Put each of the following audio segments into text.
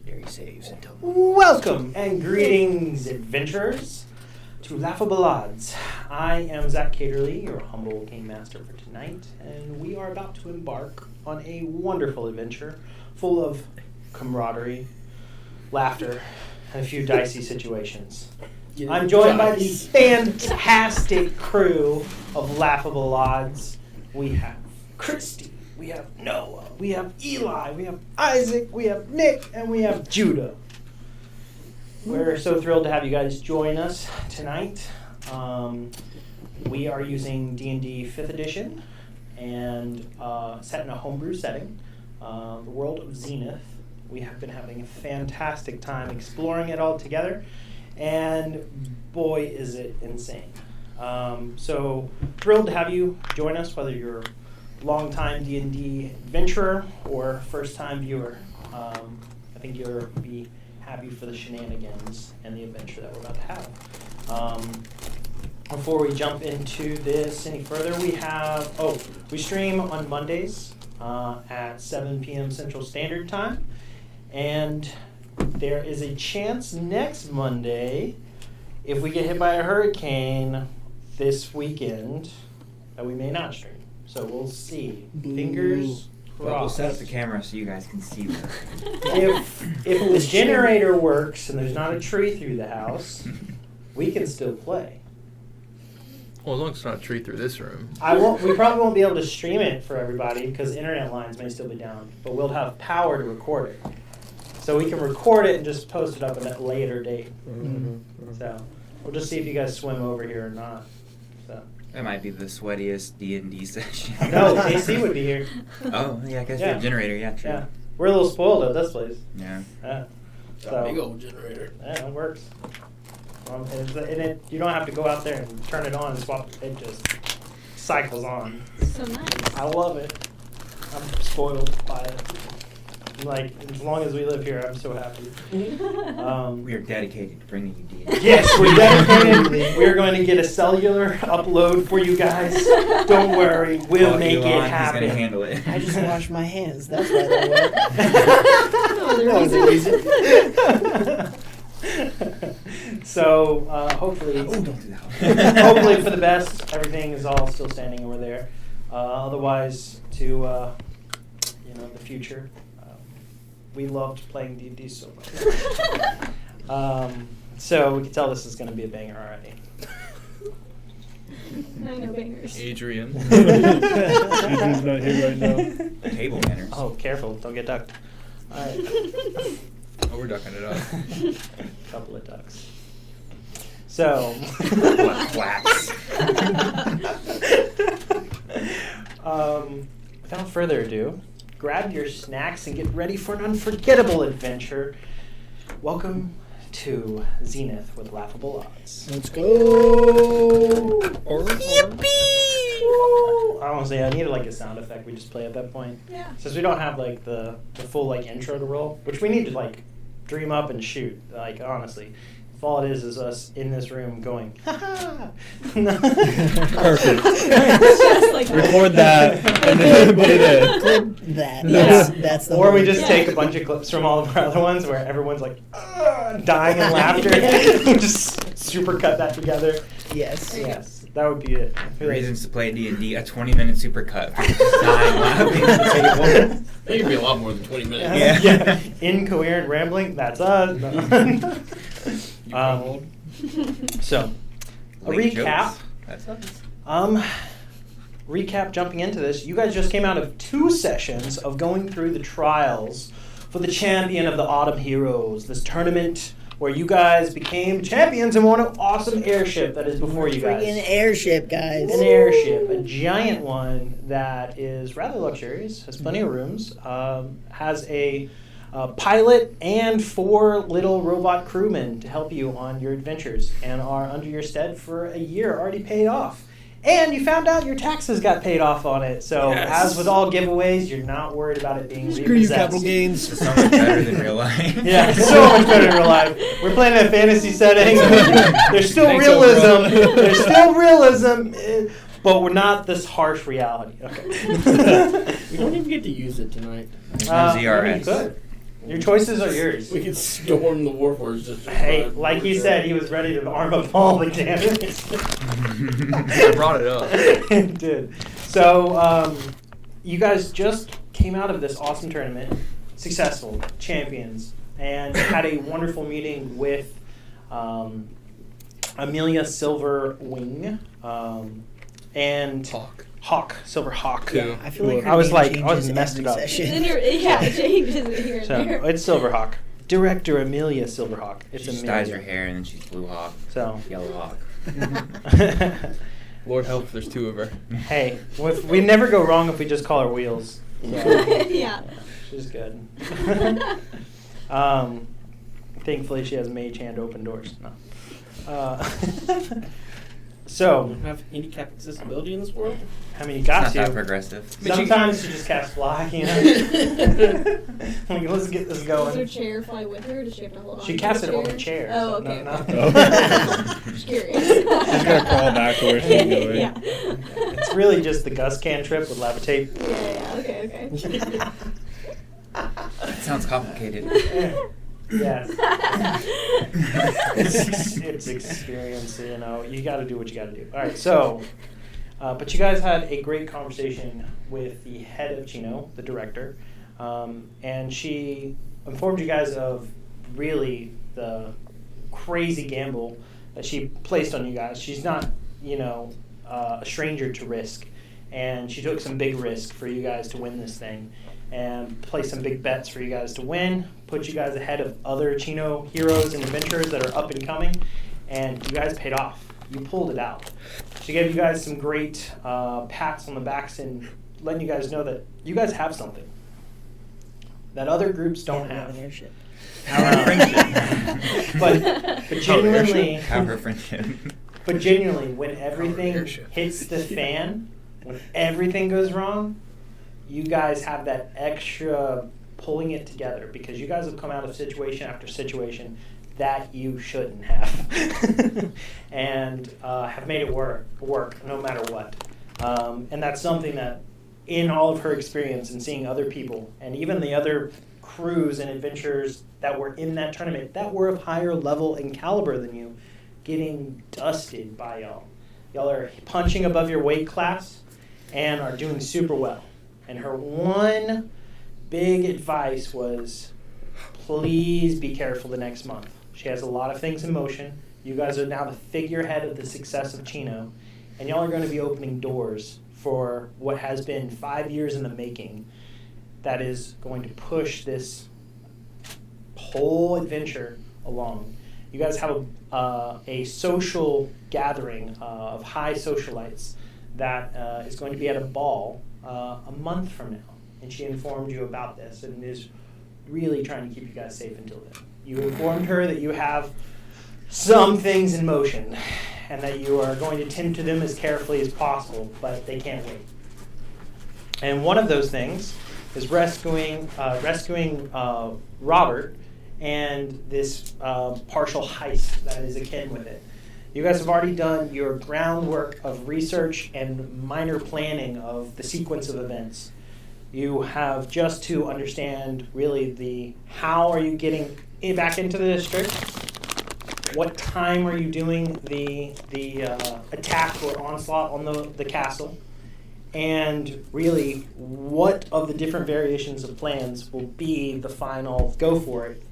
There he saves until. Welcome and greetings, adventurers, to Laughable Odds. I am Zach Caterly, your humble game master for tonight, and we are about to embark on a wonderful adventure full of camaraderie, laughter, and a few dicey situations. I'm joined by the fantastic crew of Laughable Odds. We have Christy, we have Noah, we have Eli, we have Isaac, we have Nick, and we have Judah. We're so thrilled to have you guys join us tonight. We are using D&D 5th edition and set in a homebrew setting, the world of Zenith. We have been having a fantastic time exploring it all together, and boy is it insane. So thrilled to have you join us, whether you're a long-time D&D adventurer or first-time viewer. I think you'll be happy for the shenanigans and the adventure that we're about to have. Before we jump into this any further, we stream on Mondays at 7 p.m. Central Standard Time. And there is a chance next Monday, if we get hit by a hurricane this weekend, that we may not stream. So we'll see. Fingers crossed. Well, we'll set up the camera so you guys can see that. If the generator works and there's not a tree through the house, we can still play. Well, as long as it's not a tree through this room. We probably won't be able to stream it for everybody because internet lines may still be down, but we'll have power to record it. So we can record it and just post it up at a later date. Mm-hmm. So we'll just see if you guys swim over here or not. So That might be the sweatiest D&D session. no, AC would be here. Oh, yeah, I guess we have a generator, yeah, true. Yeah. We're a little spoiled at this place. Yeah. So, Big old generator. Yeah, it works. You don't have to go out there and turn it on and swap it. It just cycles on. So nice. I love it. I'm spoiled by it. Like, as long as we live here, I'm so happy. We are dedicated to bringing you D&D. Yes, we're dedicated. We're going to get a cellular upload for you guys. Don't worry, we'll make it happen. He's going to handle it. I just washed my hands. That's why that worked. So, hopefully, don't do that. hopefully for the best, everything is all still standing over there. Otherwise, to the future. We loved playing D&D so much. So we can tell this is going to be a banger already. I know bangers. Adrian. Adrian's not here right now. Table manners. Oh, careful. Don't get ducked. All right. Oh, we're ducking it up. Couple of ducks. So. Flats. Without further ado, grab your snacks and get ready for an unforgettable adventure. Welcome to Zenith with Laughable Odds. Let's go. Yippee! Honestly, I needed like a sound effect we just play at that point. Yeah. Since we don't have like the full like intro to roll, which we need to like dream up and shoot. Like honestly. If all it is us in this room going, ha ha. Perfect. Just like Record that and then put it in. Clip that. That's the or we whole- just take a bunch of clips from all of our other ones where everyone's like dying in laughter. We just super cut that together. Yes. Yes, that would be it. Reasons to play D&D, a 20-minute supercut. Dying laughing at the table. It could be a lot more than 20 minutes. Yeah. Incoherent rambling. That's us. So, a Late recap. jokes. That's us. Recap jumping into this. You guys just came out of 2 sessions of going through the trials for the champion of the Autumn Heroes, this tournament where you guys became champions and won an awesome airship that is before you guys. Freaking airship, guys. An airship, a giant one that is rather luxurious, has plenty of rooms, has a pilot and 4 little robot crewmen to help you on your adventures and are under your stead for a year, already paid off. And you found out your taxes got paid off on it. So Yes. as with all giveaways, you're not worried about it being Screw you, capital repossessed. gains. It's so much better than real life. Yeah, it's so much better in real life. We're playing in a fantasy setting. There's still Thanks, realism. There's still realism, but we're not this harsh reality. Okay. We don't even get to use it tonight. There's no I mean, ZRS. you could. Your choices are yours. We could storm the Warforged District. Hey, like he said, he was ready to arm up all the candidates. I brought it up. It did. So, you guys just came out of this awesome tournament, successful, champions, and had a wonderful meeting with Amelia Silverwing and Hawk, Silver Hawk. Yeah. I feel like her I was name like, I changes was messed every it up. session. Then it changes it here and So there. it's Silverhawk. Director Amelia Silverhawk. It's She Amelia. dyes her hair and then she's Blue Hawk, So, Yellow Hawk. Lord help if there's two of her. hey, we never go wrong if we just call her Wheels. So, Yeah. she's good. Thankfully, she has Mage Hand open doors. No. So, Do we have handicap accessibility in this world? I mean, you It's got not that to. progressive. Sometimes you just cast fly, you know. Like, let's get this Does her going. chair fly with her? Does she have to hold on She to casts the it on the chair. Oh, so okay. no- okay. no. Just curious. She's gonna crawl back to where she's going. Yeah. It's really just the Gus cantrip with levitate. Yeah, okay. That sounds complicated. Yes. it's experience, you know. You got to do what you got to do. All right, so, but you guys had a great conversation with the head of Chino, the director, and she informed you guys of really the crazy gamble that she placed on you guys. She's not, you know, a stranger to risk, and she took some big risk for you guys to win this thing, and placed some big bets for you guys to win, put you guys ahead of other Chino heroes and adventurers that are up and coming, and you guys paid off. You pulled it out. She gave you guys some great pats on the backs and letting you guys know that you guys have something that other groups don't Yeah, have. an airship. Our friendship. But genuinely, Our friendship. but genuinely, when everything airship. hits the fan, when everything goes wrong, you guys have that extra pulling it together because you guys have come out of situation after situation that you shouldn't have and have made it work no matter what. And that's something that in all of her experience and seeing other people and even the other crews and adventurers that were in that tournament that were of higher level and caliber than you getting dusted by y'all. Y'all are punching above your weight class and are doing super well. And her one big advice was, please be careful the next month. She has a lot of things in motion. You guys are now the figurehead of the success of Chino, and y'all are going to be opening doors for what has been 5 years in the making that is going to push this whole adventure along. You guys have a social gathering of high socialites that is going to be at a ball a month from now. And she informed you about this and is really trying to keep you guys safe until then. You informed her that you have some things in motion and that you are going to tend to them as carefully as possible, but they can't wait. And one of those things is rescuing Robert and this partial heist that is akin with it. You guys have already done your groundwork of research and minor planning of the sequence of events. You have just to understand really the how are you getting back into the district, what time are you doing the attack or onslaught on the castle, and really what of the different variations of plans will be the final go for it.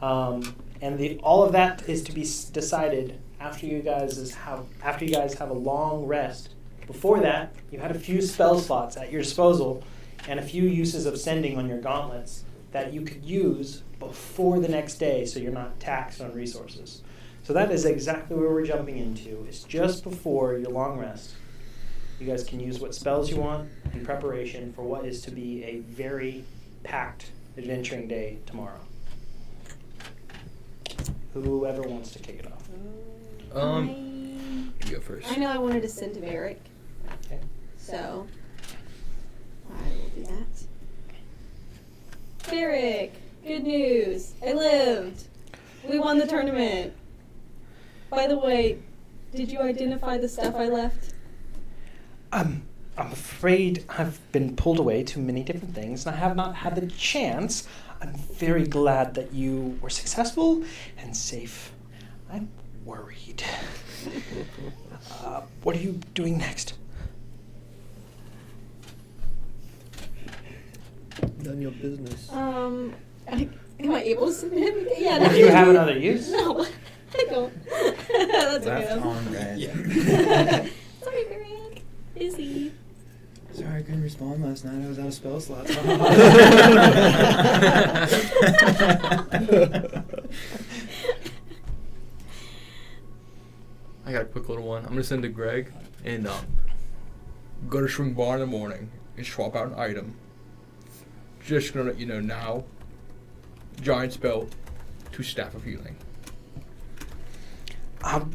And all of that is to be decided after you guys have a long rest. Before that, you had a few spell slots at your disposal and a few uses of sending on your gauntlets that you could use before the next day so you're not taxed on resources. So that is exactly where we're jumping into. It's just before your long rest. You guys can use what spells you want in preparation for what is to be a very packed adventuring day tomorrow. Whoever wants to kick it off. You go first. I know I wanted to send to Eric, Okay. so I will do that. Derek, good news. I lived. We won the tournament. By the way, did you identify the stuff I left? I'm afraid I've been pulled away to many different things, and I have not had the chance. I'm very glad that you were successful and safe. I'm worried. What are you doing next? None of your business. Am I able to submit? Yeah. Do you have another use? No, I don't. That's Left okay. on red. Sorry, Marianne. Izzy. Sorry, I couldn't respond last night. I was out of spell slots. I got a quick little one. I'm gonna send to Greg and go to Swing Bar in the morning and swap out an item. Just gonna let you know now. Giant spell, 2 Staff of Healing. I'll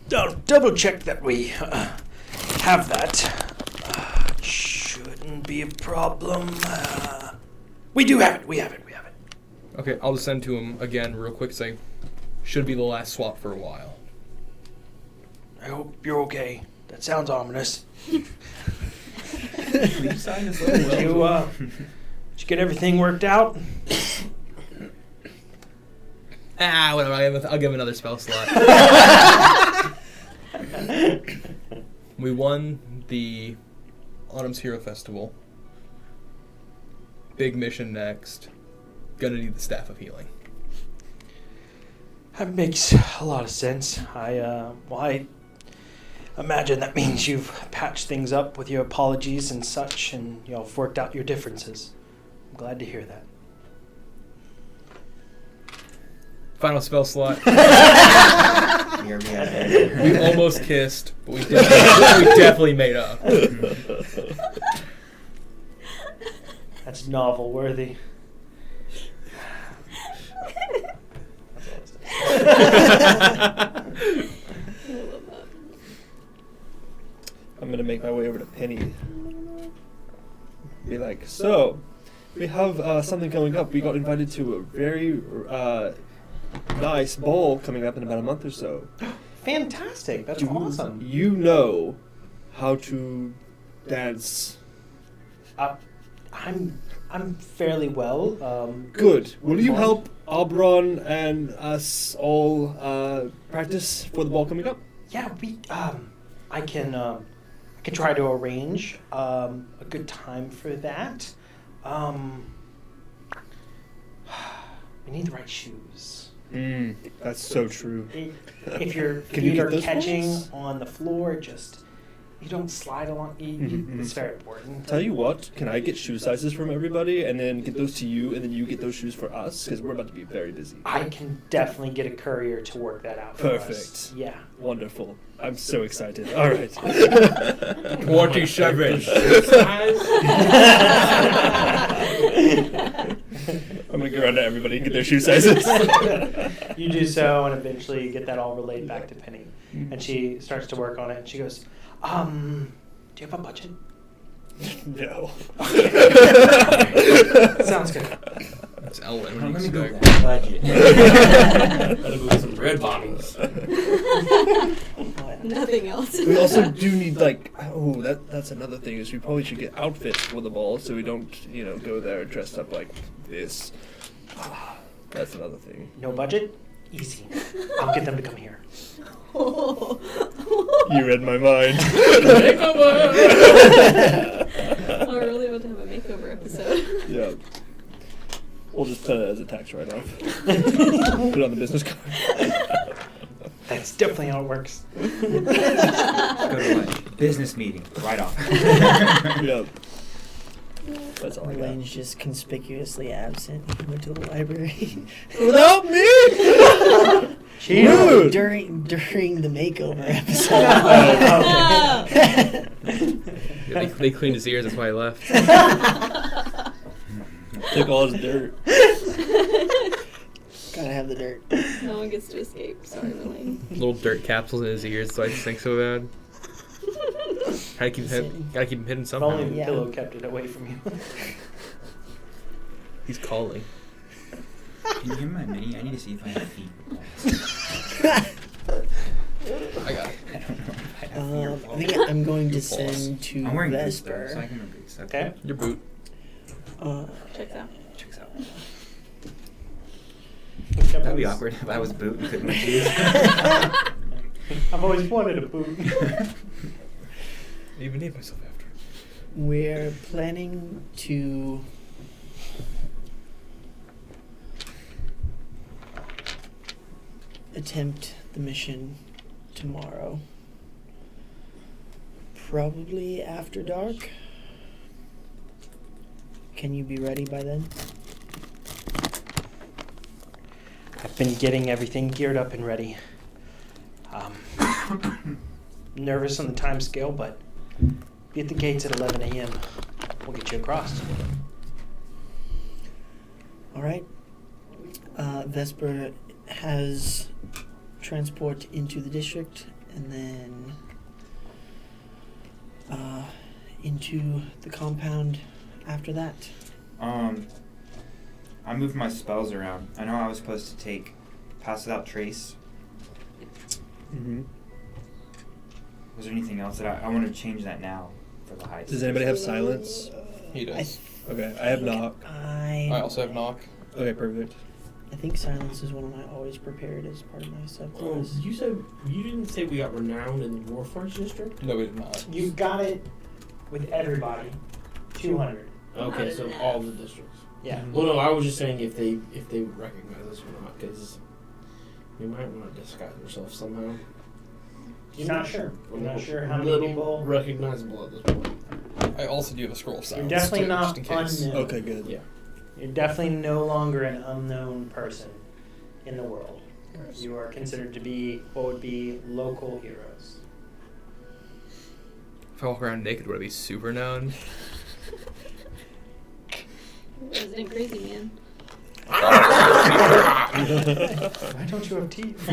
double check that we have that. Shouldn't be a problem. We do have it. We have it. Okay, I'll just send to him again real quick. Say, should be the last swap for a while. I hope you're okay. That sounds ominous. Please sign this Did you get everything worked out? Whatever. I'll give him another spell slot. We won the Autumn's Hero Festival. Big mission next. Gonna need the Staff of Healing. That makes a lot of sense. I imagine that means you've patched things up with your apologies and such, and y'all have worked out your differences. I'm glad to hear that. Final spell slot. Here we have it. We almost kissed, but we definitely made up. That's novel worthy. I'm gonna make my way over to Penny. Be like, so, we have something coming up. We got invited to a very nice ball coming up in about a month or so. Fantastic. That's Do awesome. you know how to dance? I'm fairly well. Good. Will you help Albron and us all practice for the ball coming up? Yeah, I can try to arrange a good time for that. We need the right shoes. That's so true. If your Can you feet get are those catching ones? on the floor, you don't slide along. It's very important. Tell you what, can I get shoe sizes from everybody and then get those to you and then you get those shoes for us? Because we're about to be very busy. I can definitely get a courier to work that out for us. Perfect. Yeah. Wonderful. I'm so excited. All right. 27. I'm going to go around to everybody and get their shoe sizes. You do so, and eventually get that all relayed back to Penny. And she starts to work on it, and she goes, do you have a budget? No. Sounds good. It's Elwin. Let What me do you go expect? budget. Gotta go with some red bottoms. Nothing else. We also do need that's another thing is we probably should get outfits for the ball so we don't, go there dressed up like this. That's another thing. No budget? Easy. I'll get them to come here. You read my mind. I really want to have a makeover episode. Yeah. We'll just put it as a tax write-off. Put it on the business card. That's definitely how it works. Go to what? Business meeting. Right off. Yeah. That's all I got. Elaine's just conspicuously absent. He went to the library. Without me! Rude. during the makeover episode. Yeah, they cleaned his ears, that's why he left. Took all his dirt. Gotta have the dirt. No one gets to escape. Sorry, Elaine. Little dirt capsules in his ears, so I stink so bad. Gotta keep him hidden If somehow. only the Yeah. pillow kept it away from you. He's calling. Can you give me my mini? I need to see if I have feet. I got it. I don't know if I have your I fault. think I'm going to Your boss. send to I'm wearing boots though, Vesper. so I can wear boots. Okay. Your boot. Checks out. Checks out. Which That'd be one's- awkward if I was boot and couldn't wear shoes. I've always wanted a boot. I even named myself after. We're planning to attempt the mission tomorrow. Probably after dark. Can you be ready by then? I've been getting everything geared up and ready. Nervous on the time scale, but be at the gates at 11 a.m. We'll get you across. All right. Vesper has transport into the district and then into the compound after that. I moved my spells around. I know I was supposed to take Pass Without Trace. Mm-hmm. Was there anything else that I want to change that now for the height? Does anybody have silence? He does. Okay, I have knock. I also have knock. Okay, perfect. I think silence is one I always prepared as part of my subclass. You said you didn't say we got renowned in the Warforged district. No, we did not. You got it with everybody. 200. Okay, so all the districts. Yeah. Well, no, I was just saying if they recognize us or not, because we might want to disguise ourselves somehow. You're not sure. You're not sure how many Little people. recognizable at this point. I also do have a scroll of silence. You're definitely too, not just in case. unknown. Okay, good. Yeah. You're definitely no longer an unknown person in the world. You are considered to be what would be local heroes. If I walk around naked, would I be super known? Resident Crazy Man. Why don't you have teeth?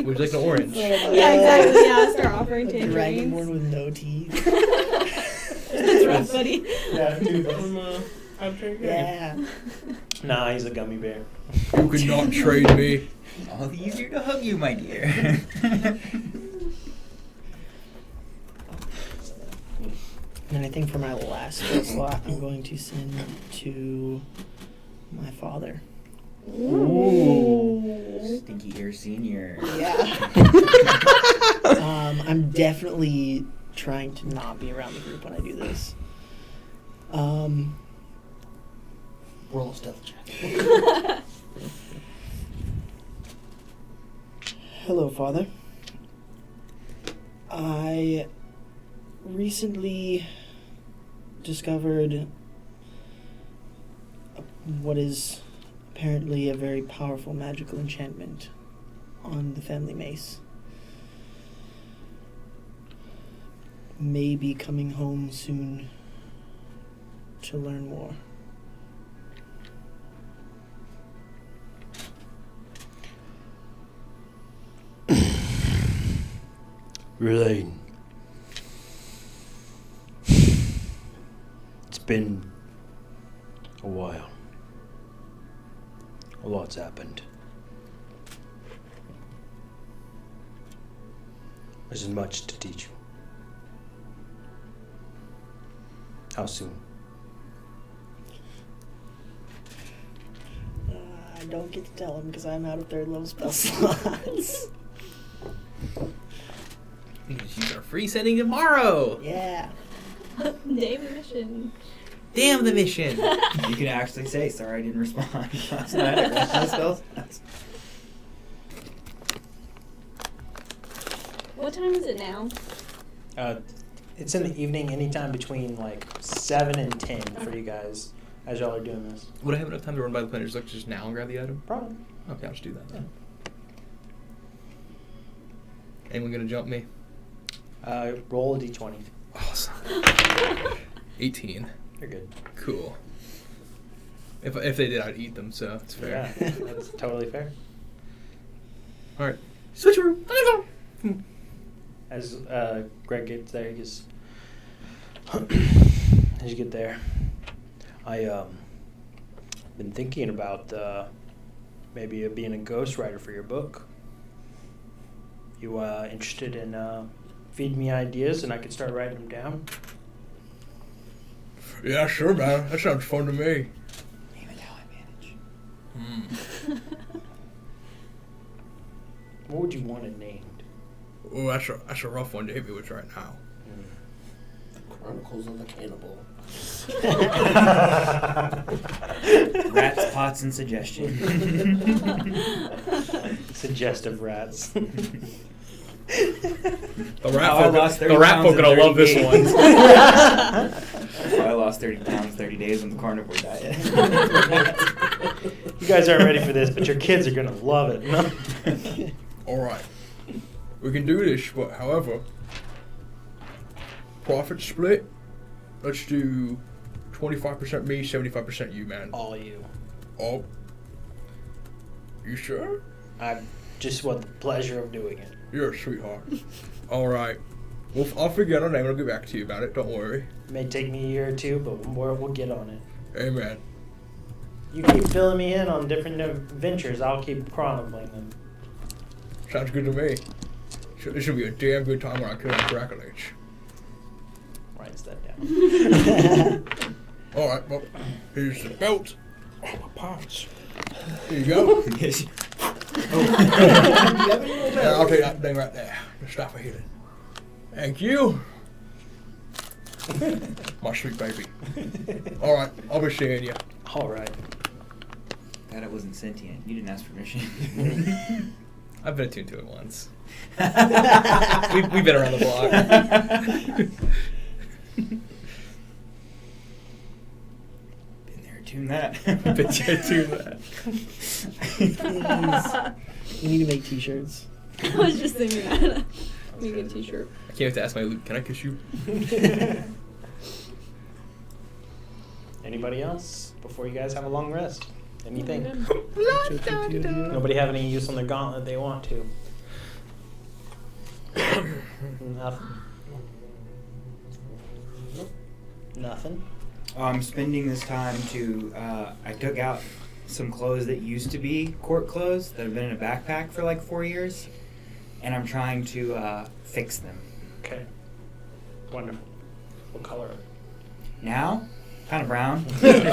Would you like an orange? Yeah, exactly. Yeah, start offering Dragonborn tangerines. with no teeth. That's rough, buddy. Yeah, dude. From Yeah. Nah, he's a gummy bear. You could not trade me. All the easier to hug you, my dear. And I think for my last spell slot, I'm going to send to my father. Stinky Ear Senior. Yeah. I'm definitely trying to not be around the group when I do this. Roll a stealth check. Hello, Father. I recently discovered what is apparently a very powerful magical enchantment on the family mace. May be coming home soon to learn more. Relaine. It's been a while. A lot's happened. There's much to teach you. How soon? I don't get to tell him because I'm out of third level spell slots. You can use our free sending tomorrow. Yeah. Daily mission. Damn the mission! You can actually say, sorry I didn't respond last night. I ran out of spells. What time is it now? It's in the evening, anytime between like 7 and 10 for you guys as y'all are doing this. Would I have enough time to run by the planners like just now and grab the item? Probably. Okay, I'll just do that then. Anyone gonna jump me? Roll a d20. Awesome. 18. You're good. Cool. If they did, I'd eat them, so it's fair. Yeah, that's totally fair. All right. Switcheroo. As Greg gets there, he goes, as you get there, I been thinking about maybe being a ghostwriter for your book. You interested in feeding me ideas and I could start writing them down? Yeah, sure, man. That sounds fun to me. Name it how I manage. What would you want it named? Oh, that's a rough one to hit me with right now. Chronicles of the Cannibal. Rats, pots, and suggestion. Suggestive rats. The I rat lost folk, 30 the rat pounds folk in gonna 30 love this days. one. I lost 30 pounds 30 days on the carnivore diet. You guys aren't ready for this, but your kids are gonna love it. All right, we can do this, but however, profit split. Let's do 25% me, 75% you, man. All you. Oh, you sure? I just want the pleasure of doing it. You're a sweetheart. All right. Well, I'll figure out a name and I'll get back to you about it. Don't worry. It may take me a year or two, but we'll get on it. Amen. You keep filling me in on different adventures. I'll keep chronicling them. Sounds good to me. This should be a damn good time when I kill that Dracolich. Writes that down. All right, well, here's the belt. Oh, my pants. Here you go. Yes. Yeah, I'll take that thing right there. The stuff of healing. Thank you. My sweet baby. All right, I'll be seeing you. All right. Glad it wasn't sentient. You didn't ask permission. I've been attuned to it once. We've been around the block. Been there, tune that. Been there, tune that. We need to make t-shirts. I was just thinking that. Make a t-shirt. I can't wait to ask my Luke, can I kiss you? Anybody else before you guys have a long rest? Anything? Nothing. Nobody have any use on their gauntlet they want to? Nothing. Nothing. I'm spending this time to, I took out some clothes that used to be court clothes that have been in a backpack for like 4 years, and I'm trying to fix them. Okay. Wonderful. What color? Now, kind of brown. Concerning.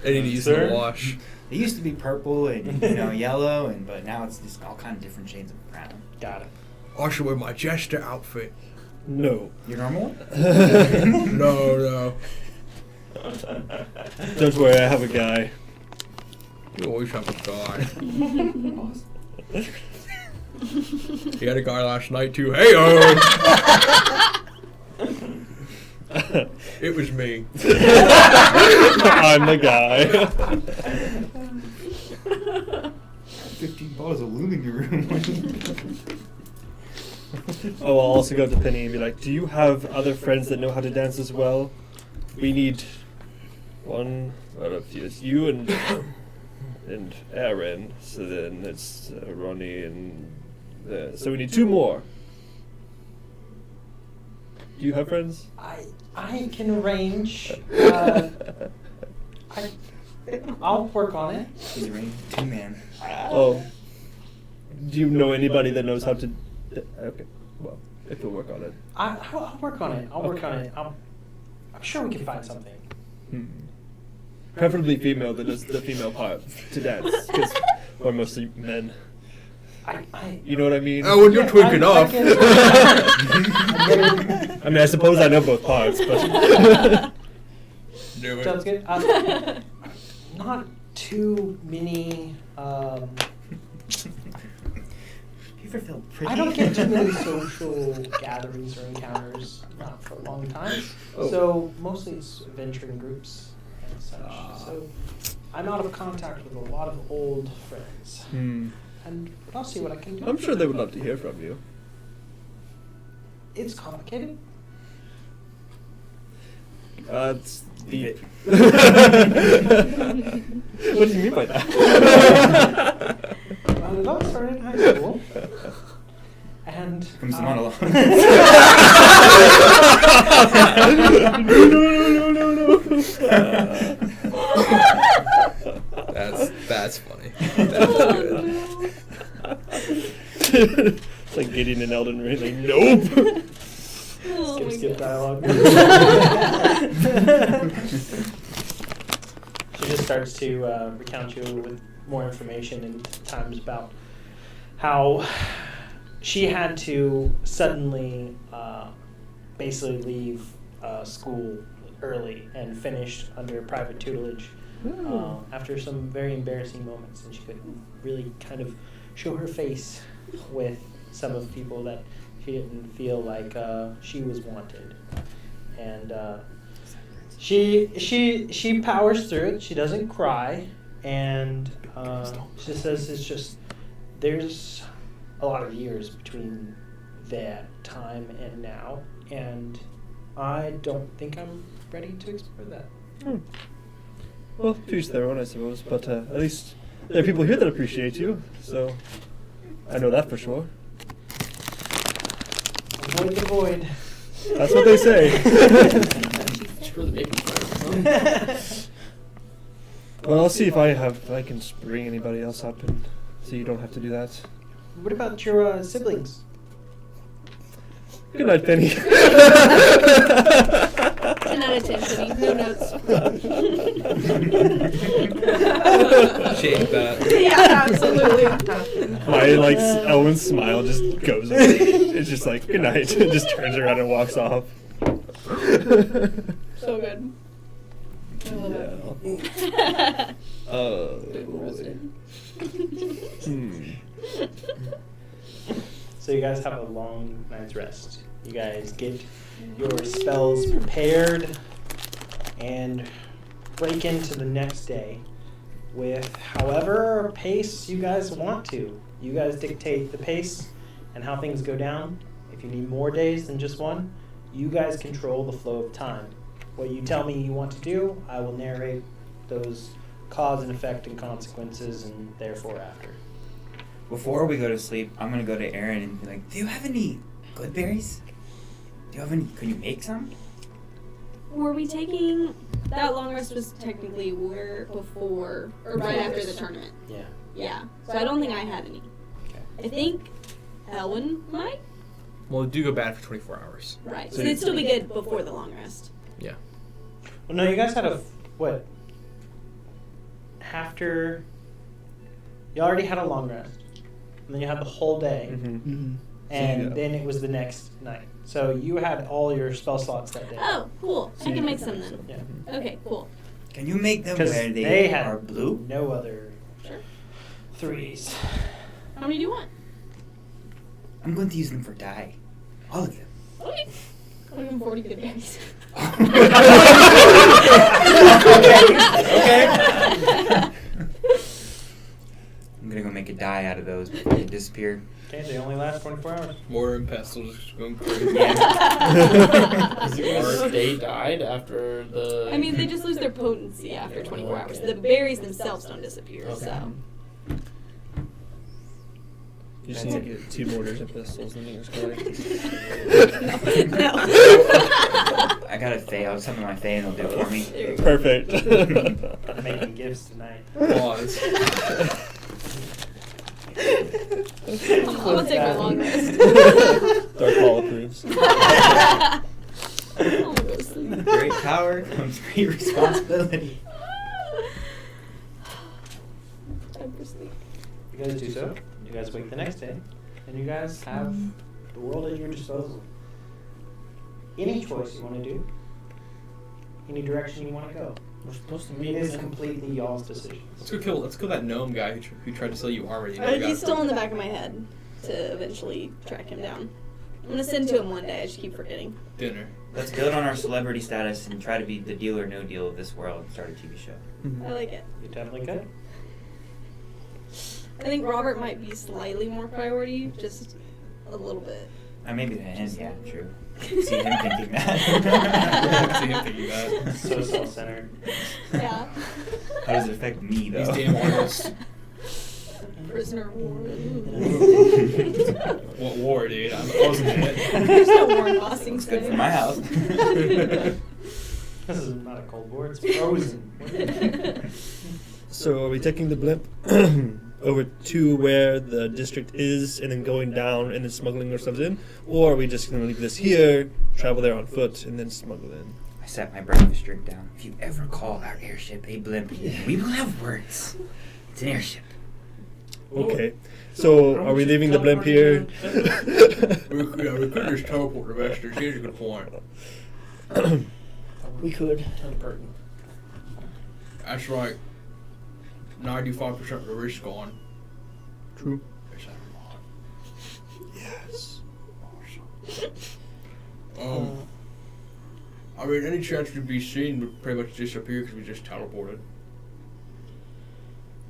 I need to use Sir? the wash. They used to be purple and yellow, but now it's just all kind of different shades of brown. Got it. I should wear my jester outfit. No. Your normal one? No. Don't worry, I have a guy. You always have a guy. Awesome. You had a guy last night too. Hey, it was me. I'm the guy. 15 bottles of lube in your room. Oh, I'll also go to Penny and be like, do you have other friends that know how to dance as well? We need one out of you and Aaron. So then it's Ronnie and so we need 2 more. Do you have friends? I can arrange. I'll work on it. He's a ring 2-man. Oh. Do you know anybody that knows how to? Okay. Well, if you'll work on it. I'll work on it. I'll work on it. I'm sure we can find something. Preferably female that does the female part to dance, because we're mostly men. You know what I mean? Oh, when you're twink enough. I mean, I suppose I know both parts, but Do it. Sounds good. Not too many. You ever feel pretty? I don't get too many social gatherings or encounters, not for a long time. Oh. So mostly it's venturing groups and such. So I'm out of contact with a lot of old friends, and I'll see what I can do. I'm sure they would love to hear from you. It's complicated. It's Leave deep. it. What do you mean by that? Well, it all started in high school, and Comes the monologue. No. That's in an Elden Ring. Like, nope. Oh my Skip God. dialogue. She just starts to recount you with more information and times about how she had to suddenly basically leave school early and finish under private tutelage after some very embarrassing moments, and she couldn't really kind of show her face with some of the people that she didn't feel like she was wanted. And she powers through it. She doesn't cry, and she says it's just there's a lot of years between that time and now, and I don't think I'm ready to explore that. Well, to each their own, I suppose. But at least there are people here that appreciate you, so I know that for sure. Avoid the void. That's what they say. Just really making friends, huh? Well, I'll see if I can just bring anybody else up, and so you don't have to do that. What about your siblings? Good night, Penny. 10 out of 10, Penny. No notes. Change that. Yeah, absolutely. My Elwyn's smile just goes away. It's just like good night. Just turns around and walks off. So good. I love it. So you guys have a long night's rest. You guys get your spells prepared and break into the next day with however pace you guys want to. You guys dictate the pace and how things go down. If you need more days than just one, you guys control the flow of time. What you tell me you want to do, I will narrate those cause and effect and consequences and therefore after. Before we go to sleep, I'm gonna go to Aaron and be like, "Do you have any good berries? Do you have any? Could you make some?" Were we taking that long rest? Was technically before or right after the tournament? Yeah. Yeah. So I don't think I had any. Okay. I think Elwyn might. Well, do go bad for 24 hours. Right. So So it'd still be good before the long rest. Yeah. Well, no, you guys had what? After you already had a long rest, and then you had the whole day, Mm-hmm. and Yeah. then it was the next night. So you had all your spell slots that day. Oh, cool. I can make some then. Yeah. Okay, cool. Can you make them 'Cause where they they had are blue? No other Sure. threes. How many do you want? I'm going to use them for dye. All of them. Okay. I'll give him 40 good berries. Okay. I'm gonna go make a dye out of those before they disappear. Okay, they only last 24 hours. Mortar and pestle just going crazy. Yeah. Is it gonna stay died after the? I mean, they just lose their potency after 24 hours. The berries themselves don't disappear, Okay. so. You just need to get 2 mortars and pistols, and then you're just going. No. I got a Fae. I'll summon my Fae and they'll do it for me. There you go. Perfect. I'm making gifts tonight. Pause. I'm gonna take a long rest. Dark Hall approves. I'm gonna go to sleep. Great power comes great responsibility. Time for sleep. You guys do so. You guys wake the next day, and you guys have the world at your disposal. Any choice you want to do, any direction you want to go. We're supposed to It meet. is completely y'all's decision. Let's go that gnome guy who tried to sell you armor. You never got He's it. still in the back of my head to eventually track him down. I'm gonna send to him one day. I just keep forgetting. Dinner. Let's build on our celebrity status and try to be the deal or no deal of this world and start a TV show. I like it. You definitely could. I think Robert might be slightly more priority, just a little bit. Maybe to him, yeah, true. See him thinking I can that. see him thinking that. So self-centered. Yeah. How does it affect me, though? These damn artists. Prisoner of war. What war, dude? I wasn't in it. There's no war in Boston It's good today. for my house. This is not a cold war, it's frozen. So are we taking the blimp over to where the district is and then going down and then smuggling ourselves in? Or are we just going to leave this here, travel there on foot, and then smuggle in? I set my breakfast drink down. If you ever call our airship a blimp, we will have words. It's an airship. Okay. So, are we leaving the blimp here? we could just teleport to Vesters. Here's a good point. We could. Teleporting. That's like 95% of the risk gone. True. Is that a lot? Yes. Awesome. I mean, any chance to be seen would pretty much disappear because we just teleported.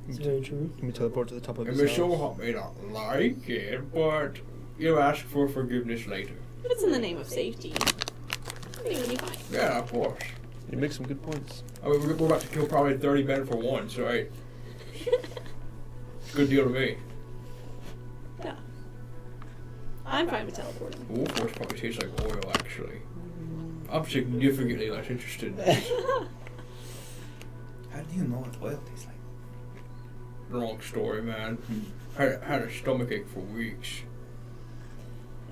It's very true. Can we teleport to the top of And this Miss house? Overhop may not like it, but you'll ask for forgiveness later. If it's in the name of safety, I think it'll be fine. Yeah, of course. You make some good points. I mean, we're about to kill probably 30 men for one, so hey, good deal to me. Yeah. I'm fine with teleporting. Wolf Force probably tastes like oil, actually. I'm significantly less interested in this. How do you know what oil tastes like? Long story, man. Had a stomachache for weeks.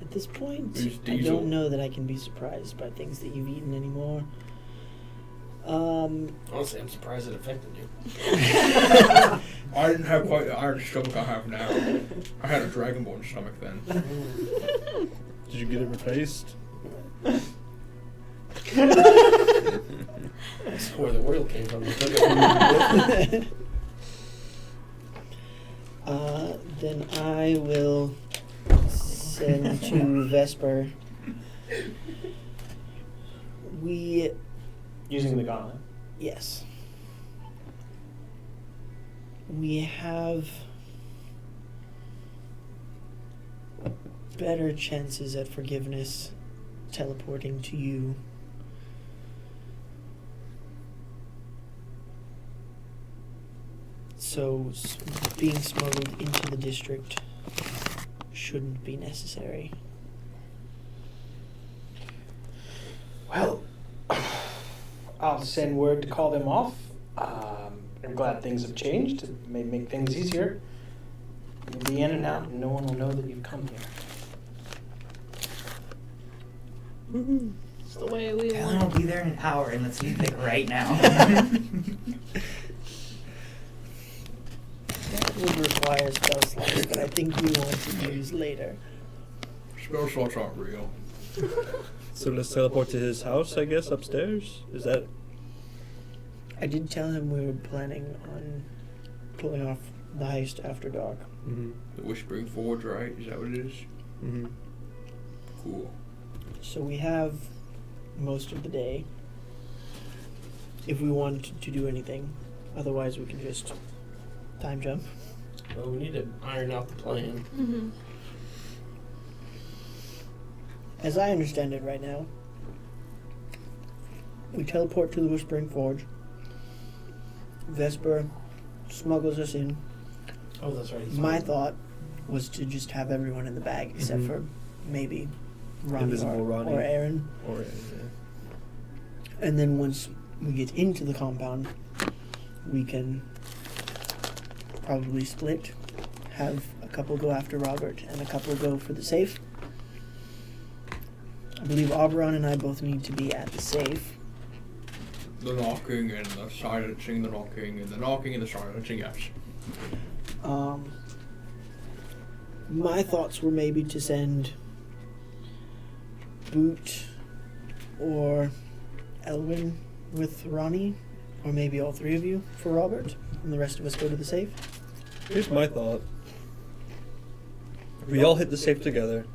At this point, It's I diesel. don't know that I can be surprised by things that you've eaten anymore. Honestly, I'm surprised it affected you. I didn't have quite the iron stomach I have now. I had a dragonborn stomach then. Did you get it replaced? That's where the oil came from. They took it from Then I will send to Vesper. We, Using the gauntlet. yes. We have better chances at forgiveness teleporting to you. So being smuggled into the district shouldn't be necessary. Well, I'll send word to call them off. I'm glad things have changed. It may make things easier. You'll be in and out, and no one will know that you've come here. It's the way we Helen will want. be there in an hour, and let's leave it right now. That would require spell slots, but I think we want to use later. Spell slots aren't real. So let's teleport to his house, I guess, upstairs? Is that... I did tell him we were planning on pulling off the heist after dark. Mm-hmm. The Whispering Forge, right? Is that what it is? Mm-hmm. Cool. So we have most of the day if we want to do anything. Otherwise, we can just time jump. Well, we need to iron out the plan. Mm-hmm. As I understand it right now, we teleport to the Whispering Forge. Vesper smuggles us in. Oh, that's right. he's My fine. thought was to just have everyone in the bag except Mhm. for maybe Ronnie, Invisible Ronnie. or Aaron. Or, And then once we get into the compound, we can probably split. Have a couple go after Robert and a couple go for the safe. I believe Oberon and I both need to be at the safe. The knocking and the silencing, the knocking and the knocking and the silencing, yes. My thoughts were maybe to send Boot or Elwin with Ronnie, or maybe all three of you for Robert, and the rest of us go to the safe. Here's my thought. We all hit the safe together,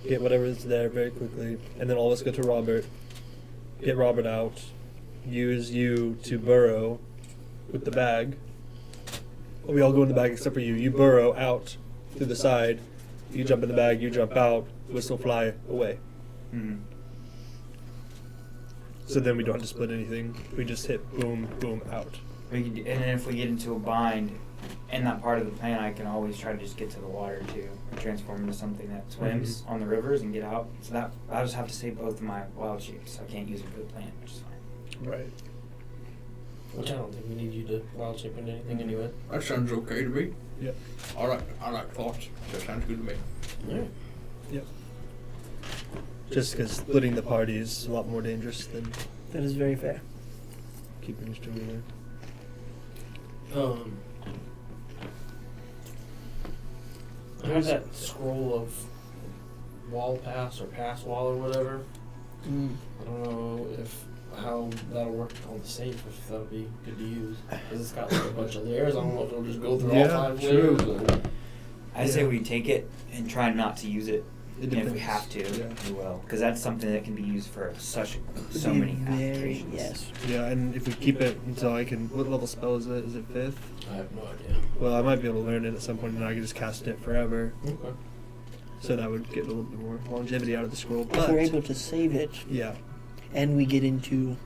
get whatever is there very quickly, and then all of us go to Robert, get Robert out, use you to burrow with the bag. We all go in the bag except for you. You burrow out through the side, you jump in the bag, you jump out, whistle fly away. Mm-hmm. So then we don't have to split anything. We just hit boom, boom, out. We could, and then if we get into a bind, in that part of the plan, I can always try to just get to the water too, or transform into something that swims on the rivers and get out. So that I'll just have to save both of my wild shapes. So I can't use a good plan, which is fine. Right. Which I don't think we need you to wild shape into anything anyway. That sounds okay to me. Yeah. I like thoughts. That sounds good to me. Yeah. Just because splitting the party is a lot more dangerous than That is very fair. keeping us together. I have that scroll of wall pass or pass wall or whatever. I don't know how that'll work on the safe, if that'll be good to use. Because it's got like a bunch of layers. I don't know if it'll just go through all 5 true. layers. Or... I say we take it and try not to use it. It And if we depends. have to, Yeah. we will. Because that's something that can be used for so Would be many very, applications. yes. Yeah, and if we keep it until I can, what level spell is it? Is it 5th? I have no idea. Well, I might be able to learn it at some point, and I can just cast it forever. Okay. So that would get a little bit more longevity out of the scroll. If But we're able to save it yeah, and we get into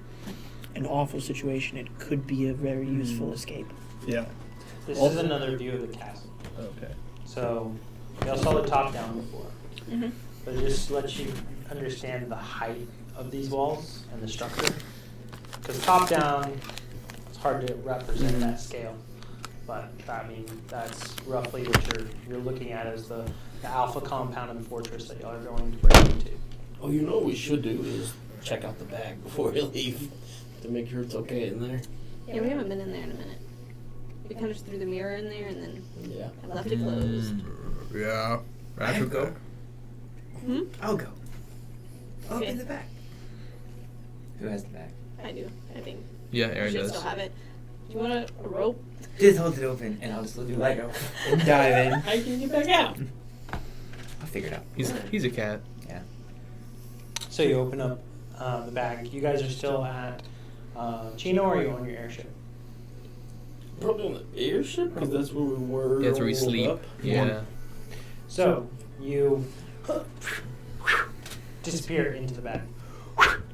an awful situation, it could be a very useful escape. yeah. This is Also- another view of the castle. Okay. So, y'all saw the top down before. Mm-hmm. But just to let you understand the height of these walls and the structure. Because top down, it's hard to represent that scale. But I mean, that's roughly what you're looking at as the alpha compound and fortress that y'all are going to break into. Oh, you know what we should do is check out the bag before we leave to make sure it's okay in there. Yeah, we haven't been in there in a minute. We kind of just threw the mirror in there and then Yeah. I left it closed. Yeah. That's I'd go. okay. Hmm? I'll go. I'll Okay. in the back. Who has the bag? I do, I think. Yeah, You Aaron should does. still have it. Do you want a rope? Just hold it open, and I'll just do Lego and dive in. How can you get back out? I'll figure it out. He's a cat. Yeah. So you open up the bag. You guys are still at Chino, or are you on your airship? Probably on the airship, because that's where we were. That's where we rolled sleep. up. Yeah. So you disappear into the bag.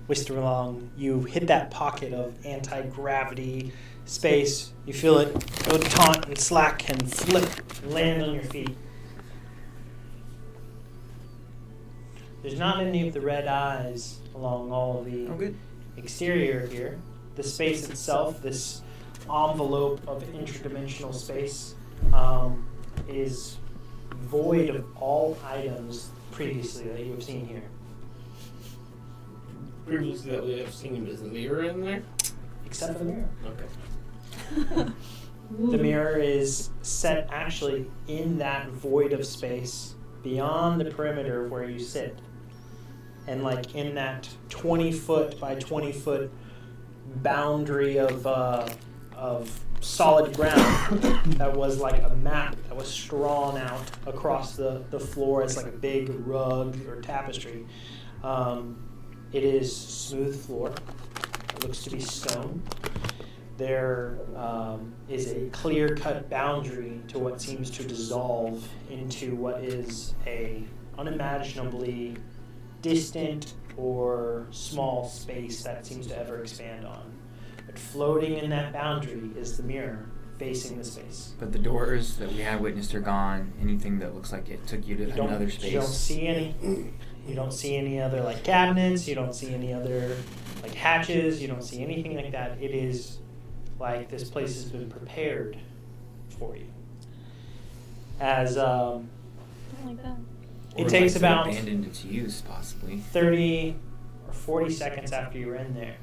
Whisker along. You hit that pocket of anti-gravity space. You feel it go taut and slack and flip and land on your feet. There's not any of the red eyes along all the Oh, good. exterior here. The space itself, this envelope of interdimensional space, is void of all items previously that you have seen here. Previously that we have seen, is the mirror in there? Except for the mirror. Okay. The mirror is set actually in that void of space beyond the perimeter of where you sit. And like in that 20-foot by 20-foot boundary of solid ground that was like a map that was drawn out across the floor as like a big rug or tapestry. It is smooth floor. It looks to be stone. There is a clear-cut boundary to what seems to dissolve into what is a unimaginably distant or small space that seems to ever expand on. But floating in that boundary is the mirror facing the space. But the doors that we had witnessed are gone. Anything that looks like it took you to another space. You don't see any. You don't see any other like cabinets. You don't see any other like hatches. You don't see anything like that. It is like this place has been prepared for you. As I don't like that. it Or takes like about abandoned its use, possibly. 30 or 40 seconds after you're in there.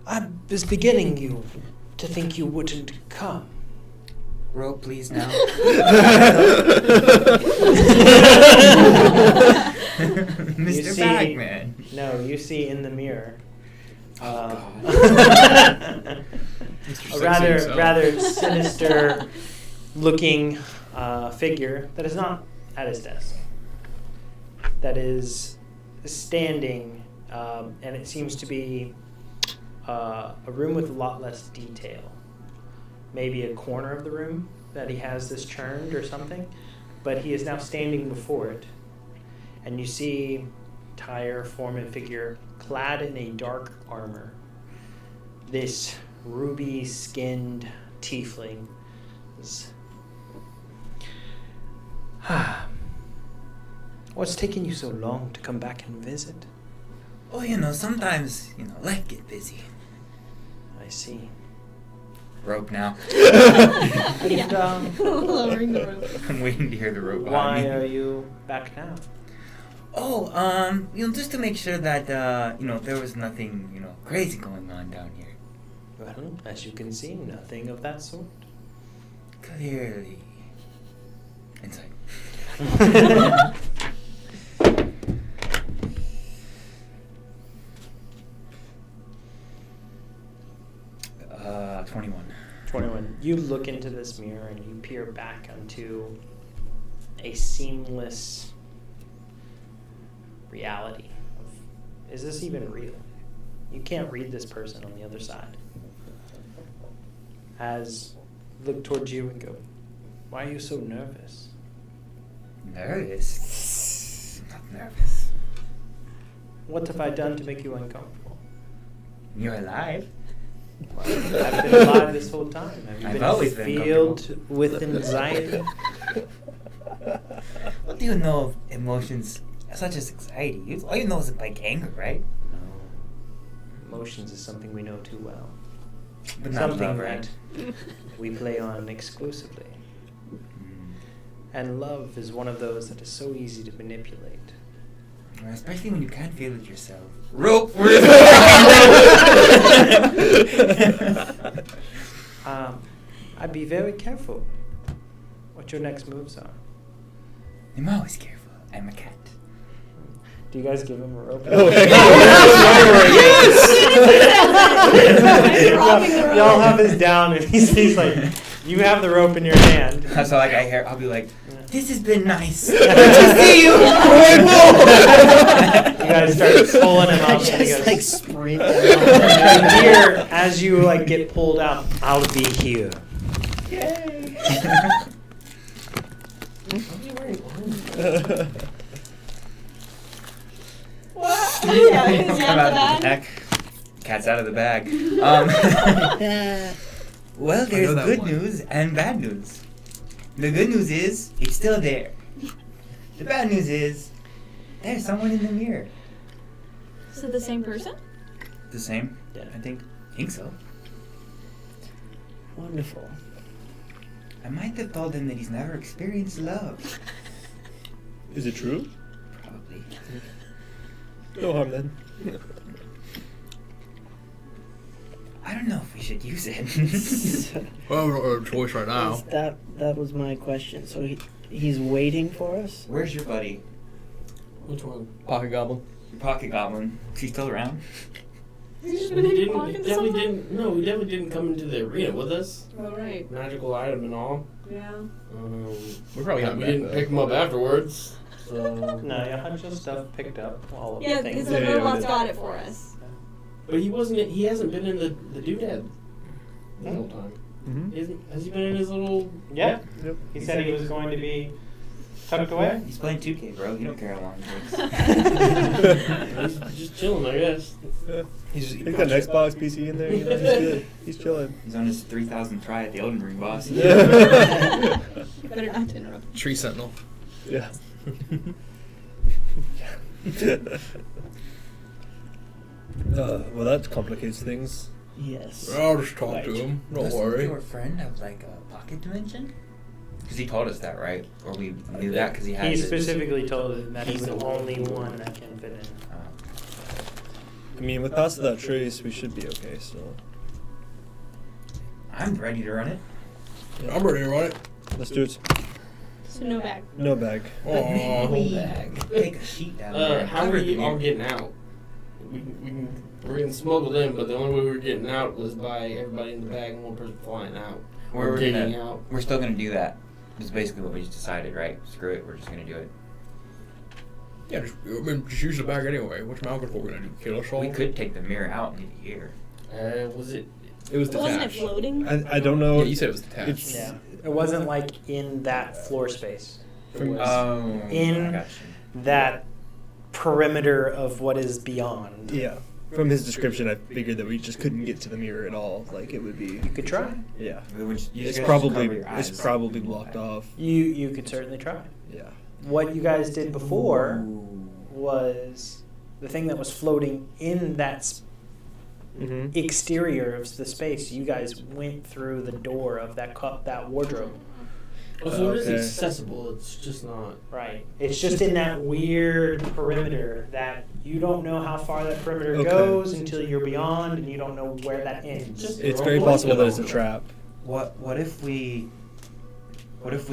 I was beginning to think you wouldn't come. Roll, please, now. Mr. see- Bagman. No, you see in the mirror. Oh, A Sexy rather himself. sinister looking figure that is not at his desk. That is standing, and it seems to be a room with a lot less detail. Maybe a corner of the room that he has this churned or something, but he is now standing before it. And you see entire form and figure clad in a dark armor. This ruby-skinned tiefling is... What's taking you so long to come back and visit? Oh, sometimes, life get busy. I see. Rope now. And, Lowering the rope. I'm waiting to hear the rope why behind me. are you back now? Oh, just to make sure that, there was nothing, crazy going on down here. Well, as you can see, nothing of that sort. Clearly. Insight. 21. 21. You look into this mirror and you peer back onto a seamless reality of, is this even real? You can't read this person on the other side. As look towards you and go, why are you so nervous? Nervous? Not nervous. What have I done to make you uncomfortable? You're alive. Well, I've been alive this whole time. Have you I've been always been filled with anxiety? What do you know of emotions such as anxiety? All you know is like anger, right? No. Emotions is something we know too well. But not Something love, right? that we play on exclusively. And love is one of those that is so easy to manipulate. Especially when you can't feel it yourself. Rope! I'd be very careful what your next moves are. I'm always careful. I'm a cat. Do you guys give him a rope? Oh, Yes! Y'all have his down, and he's like, you have the rope in your hand. So like I'll be like, this has been nice. Good to see you. You guys start pulling him up, and he Just goes, like sprint. and here, as you like get pulled out, I'll be here. Yay. What? Yeah, is he Come after out of the that? bag. Cat's out of the bag. Well, I there's know that good one. news and bad news. The good news is it's still there. The bad news is there's someone in the mirror. Is it the same person? The same? Yeah. I think so. Wonderful. I might have told him that he's never experienced love. Is it true? Probably. No harm then. I don't know if we should use it. Well, we don't have a choice right now. That was my question. So he's waiting for us? Where's your buddy? Which one? Pocket Goblin. Your pocket goblin. Is he still around? He's just He been didn't. talking He to definitely someone? didn't. No, he definitely didn't come into the arena with us. Oh, right. Magical item and all. Yeah. We probably got we back, didn't though. pick him up afterwards. So. No, you had your stuff picked up. All of Yeah, the because things. the Yeah, robot's yeah. got it for us. But he wasn't. He hasn't been in the doodad the whole time. Mm-hmm. Has he been in his little? Yeah. Yep. He said he was going to be tucked away. He's playing 2K, bro. You don't care how long it takes. He's just chilling, I guess. Yeah. He's got an Xbox PC in there. He's good. He's chilling. He's on his 3,000th try at the Elden Ring boss. Yeah. You better not to interrupt. Tree Sentinel. Yeah. Well, that complicates things. Yes. I'll just talk Right. to him. Don't Doesn't worry. your friend have like a pocket dimension? Because he told us that, right? Or we knew that because he had He it. specifically told him that he's He's the the only one. one that can fit in. I mean, with past that trace, we should be okay still. I'm ready to run it. I'm ready to run it. Let's do it. So no bag. No bag. Aw. Whole bag. Take a sheet down there. How are we all getting out? We're getting smuggled in, but the only way we were getting out was by everybody in the bag and one person flying out. We're getting gonna- out. We're still gonna do that. That's basically what we just decided, right? Screw it. We're just gonna do it. Yeah, just use the bag anyway. What's Malcolm for? We're gonna do? Kill us all? We could take the mirror out and leave it here. Was it? It was detached. Wasn't it floating? I don't know. Yeah, you said it was detached. It's- Yeah. It wasn't like in that floor space. It From- was Oh, in- I got you. that perimeter of what is beyond. Yeah. From his description, I figured that we just couldn't get to the mirror at all. Like it would be. You could try. Yeah. You It's guys just probably cover your eyes. blocked off. You could certainly try. Yeah. What you guys did before Ooh. was the thing that was floating in that Mm-hmm. exterior of the space, you guys went through the door of that wardrobe. Oh, so it is Okay. accessible. It's just not. Right. It's just in that weird perimeter that you don't know how far that perimeter Okay. goes until you're beyond, and you don't know where that ends. Just- It's very possible that it's a trap. What if we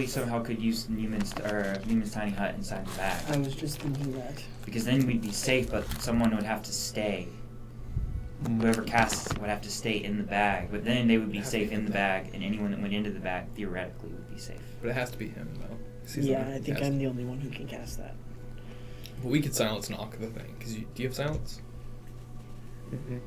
somehow could use Newman's tiny hut inside the bag? I was just thinking that. Because then we'd be safe, but someone would have to stay. Whoever casts would have to stay in the bag, but then they would be safe in the bag, and anyone that went into the bag theoretically would be safe. But it has to be him, though. 'Cause he's the Yeah, one who I can think cast I'm it. the only one who can cast that. But we could silence knock the thing. Do you have silence? Mm-hmm.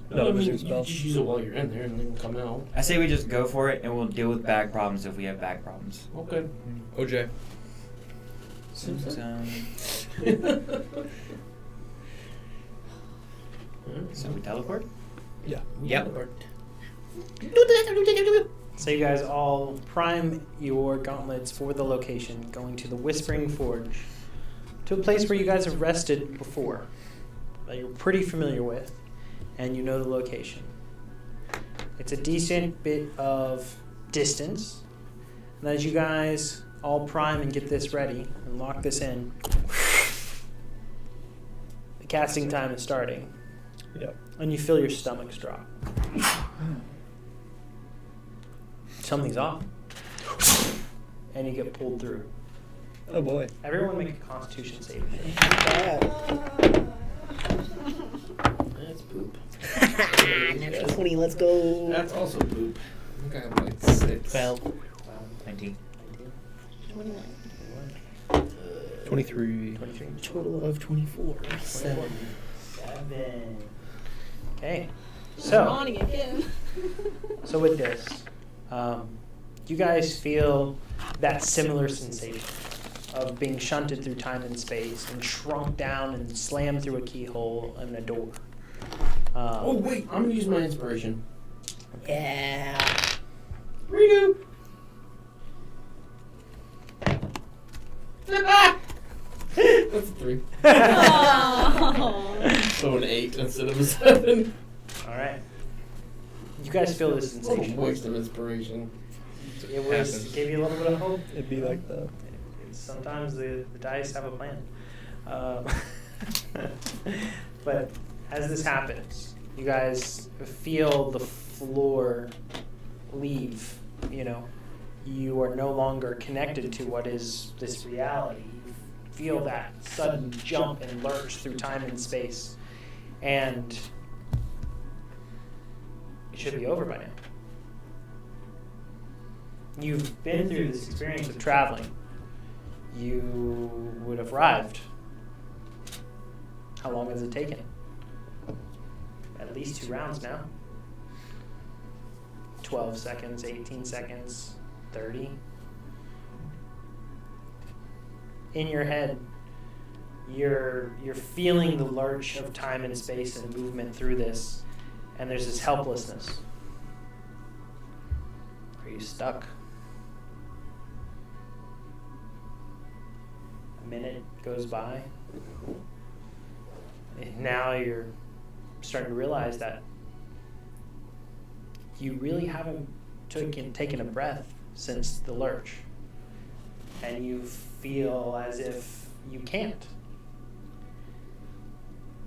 No, No, I mean, it's you a spell. just use it while you're in there and then come out. I say we just go for it, and we'll deal with bag problems if we have bag problems. Okay. OJ. So we teleport? Yeah. Yep. So you guys all prime your gauntlets for the location, going to the Whispering Forge, to a place where you guys have rested before, that you're pretty familiar with, and you know the location. It's a decent bit of distance, and as you guys all prime and get this ready and lock this in, the casting time is starting, Yep. and you feel your stomachs drop. Something's off. And you get pulled through. Oh boy. Everyone make a Constitution save. That's poop. Natural 20, let's go. That's also poop. I think I have like 6. 12. 19. 23. 23. Total of 24. 7. 7. Okay. I'm So, yawning again. so with this, you guys feel that similar sensation of being shunted through time and space and shrunk down and slammed through a keyhole in a door. Oh wait, I'm gonna use my inspiration. Yeah. Redo. That's a 3. Oh. So an 8 instead of a 7. All right. You guys feel this A little sensation. waste of inspiration. It was gave you a little bit of hope. It'd be like that. Sometimes the dice have a plan. But as this happens, you guys feel the floor leave. You know, you are no longer connected to what is this reality. You feel that sudden jump and lurch through time and space. And it should be over by now. You've been through this experience of traveling. You would have arrived. How long has it taken? At least 2 rounds now. 12 seconds, 18 seconds, 30. In your head, you're feeling the lurch of time and space and movement through this, and there's this helplessness. Are you stuck? A minute goes by, and now you're starting to realize that you really haven't taken a breath since the lurch, and you feel as if you can't.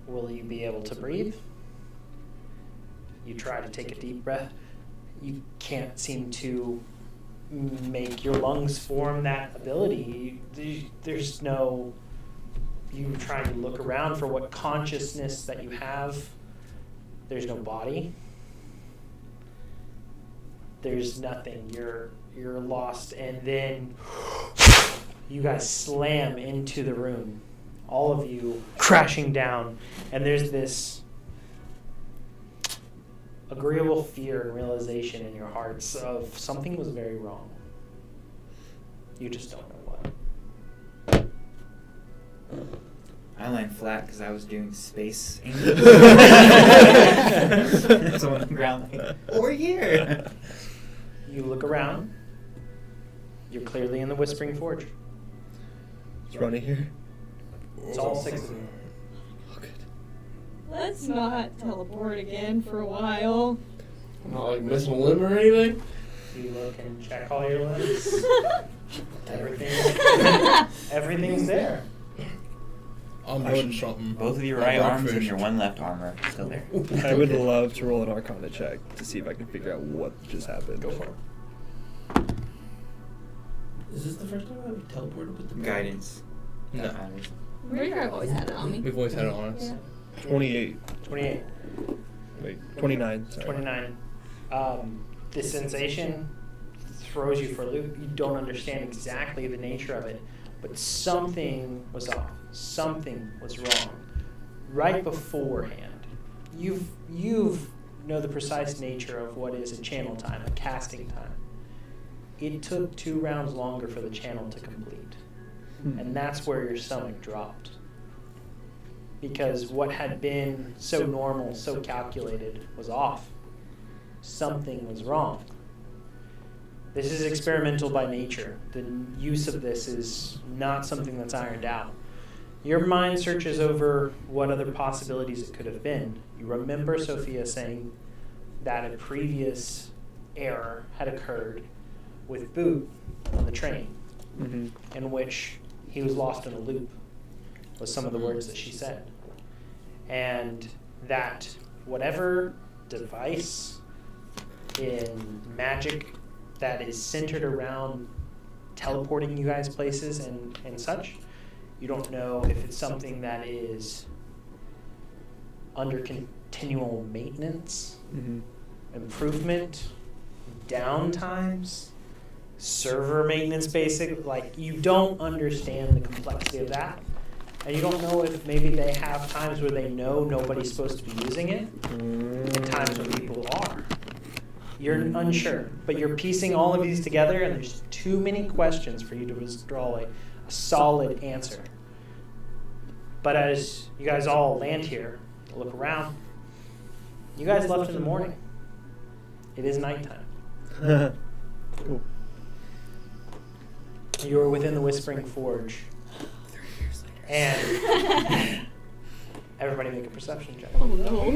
Will you be able to breathe? You try to take a deep breath. You can't seem to make your lungs form that ability. There's no, you trying to look around for what consciousness that you have. There's no body. There's nothing. You're lost, and then you guys slam into the room, all of you crashing down, and there's this agreeable fear and realization in your hearts of something was very wrong. You just don't know what. I land flat because I was doing space English. So on the ground, like, over here. You look around. You're clearly in the Whispering Forge. It's running here. It's all 6 of you. Let's not teleport again for a while. Not like missing a limb or anything. You look and check all your limbs. Everything's there. I'm doing something. Both of your My right arms and breakfast. your one left arm are still there. I would love to roll an Arcana check to see if I can figure out what just happened. Go for it. Is this the first time I've teleported with the Guidance. No. That matters. I'm pretty sure I've always had it on me. We've always had it on us. Yeah. 28. 28. Wait, 29. Sorry. 29. This sensation throws you for a loop. You don't understand exactly the nature of it, but something was off. Something was wrong. Right beforehand, you know the precise nature of what is a channel time, a casting time. It took 2 rounds longer for the channel to complete, and that's where your stomach dropped. Because what had been so normal, so calculated, was off. Something was wrong. This is experimental by nature. The use of this is not something that's ironed out. Your mind searches over what other possibilities it could have been. You remember Sophia saying that a previous error had occurred with Boot on the train, in which he was lost in a loop, was some of the words that she said. And that whatever device in magic that is centered around teleporting you guys places and such, you don't know if it's something that is under continual maintenance, improvement, downtimes, server maintenance, basic. Like, you don't understand the complexity of that. And you don't know if maybe they have times where they know nobody's supposed to be using it, and times when people are. You're unsure, but you're piecing all of these together, and there's too many questions for you to withdraw a solid answer. But as you guys all land here, look around, you guys left in the morning. It is nighttime. Cool. You are within the Whispering Forge. And everybody make a perception check. Oh no.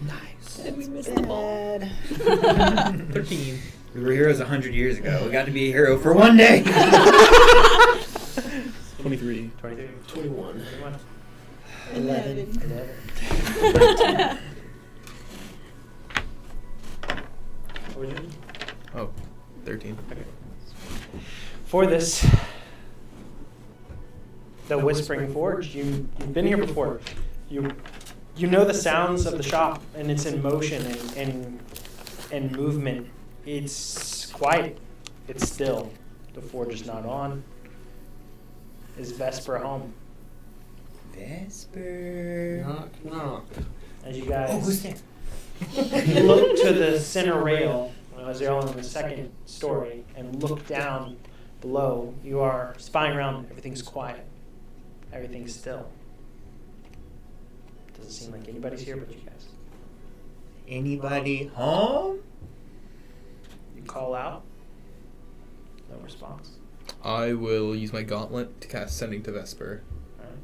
Nice. Did we miss the ball? 13. We were heroes 100 years ago. We got to be a hero for one day. 23. 23. 21. 11. 11. What would you do? Oh, 13. Okay. For this, the Whispering Forge, you've been here before. You know the sounds of the shop, and it's in motion and movement. It's quiet. It's still. The forge is not on. Is Vesper home? Vesper. Knock, knock. As you guys Oh, who's there? look to the center rail, as you're all in the second story, and look down below, you are spying around. Everything's quiet. Everything's still. Doesn't seem like anybody's here but you guys. Anybody home? You call out. No response. I will use my gauntlet to cast Sending to Vesper. All right.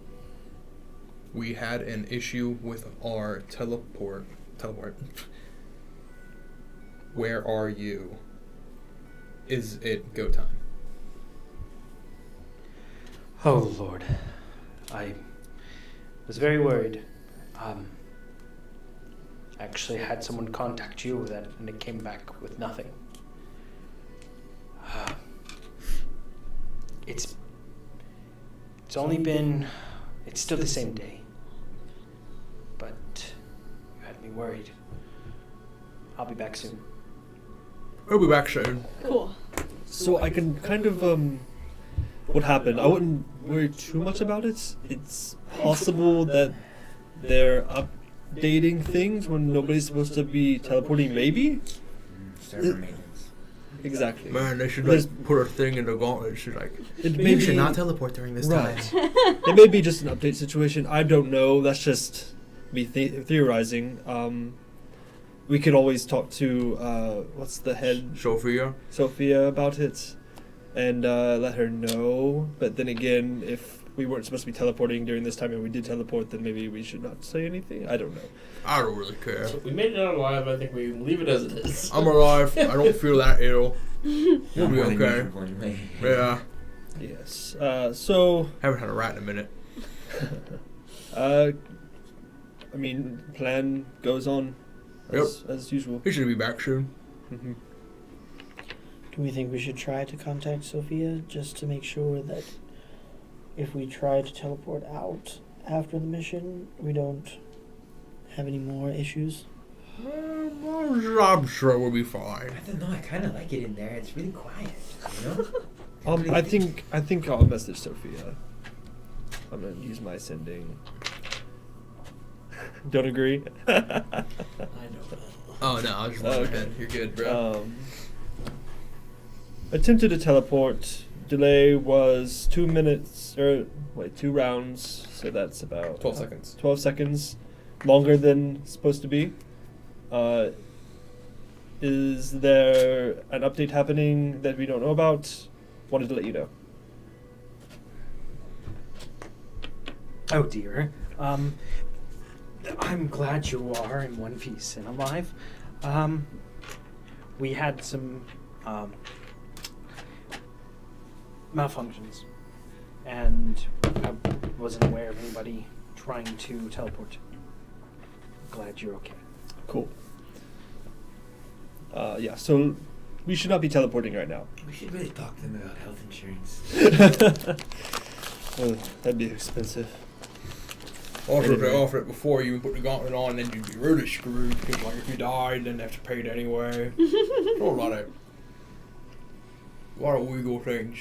We had an issue with our teleport. Where are you? Is it go time? Oh, Lord. I was very worried. Actually had someone contact you with that, and it came back with nothing. It's only been... It's still the same day. But you had me worried. I'll be back soon. We'll be back soon. Cool. So I can kind of what happened. I wouldn't worry too much about it. It's possible that they're updating things when nobody's supposed to be teleporting. Maybe. Server maintenance. Exactly. Man, they should There's- like put a thing in the gauntlet. She's like, It you may should be- not teleport during this Right. time. It may be just an update situation. I don't know. That's just me theorizing. We could always talk to what's the head, Sophia. Sophia, about it. and let her know. But then again, if we weren't supposed to be teleporting during this time and we did teleport, then maybe we should not say anything. I don't know. I don't really care. So we made it out alive. I think we leave it as it is. I'm alive. I don't feel that ill. We'll Not be more than okay. usual anyway. Yeah. Yes. So, Haven't had a rat in a minute. I mean, plan goes on as usual. He should be back soon. Mm-hmm. Do we think we should try to contact Sophia just to make sure that if we try to teleport out after the mission, we don't have any more issues? I'm sure we'll be fine. I don't know. I kind of like it in there. It's really quiet. You know. I think I'll message Sophia. I'm gonna use my sending. Don't agree? I know. Oh no, I was just okay. You're good, bro. Attempted to teleport. Delay was 2 minutes, 2 rounds. So that's about 12 seconds. 12 seconds, longer than supposed to be. Is there an update happening that we don't know about? Wanted to let you know. Oh dear. I'm glad you are in one piece and alive. We had some malfunctions, and I wasn't aware of anybody trying to teleport. Glad you're okay. Cool. Yeah, so we should not be teleporting right now. We should really talk to them about health insurance. That'd be expensive. Also, if they Anyway. offer it before you put the gauntlet on, then you'd be really screwed. Because, like, if you died, then they have to pay it anyway. It's a lot of wiggle things.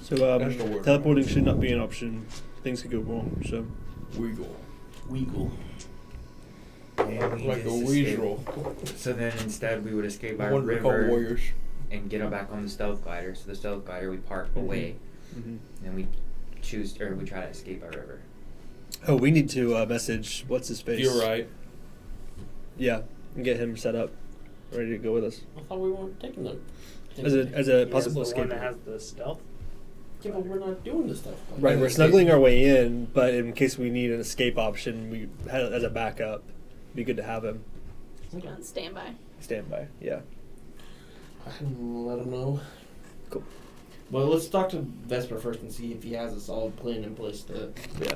So That's the word. teleporting should not be an option. Things could go wrong. So Wiggle. Weagle. And we Like a just weasel. escape. So then instead we would escape by a One they call river warriors. and get back on the stealth glider. So the stealth glider we park away, and we we try to escape by river. Oh, we need to message what's his face. You're right. Yeah, and get him set up, ready to go with us I thought we weren't taking them. as a He possible is the one escape. that has the stealth. Yeah, but we're not doing this stuff. Right, we're snuggling our way in, but in case we need an escape option, we as a backup, be good to have him On standby. standby. Yeah. I can let him know. Cool. Well, let's talk to Vesper first and see if he has a solid plan in place to. Yeah.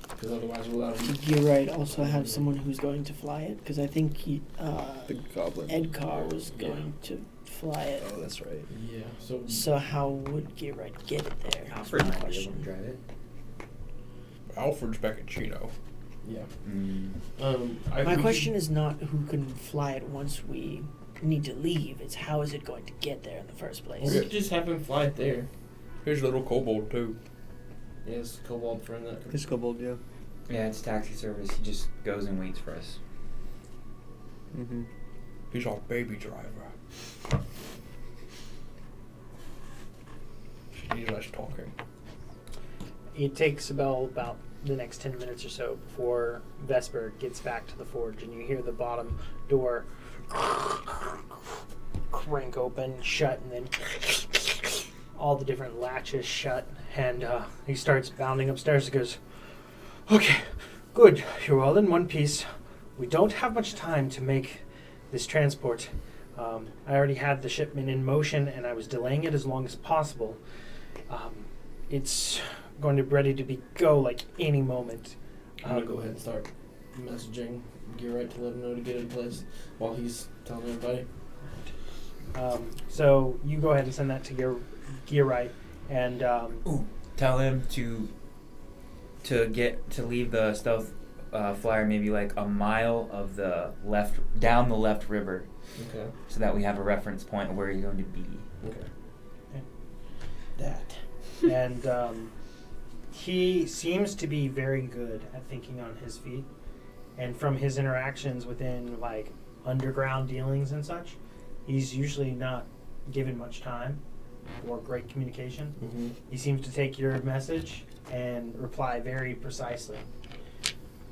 Because otherwise, we'll have. You're right. Also have someone who's going to fly it because I think The goblin. Edgar was going to fly it. Oh, that's right. Yeah. So. So how would Gerard get it there? Alfred My might be able to question. drive it. Alfred's back in Chino. Yeah. Mm. My question is not who can fly it once we need to leave. It's how is it going to get there in the first place? We could just have him fly it there. Here's a little kobold, too. Yes, Kobold friend that. It's kobold, yeah. Yeah, it's taxi service. He just goes and waits for us. Mm-hmm. He's our baby driver. He's less talking. It takes about the next 10 minutes or so before Vesper gets back to the forge, and you hear the bottom door crank open, shut, and then all the different latches shut, and he starts bounding upstairs and goes, "Okay, good, you're all in one piece. We don't have much time to make this transport. I already had the shipment in motion, and I was delaying it as long as possible. It's going to be ready to go like any moment." I'm gonna go ahead and start messaging Gerard to let him know to get in place while he's telling everybody. So you go ahead and send that to Gerard, and Tell him to leave the stealth flyer maybe like a mile of down the left river, Okay. so that we have a reference point of where he's going to be. Okay. Okay. That. and he seems to be very good at thinking on his feet, and from his interactions within like underground dealings and such, he's usually not given much time or great communication. Mm-hmm. He seems to take your message and reply very precisely.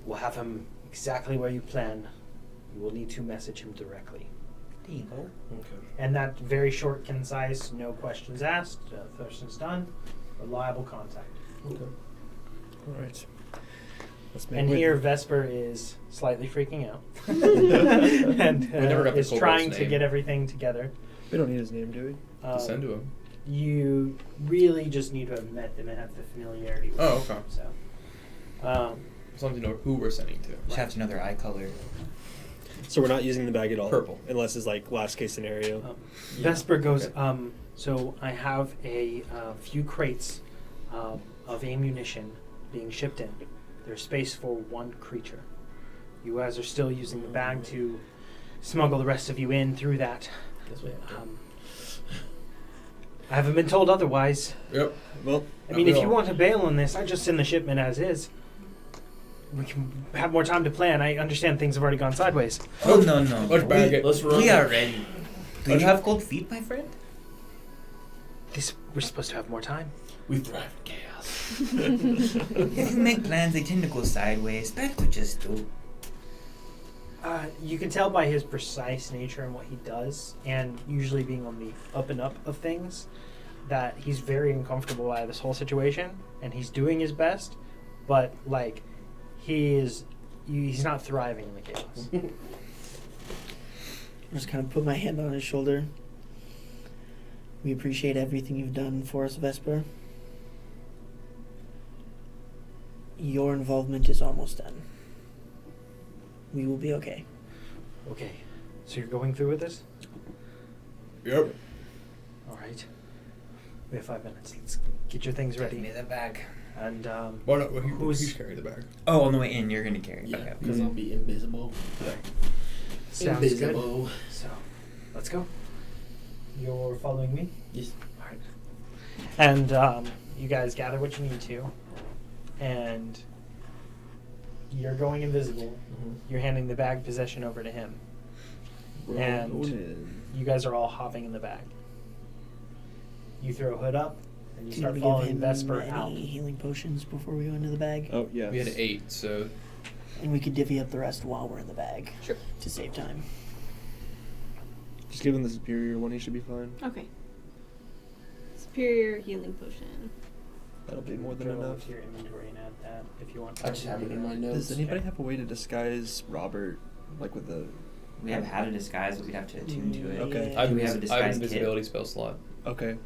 "We'll have him exactly where you plan. You will need to message him directly." There you go. Okay. And that very short, concise, no questions asked. Thurston's done. Reliable contact. Okay. All right. Let's make And way. here, Vesper is slightly freaking out, and We never got the is Kobold's trying to name. get everything together. We don't need his name, do we? To send to him. You really just need to have met them and have the familiarity with Oh, them. okay. So, As long as you know who we're sending to. Just have to know their eye color. So we're not using the bag at all. Purple. Unless it's like last case scenario. Vesper goes, Okay. so I have a few crates of ammunition being shipped in. There's space for one creature. You guys are still using the bag to smuggle the rest of you in through that. Guess we have to. I haven't been told otherwise. Yep. Well, I mean, if you want to bail on this, I just send the shipment as is. We can have more time to plan. I understand things have already gone sideways. Oh, no, no. Let's bag it. Let's run. We are ready. Do you have cold feet, my friend? We're supposed to have more time. We thrive in chaos. If you make plans, they tend to go sideways. That could just do. You can tell by his precise nature and what he does, and usually being on the up and up of things, that he's very uncomfortable by this whole situation, and he's doing his best, but like he's not thriving in the chaos. I just kind of put my hand on his shoulder. We appreciate everything you've done for us, Vesper. Your involvement is almost done. We will be okay. Okay, so you're going through with this? Yep. All right. We have 5 minutes. Let's get your things Give me ready. the bag. And Well, no, Who's- he's carrying the bag. Oh, on the way in, you're going to carry it. Yeah, Okay. because I'll be invisible. sounds good. Invisible. So, let's go. You're following me? Yes. All right. And you guys gather what you need to, and you're going invisible. You're handing the bag possession over to him. And Rolling in. you guys are all hopping in the bag. You throw Hood up, and you Can start we give following him Vesper any out. healing potions before we go into the bag? Oh, yeah. We had 8, so And we could divvy up the rest while we're in the bag. Sure. To save time. Just give him the superior one. He should be fine. Okay. Superior healing potion. That'll be more than Go enough. to your inventory and add that if you want. I just have it in my notes. Does anybody have a way to disguise Robert, like with the? We have how to disguise, but we'd have to attune to it. Okay. Yeah. I have, we have a I have an disguise kit? invisibility spell slot. Okay,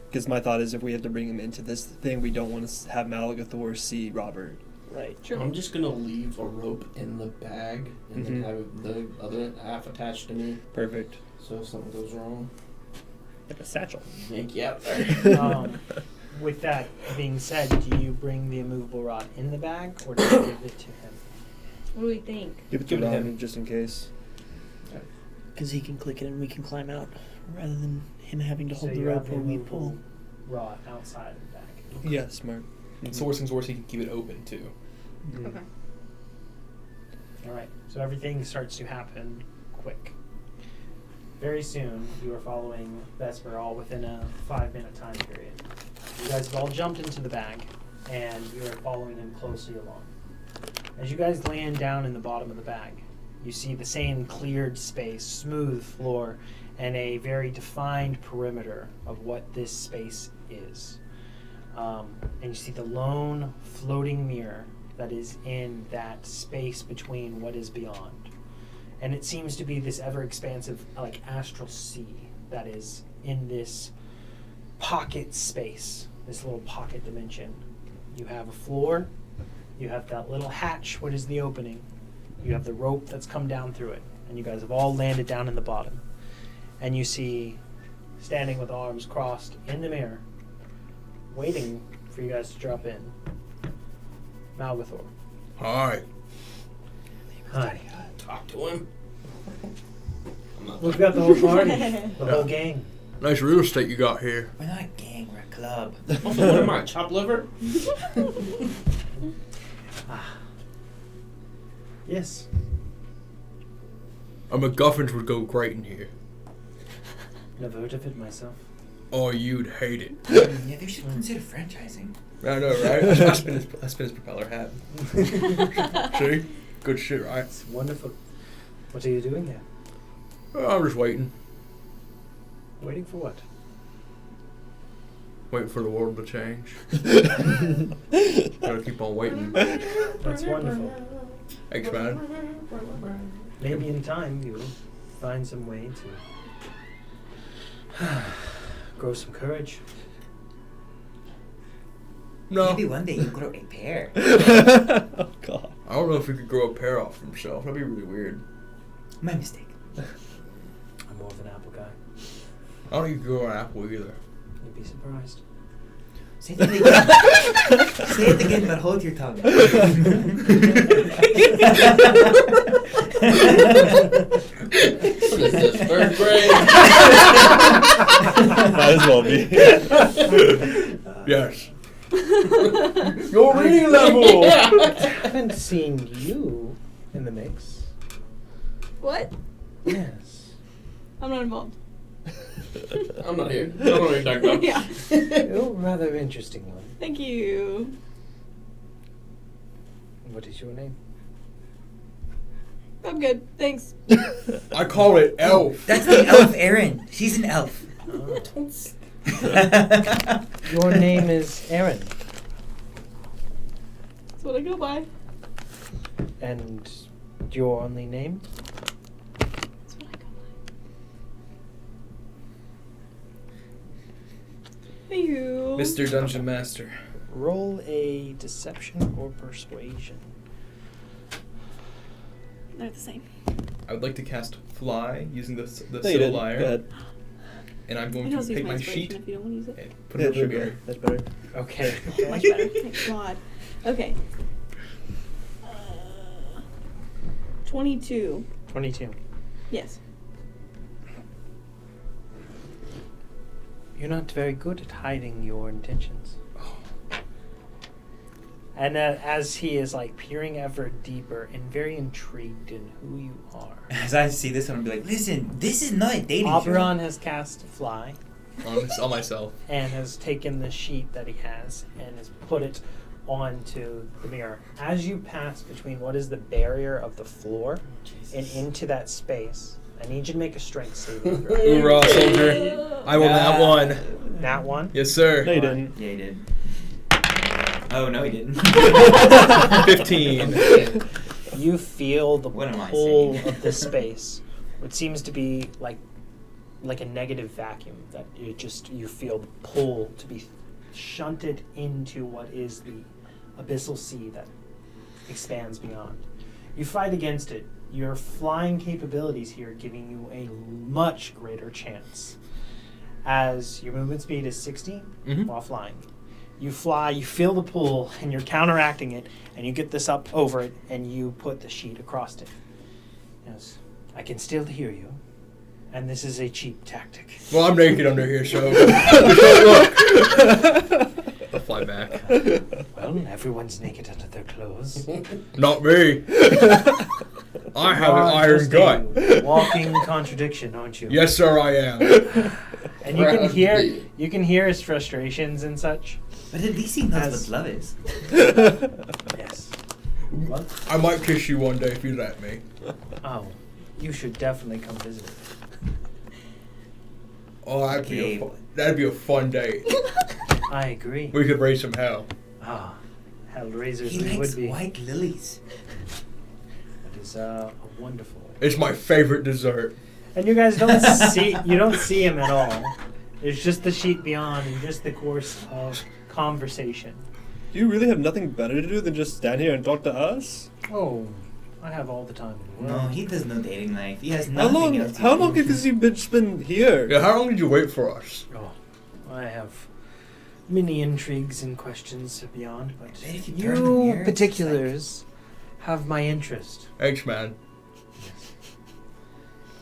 because my thought is if we have to bring him into this thing, we don't want to have Malagathor see Robert. Right. I'm just gonna leave a rope in the bag and then Mhm. have the other half attached to me. Perfect. So if something goes wrong, Like a satchel. yep. With that being said, do you bring the immovable rod in the bag, or do you give it to him? What do we think? Give it Give to it to Ron him. just in case. Because he can click it and we can climb out, rather than him having to So hold the you have rope while we immovable pull. rod outside of the bag. Yeah, smart. So worse things worse, he can keep it open too. Mhm. Okay. All right. So everything starts to happen quick. Very soon, you are following Vesper all within a 5-minute time period. You guys have all jumped into the bag, and you are following him closely along. As you guys land down in the bottom of the bag, you see the same cleared space, smooth floor, and a very defined perimeter of what this space is. And you see the lone floating mirror that is in that space between what is beyond. And it seems to be this ever-expansive, like, astral sea that is in this pocket space, this little pocket dimension. You have a floor, you have that little hatch, what is the opening, you have the rope that's come down through it, and you guys have all landed down in the bottom. And you see, standing with arms crossed in the mirror, waiting for you guys to drop in, Malgathor. Hi. Hi. Talk to him. I'm not We've got the whole party, the whole gang. Nice real estate you got here. We're not a gang, we're a club. Also, what am I, chopped liver? Yes. A MacGuffins would go great in here. Never heard of it myself. Oh, you'd hate it. Yeah, they should consider franchising. I know, right? I spin his propeller hat. See? Good shit, right? It's wonderful. What are you doing here? I'm just waiting. Waiting for what? Waiting for the world to change. Gotta keep on waiting. That's wonderful. Thanks, man. Maybe in time you'll find some way to grow some courage. No. Maybe one day you grow a pair. Oh God. I don't know if he could grow a pear off himself. That'd be really weird. My mistake. I'm more of an apple guy. I don't think you could grow an apple either. You'd be surprised. Say it again. Say it again, but hold your tongue. What is this, third grade? Might as well be. Yes. Your reading level! I haven't seen you in the mix. What? Yes. I'm not involved. I'm not here. I don't know what you're talking about. Yeah. You're a rather interesting one. Thank you. What is your name? I'm good. Thanks. I call it elf. That's the elf Erin. She's an elf. Your name is Aaron. That's what I go by. And your only name? That's what I go by. Thank you. Mr. Dungeon Master. Roll a deception or persuasion. They're the same. I would like to cast Fly using the No, you Civil didn't. Go Lyre. ahead. And I'm I going can to also use take my my inspiration sheet if you don't want to use it. and put it in the mirror. That's better. Okay. Much better. Thank God. Okay. 22. 22. Yes. You're not very good at hiding your intentions. And as he is like peering ever deeper and very intrigued in who you are, As I see this one, I'll be like, listen, this is not a dating Oberon has cast Fly On myself. and has taken the sheet that he has and has put it onto the mirror. As you pass between what is the barrier of the floor and into that space, I need you to make a strength saving throw. Hoorah, soldier. I will that one. That one? Yes, sir. No, you didn't. Yeah, he did. Oh, no, he didn't. 15. You feel the What am I pull saying? of this space. It seems to be like a negative vacuum that you feel the pull to be shunted into what is the abyssal sea that expands beyond. You fight against it. Your flying capabilities here giving you a much greater chance. As your movement speed is 60 while flying. You fly, you feel the pull, and you're counteracting it, and you get this up over it, and you put the sheet across it. Yes, I can still hear you, and this is a cheap tactic. Well, I'm naked under here, so. Look. I'll fly back. Well, everyone's naked under their clothes. Not me. I have an iron Just gut. a walking contradiction, aren't you? Yes, sir, I am. And you can hear his frustrations and such. But at least he knows As- what love is. Yes. I might kiss you one day if you let me. Oh, you should definitely come visit. Oh, that'd be a fun date. I agree. We could raise some hell. Ah, Hellraisers He they likes would be. white lilies. It is a wonderful. It's my favorite dessert. And you guys don't see him at all. There's just the sheet beyond and just the course of conversation. Do you really have nothing better to do than just stand here and talk to us? Oh, I have all the time in the No, world. he does no dating life. He has How nothing long? else to How do. long has you been here? Yeah, how long did you wait for us? Oh, I have many intrigues and questions beyond, but But if you burn them you here, it's particulars have my interest. Thanks, man.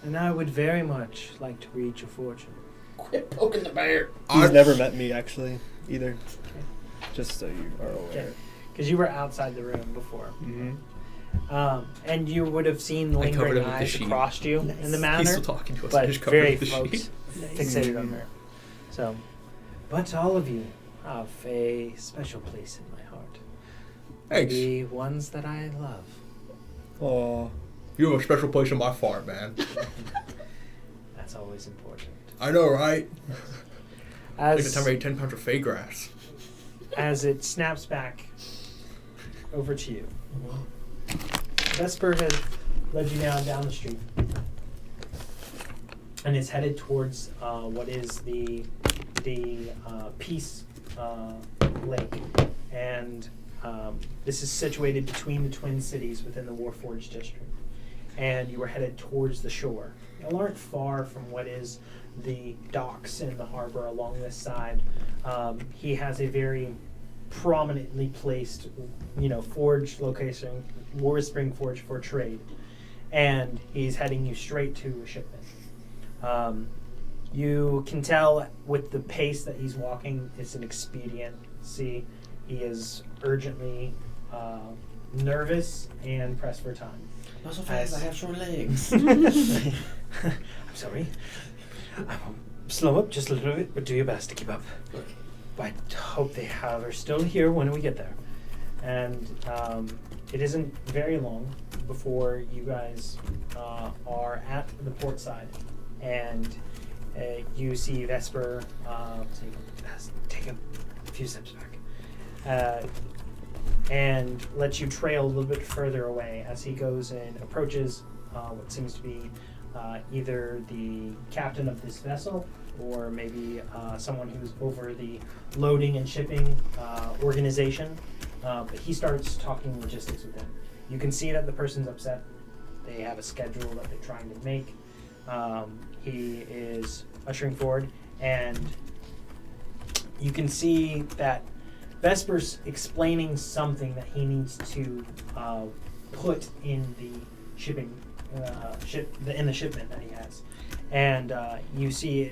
And I would very much like to read your fortune. Quit poking the bear. He's never met me actually either. Just so you are aware. Because you were outside the room before. Mm-hmm. And you would have seen I covered lingering him with the eyes sheet. across you in the manner. He's still talking to us. I But just covered very with the folks sheet. fixated on her. So, but all of you have a special place in my heart. Thanks. The ones that I love. Aw. You have a special place in my heart, man. That's always important. I know, right? Like the time I As, ate 10 pounds of fake grass. as it snaps back over to you, Vesper has led you down the street and is headed towards what is the Peace Lake, and this is situated between the Twin Cities within the Warforged district. And you are headed towards the shore. You aren't far from what is the docks in the harbor along this side. He has a very prominently placed, forge location, War Spring Forge for trade, and he's heading you straight to a shipment. You can tell with the pace that he's walking, it's an expedient. See, he is urgently nervous and pressed for time. Not so fast, I have short legs. I'm sorry. Slow up just a little bit, but do your best to keep up. I hope they are still here when we get there. And it isn't very long before you guys are at the port side, and you see Vesper take a few steps back and lets you trail a little bit further away as he goes and approaches what seems to be either the captain of this vessel or maybe someone who's over the loading and shipping organization. But he starts talking logistics with them. You can see that the person's upset. They have a schedule that they're trying to make. He is ushering forward, and you can see that Vesper's explaining something that he needs to put in the shipping in the shipment that he has, and you see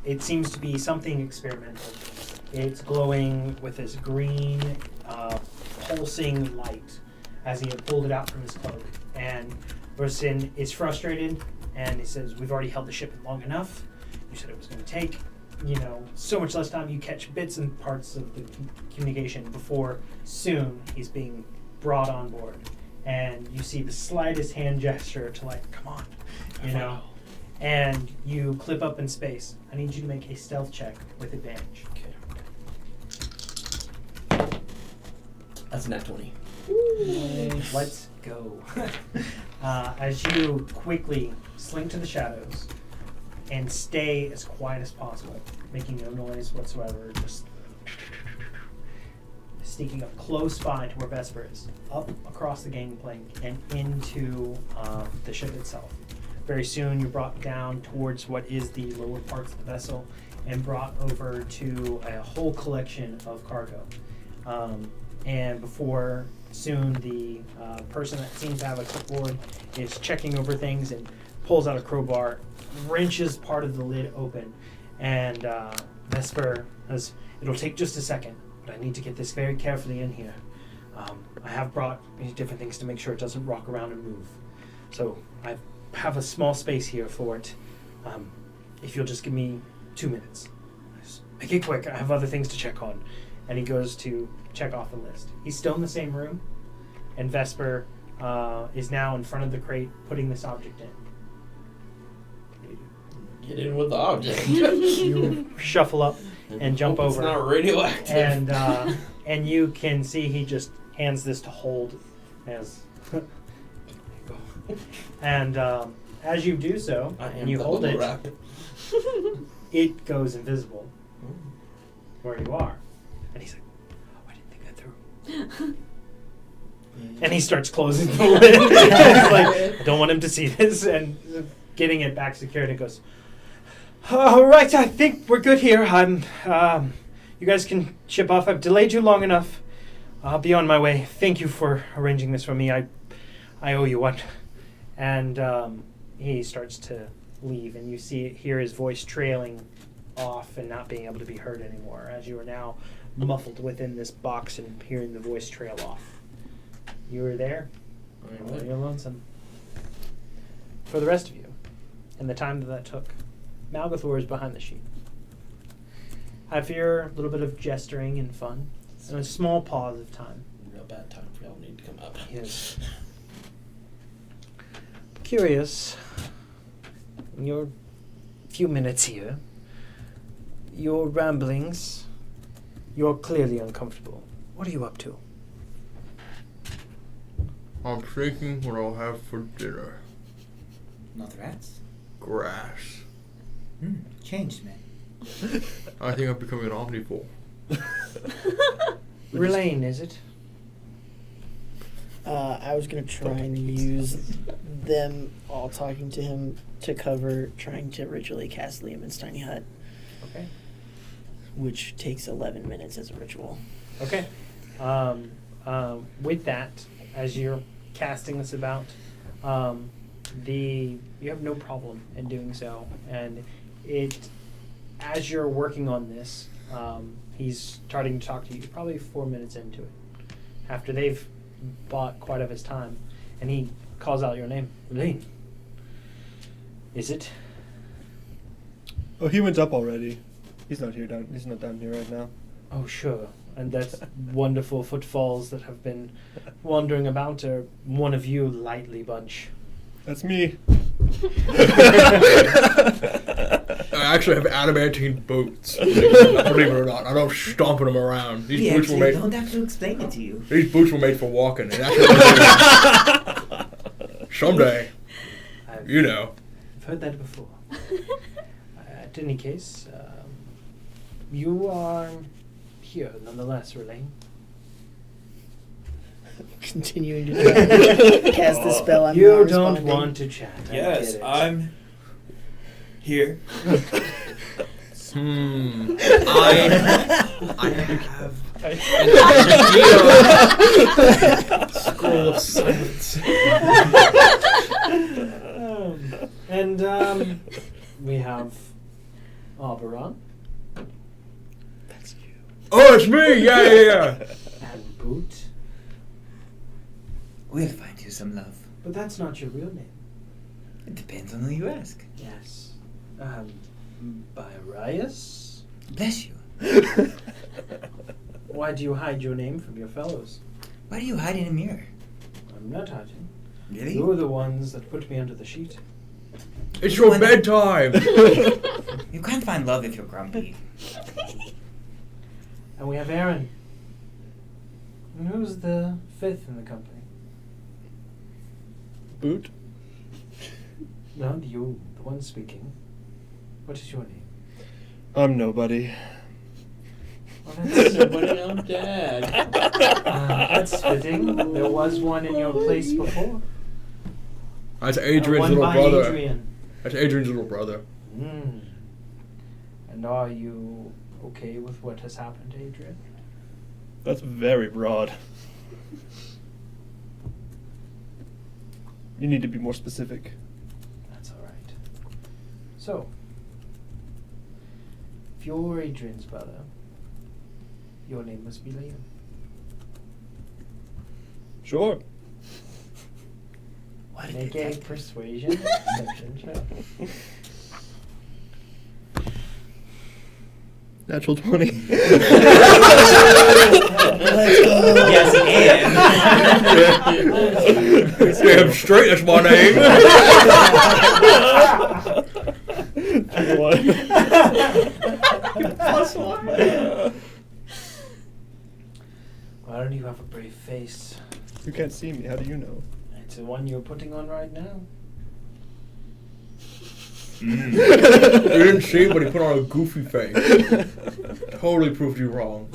it seems to be something experimental. It's glowing with this green pulsing light as he had pulled it out from his cloak, and person is frustrated, and he says, "We've already held the shipment long enough. You said it was going to take so much less time." You catch bits and parts of the communication before soon he's being brought on board, and you see the slightest hand gesture to come on, and you clip up in space. I need you to make a stealth check with advantage. Okay. That's a nat 20. Let's go. As you quickly slink to the shadows and stay as quiet as possible, making no noise whatsoever, just sneaking up close by to where Vesper is, up across the gangplank and into the ship itself. Very soon you're brought down towards what is the lower parts of the vessel and brought over to a whole collection of cargo. And before soon the person that seems to have a clipboard is checking over things and pulls out a crowbar, wrenches part of the lid open, and Vesper says, "It'll take just a second, but I need to get this very carefully in here. I have brought these different things to make sure it doesn't rock around and move. So I have a small space here for it. If you'll just give me 2 minutes. Just make it quick, I have other things to check on." And he goes to check off the list. He's still in the same room, and Vesper is now in front of the crate putting this object in. Get in with the object. You shuffle up and jump Hope over. It's not radioactive. And you can see he just hands this to hold as and as you do so and you hold it, it goes invisible where you are. And he's like, "Oh, I didn't think that through." And he starts closing the lid. He's like, "I don't want him to see this," and getting it back secured. It goes, "All right, I think we're good here. You guys can ship off. I've delayed you long enough. I'll be on my way. Thank you for arranging this for me. I owe you one." And he starts to leave, and you hear his voice trailing off and not being able to be heard anymore, as you are now muffled within this box and hearing the voice trail off. You are there. You're lonesome. For the rest of you, and the time that took, Malgathor is behind the sheet. I fear a little bit of gesturing and fun, and a small pause of time. Real bad time for y'all need to come up. Yes. Curious, when you're few minutes here. Your ramblings, you're clearly uncomfortable. What are you up to? I'm thinking what I'll have for dinner. Not rats. Grass. Changed, man. I think I'm becoming an omnivore. Relaine, is it? I was gonna try and use them all talking to him to cover trying to ritually cast Liam's tiny hut, Okay. which takes 11 minutes as a ritual. Okay. With that, as you're casting this about, you have no problem in doing so, and as you're working on this, he's starting to talk to you. Probably 4 minutes into it, after they've bought quite of his time, and he calls out your name, Relaine. Is it? Oh, he went up already. He's not down here right now. Oh, sure. And that's wonderful footfalls that have been wandering about are one of you lightly bunch. That's me. I actually have adamantine boots. Believe it or not, I don't stomping them around. These boots were made. Don't have to explain it to you. These boots were made for walking. And someday, you know. I've heard that before. At any case, you are here nonetheless, Relaine. Continuing to try and cast the spell. I'm You not don't responding. want to chat. I Yes, get it. I'm here. I have an idea. Scroll of silence. We have Oberon That's you. Oh, it's me! Yeah. and Boot, We'll find you some love. but that's not your real name. It depends on who you ask. Yes. Byrius? Bless you. Why do you hide your name from your fellows? Why do you hide in a mirror? I'm not hiding. Really? You're the ones that put me under the sheet. It's your bedtime. You can't find love if you're grumpy. And we have Aaron. And who's the fifth in the company? Boot? No, you, the one speaking. What is your name? I'm nobody. Well, that's, Somebody I'm dead. that's fitting. There was one in your place before. That's Adrian's one little by brother. Adrian. That's Adrian's little brother. And are you okay with what has happened, Adrian? That's very broad. You need to be more specific. That's all right. So, if you're Adrian's brother, your name must be Liam. Sure. What did Make they a take? persuasion deception check. Natural 20. Let's go. Yes, Damn straight, that's my name. +1. Why don't you have a brave face? You can't see me. How do you know? It's the one you're putting on right now. You didn't see, but he put on a goofy face. Totally proved you wrong.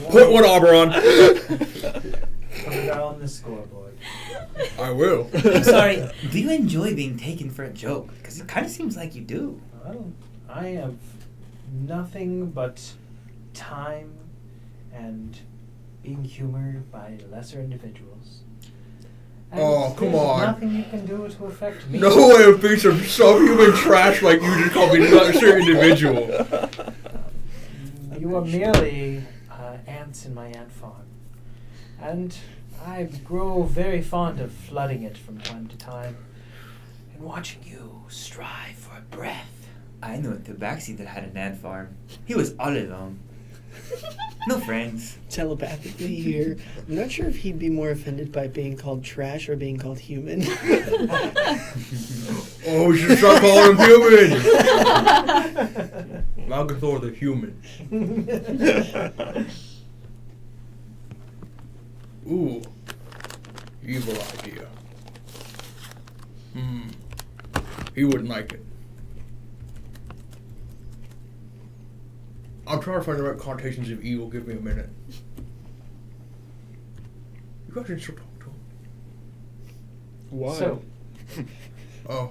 Put one Oberon. Put it on the scoreboard. I will. I'm sorry. Do you enjoy being taken for a joke? Because it kind of seems like you do. Well, I have nothing but time and being humored by lesser individuals. And Oh, come there's on. Nothing you can do to affect me. No way of being some subhuman trash like you just called me a lesser individual. You are merely ants in my ant farm. And I grow very fond of flooding it from time to time and watching you strive for a breath. I knew a tabaxi that had an ant farm. He was all alone. No friends. telepathically here. I'm not sure if he'd be more offended by being called trash or being called human. Oh, we should start calling him human. Malgathor the human. Ooh, evil idea. He wouldn't like it. I'm trying to find the right connotations of evil. Give me a minute. You guys can still talk to him. Why? So, Oh,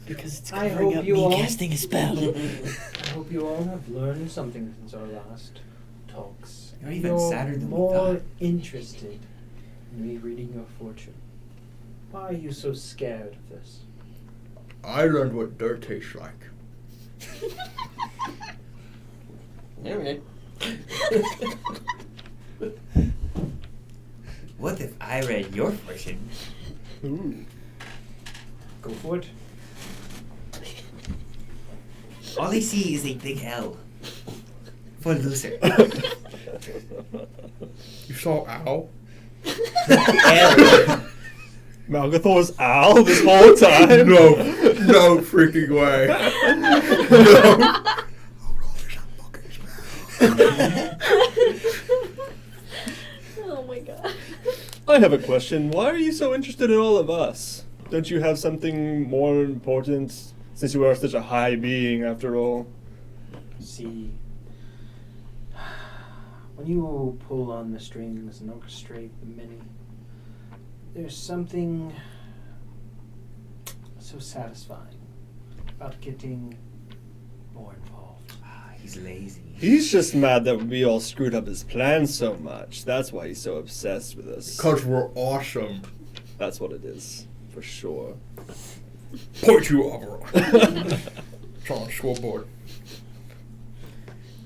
Because it's I covering hope up you me all- casting a spell. I hope you all have learned something since our last talks. You're even sadder than we more thought. interested in me reading your fortune. Why are you so scared of this? I learned what dirt tastes like. Okay. What if I read your fortune? Ooh. Go for it. All I see is a big L. For loser. You saw Owl? L. Malgathor's owl this whole time? No freaking way. No. Oh my god. I have a question. Why are you so interested in all of us? Don't you have something more important, since you are such a high being after all? See, when you pull on the strings and orchestrate the many, there's something so satisfying about getting more involved. He's lazy. He's just mad that we all screwed up his plan so much. That's why he's so obsessed with us. Because we're awesome. That's what it is, for sure. Point you over. It's on the scoreboard.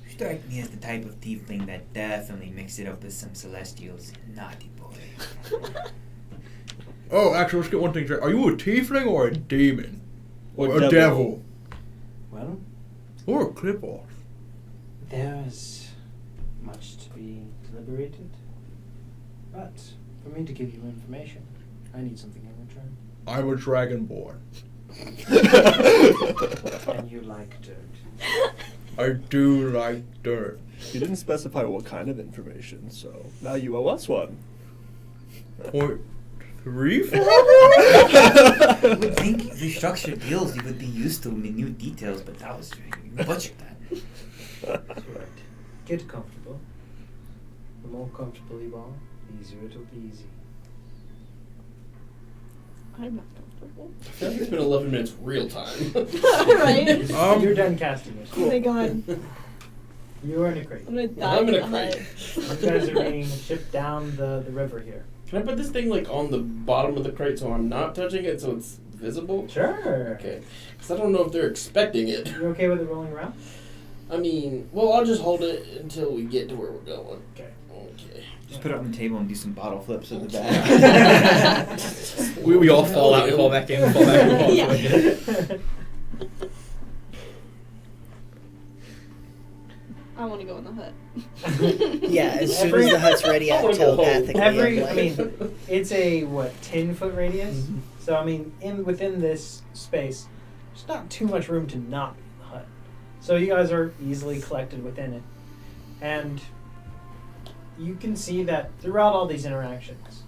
You strike me as the type of tiefling that definitely mixed it up with some celestials. Naughty boy. Oh, actually, let's get one thing straight. Are you a tiefling or a demon? Or Or a devil. devil? Well, Or a clip-off? there is much to be deliberated, but for me to give you information, I need something in return. I'm a dragonborn. And you like dirt. I do like dirt. You didn't specify what kind of information, so now you owe us one. Point 3 for I would think if you structure deals, you would be used to minute details, but that was you butchered that. That's right. Get comfortable. The more comfortable you are, the easier it'll be easy. I'm not comfortable. I feel like it's been 11 minutes real time. Right? You're done casting it. Oh my god. You are in a crate. I'm gonna die. I'm in a in the crate. hut. You guys are being shipped down the river here. Can I put this thing like on the bottom of the crate so I'm not touching it so it's visible? Sure. Okay. Because I don't know if they're expecting it. You okay with it rolling around? I mean, well, I'll just hold it until we get to where we're going. Okay. Okay. Just put it on the table and do some bottle flips with the bag. We all fall out and fall back in, fall back in, fall Yeah. back in. I want to go in the hut. Yeah, as soon as the hut's ready, I telepathically. Every, I'm I like, mean, it's a 10-foot radius. Mhm. So I mean, within this space, there's not too much room to not be in the hut. So you guys are easily collected within it, and you can see that throughout all these interactions,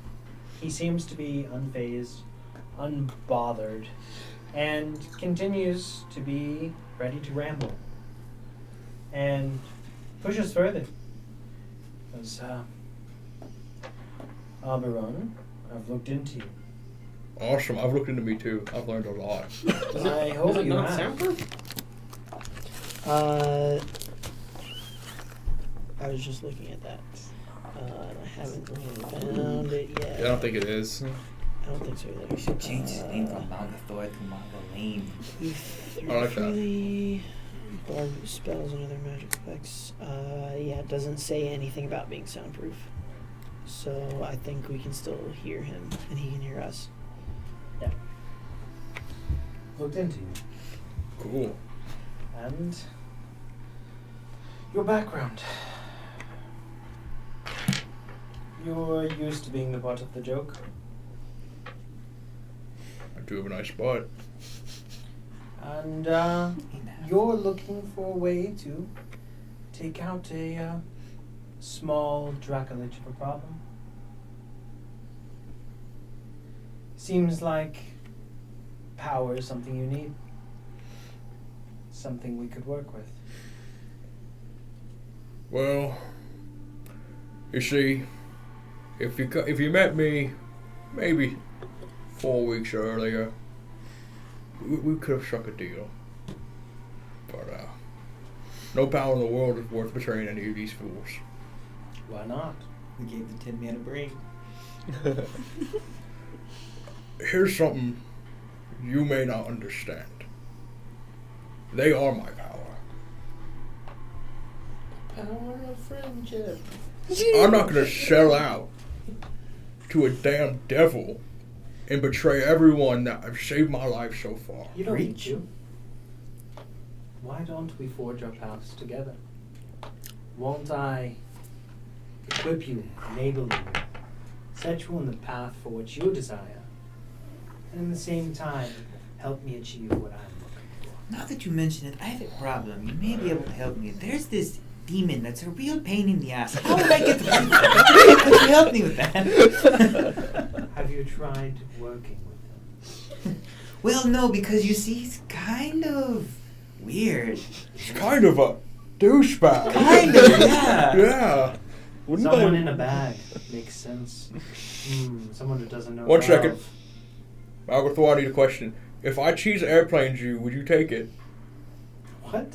he seems to be unfazed, unbothered, and continues to be ready to ramble and push us further. Because, Oberon, I've looked into you. Awesome. I've looked into me too. I've learned a lot. I hope Is it you not have. soundproof? I was just looking at that. And I haven't found it yet. I don't think it is. I don't think so either. You should change his name from Malgathor to Malgalane. I like that. Freely bar spells and other magic effects. Yeah, it doesn't say anything about being soundproof. So I think we can still hear him and he can hear us. Yeah. Looked into you. Cool. And your background. You're used to being the butt of the joke. I do have a nice butt. And you're looking for a way to take out a small Dracolich of a problem. Seems like power is something you need. Something we could work with. Well, you see, if you met me maybe 4 weeks earlier, we could have struck a deal. But no power in the world is worth betraying any of these fools. Why not? We gave the Tin Man a brain. Here's something you may not understand. They are my power. Power of friendship. I'm not gonna sell out to a damn devil and betray everyone that have saved my life so far. You don't need Preach. to. Why don't we forge our paths together? Won't I equip you, enable you, set you on the path for what you desire, and at the same time help me achieve what I'm looking for? Now that you mention it, I have a problem. You may be able to help me. There's this demon that's a real pain in the ass. How would I get the Could you help me with that? Have you tried working with him? Well, no, because you see, he's kind of weird. It's kind of a douchebag. Kind of, yeah. Yeah. Wouldn't Someone I- in a bag makes sense. Someone who doesn't know. One love. second. Alberto, I need a question. If I cheese airplanes you, would you take it? What?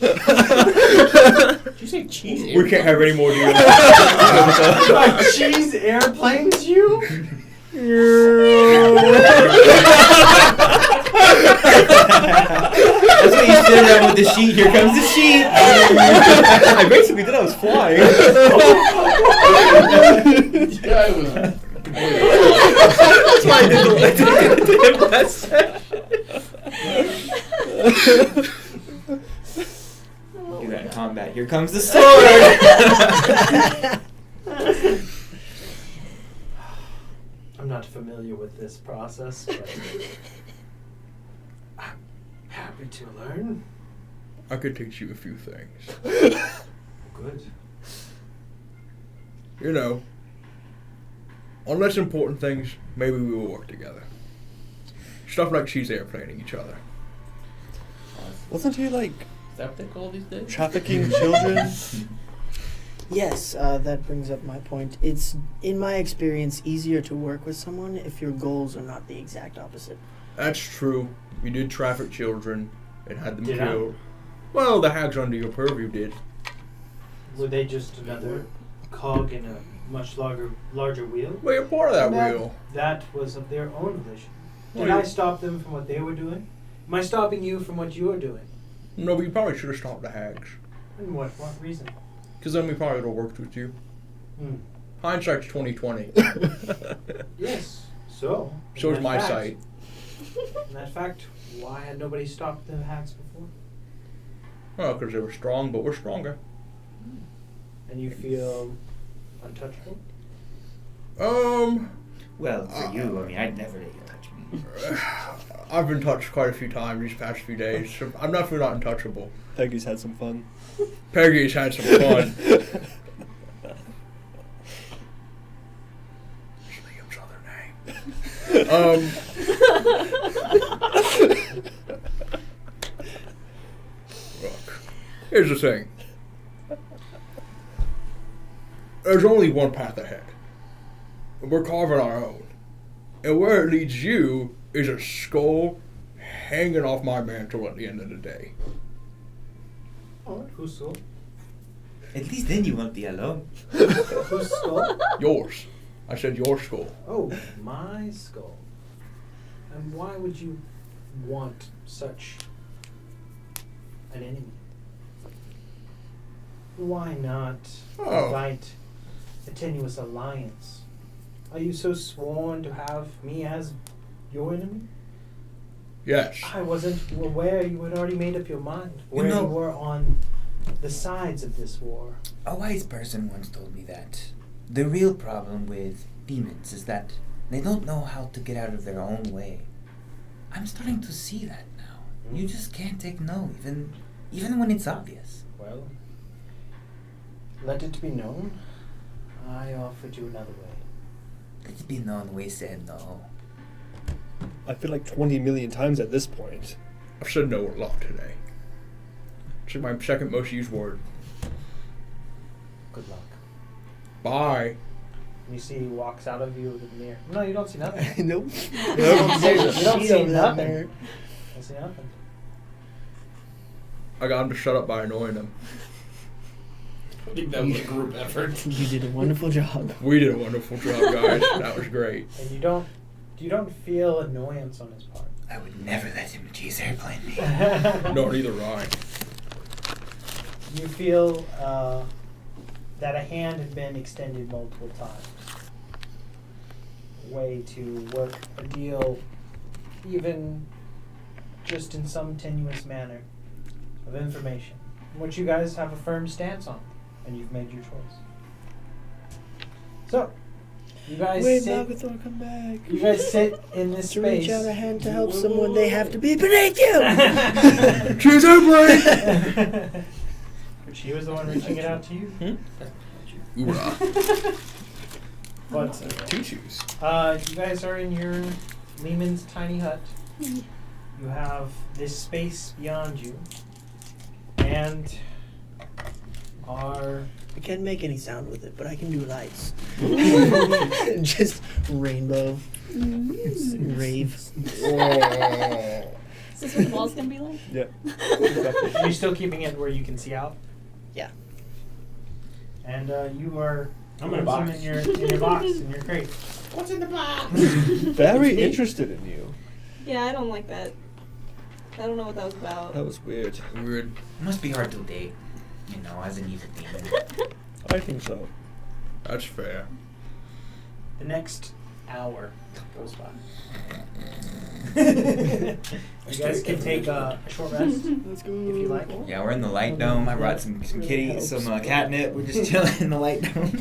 Did you say cheese? We can't have any more deals. My cheese airplanes you? That's what you stood around with the sheet. Here comes the sheet. I basically did. I was flying. Yeah, I was. That's why I did the him last Do that in combat. Here comes the sword. I'm not familiar with this process, but I'm happy to learn. I could teach you a few things. Good. You know, on less important things, maybe we will work together. Stuff like cheese airplaning each other. Wasn't he like Is that what they call these days? trafficking children? Yes, that brings up my point. It's, in my experience, easier to work with someone if your goals are not the exact opposite. That's true. You did traffic children and had them Did I? killed. Well, the hags under your purview did. Were they just another cog in a much larger wheel? Well, you're part of that And wheel. That was of their own volition. Did Well, I stop them from what they were doing? Am I stopping you from what you are doing? No, but you probably should have stopped the hags. And what reason? Because then we probably would have worked with you. Hindsight's 20/20. Yes. So. in So is that my fact- sight. In that fact, why had nobody stopped the hacks before? Well, because they were strong, but we're stronger. And you feel untouchable? Well, for you, I mean, I'd never let you touch me. I've been touched quite a few times these past few days. So I'm definitely not untouchable. Peggy's had some fun. Peggy's had some fun. Liam's other name. Look, here's the thing. There's only one path ahead. We're carving our own. And where it leads you is a skull hanging off my mantle at the end of the day. Alright, whose skull? At least then you won't be alone. Whose skull? Yours. I said your skull. Oh, my skull. And why would you want such an enemy? Why not Oh. invite a tenuous alliance? Are you so sworn to have me as your enemy? Yes. I wasn't aware you had already made up your mind. You Where know- you were on the sides of this war. A wise person once told me that The real problem with demons is that they don't know how to get out of their own way. I'm starting to see that now. You just can't take no, even when it's obvious. Well, let it be known. I offered you another way. Let it be known we said no. I feel like 20 million times at this point. I said no a lot today. It's my second most used word. Good luck. Bye. You see he walks out of you with the mirror. No, you don't see nothing. Nope. You don't see Sheet over that nothing. mirror. You don't see nothing. I got him to shut up by annoying him. I think that was a group effort. You did a wonderful job. We did a wonderful job, guys. That was great. And you don't feel annoyance on his part. I would never let him cheese airplane me. Nor neither I. You feel that a hand had been extended multiple times. A way to work a deal, even just in some tenuous manner, of information, which you guys have a firm stance on, and you've made your choice. So, you guys Wait, sit. Magathor, come back. You guys sit in this To space. reach out a hand to help someone, they have to be beneath you. Cheers, airplane! She was the one reaching it out to you. Hoorah. But Two shoes. you guys are in your Lehman's tiny hut. You have this space beyond you, and are I can't make any sound with it, but I can do lights. Just rainbow. Rave. Oh. Is this what the wall's gonna be like? Yeah. are you still keeping it where you can see out? Yeah. And you are I'm in a putting box. some in your box, in your crate. What's in the box? Very interested in you. Yeah, I don't like that. I don't know what that was about. That was weird. Weird. It must be hard to date, as an evil demon. I think so. That's fair. The next hour goes by. You guys can take a short rest Let's go. if you like. Yeah, we're in the light dome. I brought some kitty, some catnip. We're just chilling in the light dome.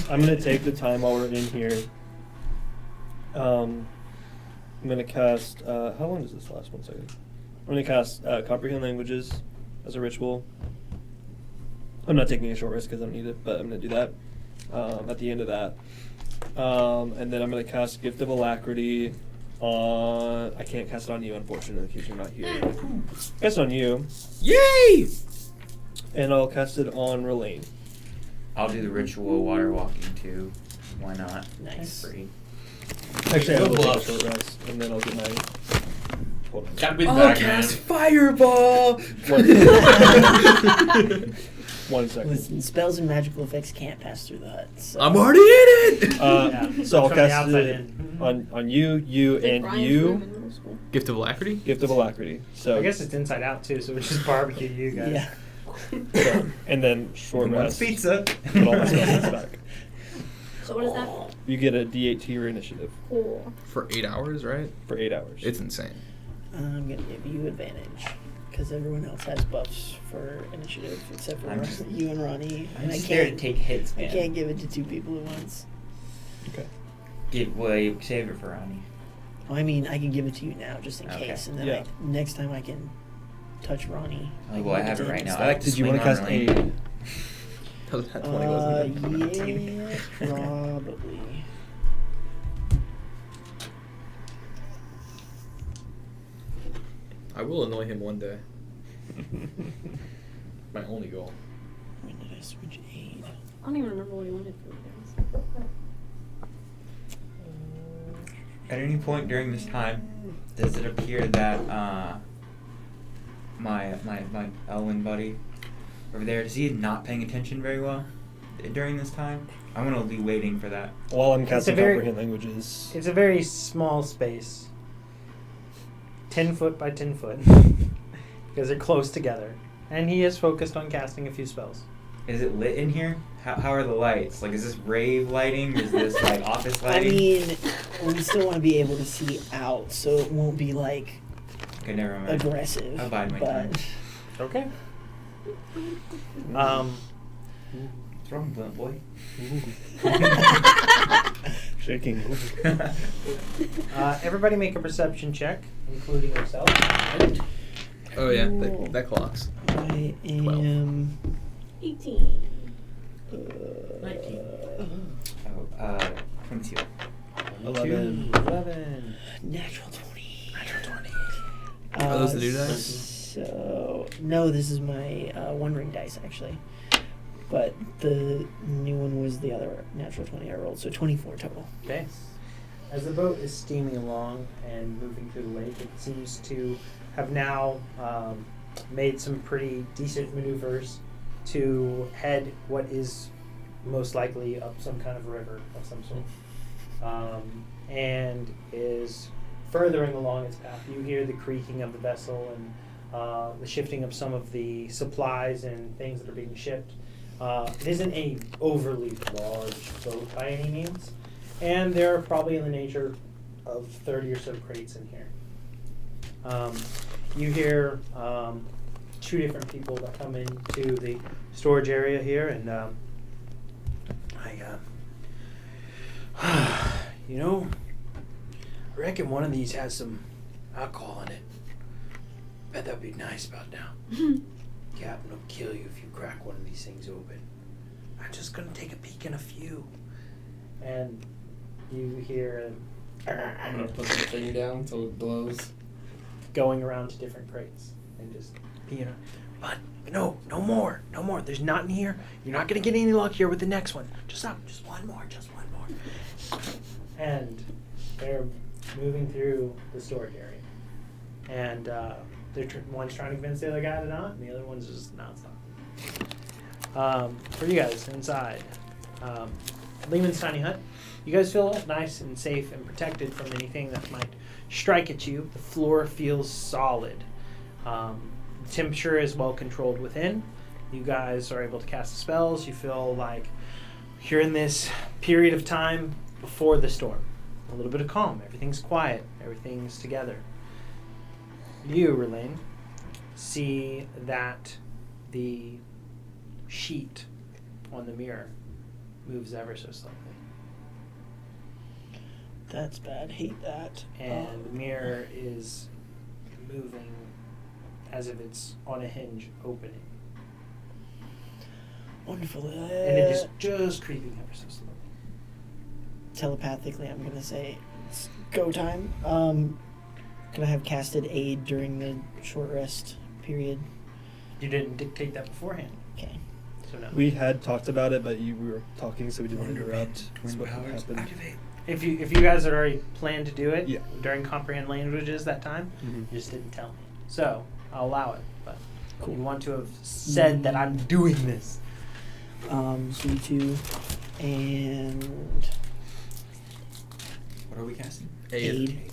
I'm gonna take the time while we're in here. I'm gonna cast. How long does this last? 1 second. I'm gonna cast comprehend languages as a ritual. I'm not taking a short rest because I don't need it, but I'm gonna do that at the end of that. And then I'm gonna cast Gift of Alacrity on. I can't cast it on you, unfortunately, because you're not here. Cast it on you, Yay! and I'll cast it on Relaine. I'll do the ritual water walking too. Why not? Nice. Free. Actually, I will Good take a luck. short rest, and then I'll get my. Hold on. Gotta be the I'll back, cast man. fireball! 1 second. Listen, spells and magical effects can't pass through the hut. So. I'm already in it! Yeah. So I'll From the cast outside it in. on you, Like and Brian's room you. in middle school. Gift of Alacrity? Gift of Alacrity. So I guess it's inside out too, so we just barbecue you guys. Yeah. so- and then short Who rest. wants pizza? Put all my spells back. So what is that? You get a D8 to your initiative Cool. For 8 hours, right? for 8 hours. It's insane. I'm gonna give you advantage because everyone else has buffs for initiative except for I'm just- you and Ronnie. I'm And I just there to can't. take hits, I man. can't give it to two people at once. Okay. You save it for Ronnie. I mean, I can give it to you now just in Okay. case, and then Yeah. next time I can touch Ronnie. Oh, well, I can have give it right him now. stuff. I like to Did you swing want to on cast Relaine. Doesn't that 20 wasn't it? Yeah, probably. I will annoy him one day. My only goal. When did I switch aid? I don't even remember what he wanted from you guys. At any point during this time, does it appear that my Elwyn buddy over there, is he not paying attention very well during this time? I'm gonna be waiting for that. While I'm casting very- comprehend languages. It's a very small space. 10 foot by 10 foot. Because they're close together. And he is focused on casting a few spells. Is it lit in here? How are the lights? Like, is this rave lighting? Is this like office I lighting? mean, we still want to be able to see out, so it won't be like Okay, never mind. aggressive. I'll bide my but time. Okay. What's wrong, blunt boy? Shaking. Everybody make a perception check, including yourself. Oh yeah, Cool. that clocks. I am 18. 19. Oh, 22. 11. 11. natural 20. Natural 20. Are those the new dice? So no, this is my one ring dice actually, but the new one was the other natural 20 I rolled, so 24 total. Okay. As the boat is steaming along and moving through the lake, it seems to have now made some pretty decent maneuvers to head what is most likely up some kind of river of some sort, and is furthering along its path. You hear the creaking of the vessel and the shifting of some of the supplies and things that are being shipped. It isn't a overly large boat by any means, and there are probably in the nature of 30 or so crates in here. You hear two different people that come into the storage area here, and you know, I reckon one of these has some alcohol in it. Bet that'd be nice about now. Captain will kill you if you crack one of these things open. I'm just gonna take a peek in a few. And you hear I'm gonna put the thing down until it blows. going around to different crates and just, you know, but no more. There's not in here. You're not gonna get any luck here with the next one. Just one more. And they're moving through the storage area, and one's trying to convince the other guy to not, and the other one's just nonstop. For you guys inside, Lehman's tiny hut. You guys feel nice and safe and protected from anything that might strike at you. The floor feels solid. The temperature is well controlled within. You guys are able to cast the spells. You feel like you're in this period of time before the storm. A little bit of calm. Everything's quiet. Everything's together. You, Relaine, see that the sheet on the mirror moves ever so slightly. That's bad. Hate that. And the mirror is moving as if it's on a hinge opening. Wonderful. And it is just creeping ever so slowly. Telepathically, I'm gonna say it's go time. Could I have casted aid during the short rest period? You didn't dictate that beforehand, Okay. so no. We had talked about it, but you were talking, so we didn't want to interrupt. That's what powers happened. activate. If you guys had already planned to do it Yeah. during comprehend languages that time, Mhm. you just didn't tell me. So I'll allow it, but Cool. you want to have said that I'm doing this. So you two and What are we casting? aid.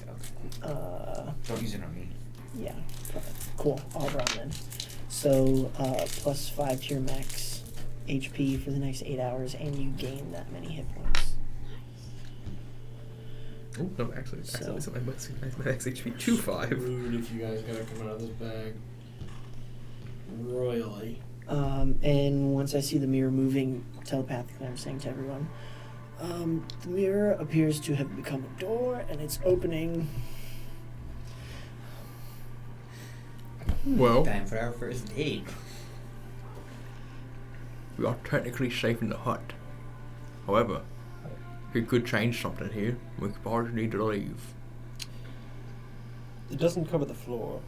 Okay. Don't use it on me. Yeah. Cool. All around then. So plus 5 to your max HP for the next 8 hours, and you gain that many hit points. Oh no, actually, So- so my max HP 2-5. Rude if you guys gotta come out of this bag. Royally. And once I see the mirror moving telepathically, I'm saying to everyone, the mirror appears to have become a door, and it's opening. Well, Time for our first date. we are technically safe in the hut. However, we could change something here. We could probably need to leave. It doesn't cover the floor.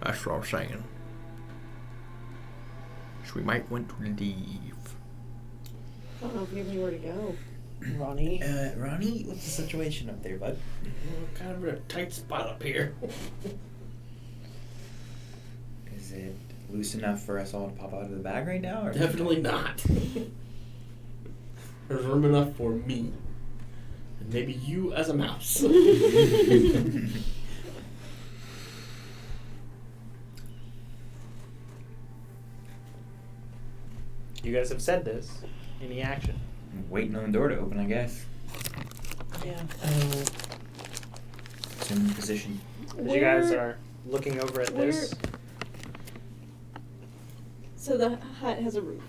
That's what I'm saying. So we might want to leave. I don't know if you have anywhere to go. Ronnie, Ronnie, what's the situation up there, bud? We're kind of in a tight spot up here. Is it loose enough for us all to pop out of the bag right now? Or Definitely not. There's room enough for me. And maybe you as a mouse. You guys have said this. Any action? I'm waiting on the door to open, I guess. yeah. It's in position. As you guys are looking over at this, So the hut has a roof.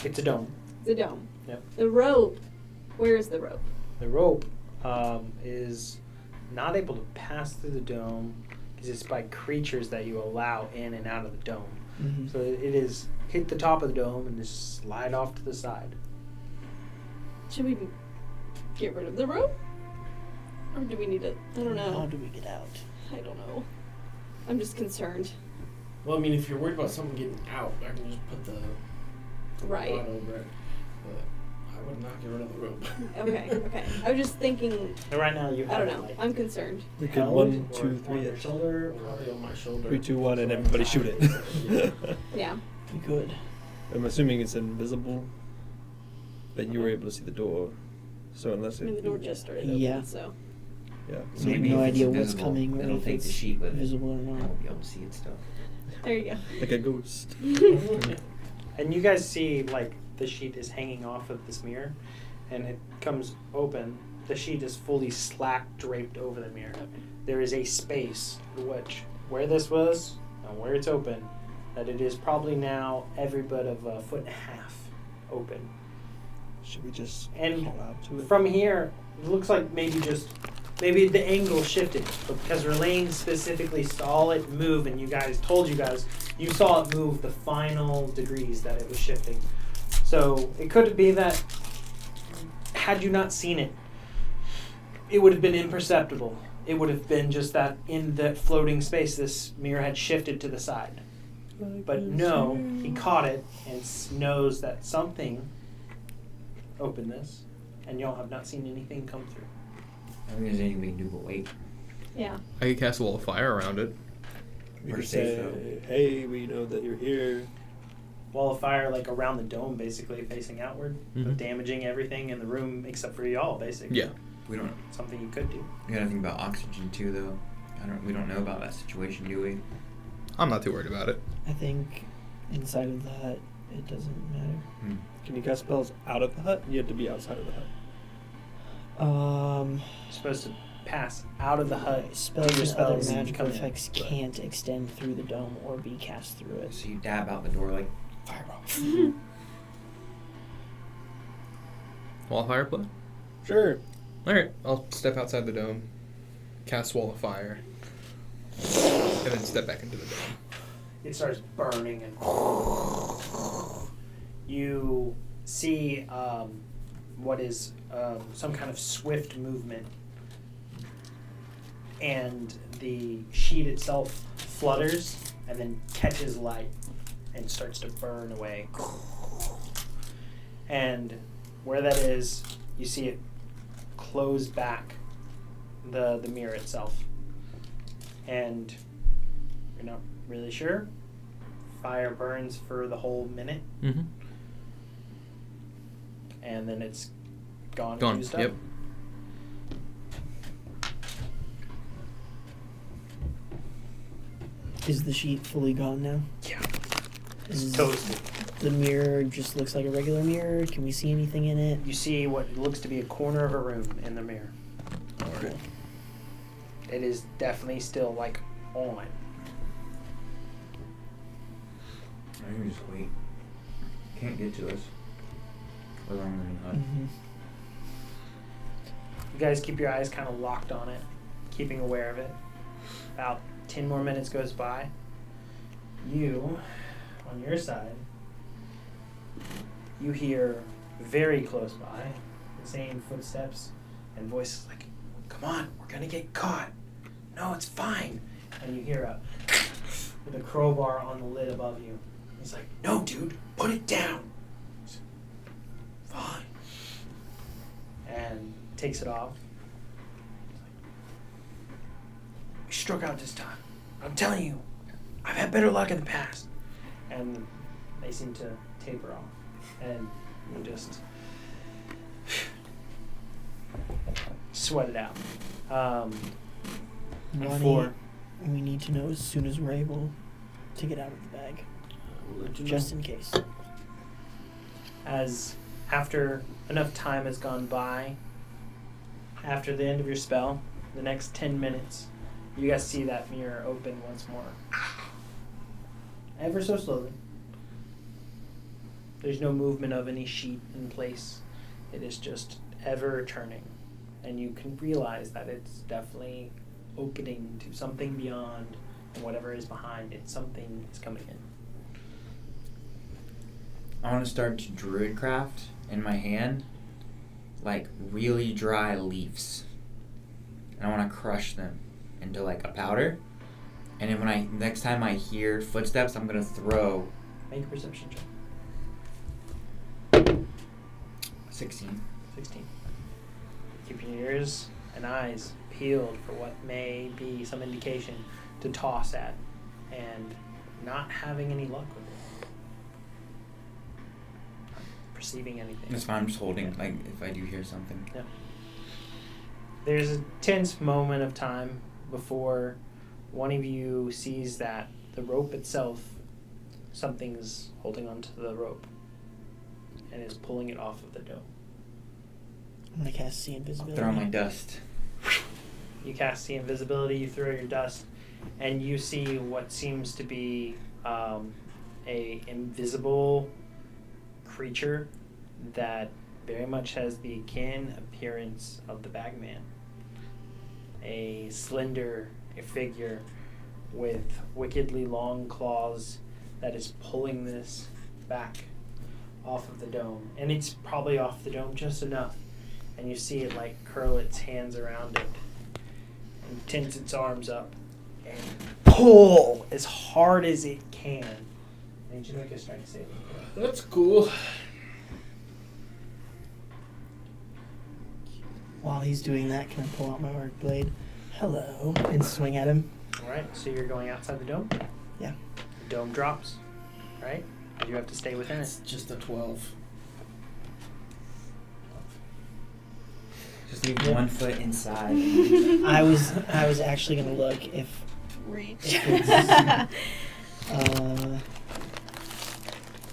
it's a dome. The dome. Yep. The rope. Where is the rope? The rope is not able to pass through the dome because it's by creatures that you allow in and out of the dome. Mm-hmm. So it is hit the top of the dome and just slide off to the side. Should we get rid of the rope? Or do we need it? I don't How know. do we get out? I don't know. I'm just concerned. Well, I mean, if you're worried about something getting out, I can just put the Right. rod over it. But I would not get rid of the rope. Okay. I was just thinking, And right now you I have don't know. it, like, I'm concerned. We could held 1, or 2, on 3 your it. shoulder. Probably on my shoulder. 3, 2, 1, and So I everybody tie shoot it. Yeah. We could. I'm assuming it's invisible, but you were able to see the door. So unless I mean, the it, door just started Yeah. open, so. yeah. So we have Maybe no if it's idea what's invisible, coming or it'll if take it's the sheet with it. visible or I not. won't be able to see it stuff. There you go. Like a ghost. And you guys see, like, the sheet is hanging off of this mirror, and it comes open. The sheet is fully slack draped over the mirror. There is a space, which, where this was and where it's open, that it is probably now every bit of a foot and a half open. Should we just And call out to it? from here, it looks like maybe the angle shifted, but because Relaine specifically saw it move, and told you guys, you saw it move the final degrees that it was shifting. So it could be that had you not seen it, it would have been imperceptible. It would have been just that in that floating space, this mirror had shifted to the side. But no, he caught it and knows that something opened this, and y'all have not seen anything come through. I don't think there's anything we can do but wait. Yeah. I could cast a wall of fire around it. We We're could safe, say, hey, we know that you're here. Wall of fire, like around the dome, basically facing outward, but Mhm. damaging everything in the room except for y'all, basically. Yeah. We don't. Something you could do. We gotta think about oxygen too, though. We don't know about that situation, do we? I'm not too worried about it. I think inside of the hut, it doesn't matter. Can you cast spells out of the hut? You have to be outside of the hut. You're supposed to pass out of the hut. Spells do your and other spells and magical come in. effects can't extend through the dome or be cast through it. So you dab out the door like fireball. Wall of fire play? Sure. Alright, I'll step outside the dome, cast wall of fire, and then step back into the dome. It starts burning, and you see what is some kind of swift movement, and the sheet itself flutters and then catches light and starts to burn away. And where that is, you see it close back the mirror itself, and you're not really sure. Fire burns for the whole minute, Mm-hmm. and then it's gone. and Gone, used up. yep. Is the sheet fully gone now? Yeah. Is Toasted. the mirror just looks like a regular mirror? Can we see anything in it? You see what looks to be a corner of a room in the mirror. Cool. It is definitely still like on. I can just wait. Can't get to us. As long as we're in the hut. Mm-hmm. You guys keep your eyes kind of locked on it, keeping aware of it. About 10 more minutes goes by. You, on your side, you hear very close by the same footsteps and voices like, "Come on, we're gonna get caught. No, it's fine." And you hear with a crowbar on the lid above you. He's like, "No, dude, put it down." Fine. And takes it off. We struck out this time. I'm telling you, I've had better luck in the past. And they seem to taper off. And you just sweat it out. Ronnie, Before we need to know as soon as we're able to get out of the bag, just in case. as after enough time has gone by, after the end of your spell, the next 10 minutes, you guys see that mirror open once more. Ever so slowly. There's no movement of any sheet in place. It is just ever turning. And you can realize that it's definitely opening to something beyond, and whatever is behind it, something is coming in. I want to start to druidcraft in my hand, like really dry leaves. And I want to crush them into like a powder. And then next time I hear footsteps, I'm gonna throw. Make a perception check. 16. 16. Keep your ears and eyes peeled for what may be some indication to toss at, and not having any luck with it. Not perceiving anything. That's fine. I'm just holding. Like if I do hear something. Yeah. There's a tense moment of time before one of you sees that the rope itself, something's holding onto the rope and is pulling it off of the dome. I'm gonna cast See I'll Invisibility. throw my dust. You cast the invisibility, you throw your dust, and you see what seems to be a invisible creature that very much has the kin appearance of the Bagman. A slender figure with wickedly long claws that is pulling this back off of the dome. And it's probably off the dome just enough. And you see it like curl its hands around it and tense its arms up and pull as hard as it can. I need you to make a strength saving throw. That's cool. While he's doing that, can I pull out my arc blade? Hello. And swing at him. Alright, so you're going outside the dome? Yeah. The dome drops, right? And you have to stay within it. It's just a 12. Just leave 1 foot inside. I was actually gonna look if Reach.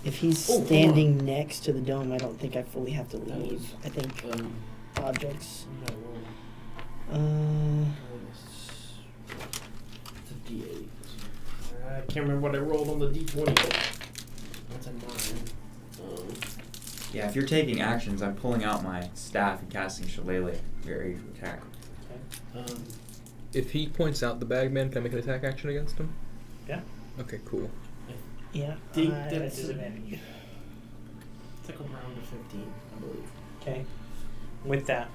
if he's Oh, standing next to the dome, I don't think I fully have to That leave. was, I think objects. no, roll. Uh, It's a D8. I can't remember what I rolled on the D20. That's a 9. Yeah, if you're taking actions, I'm pulling out my staff and casting Shillelagh. You're ready to attack. If he points out the Bagman, can I make an attack action against him? Yeah. Okay, cool. yeah. That's disadvantage. It's like a round of 15, I believe. Okay. With that,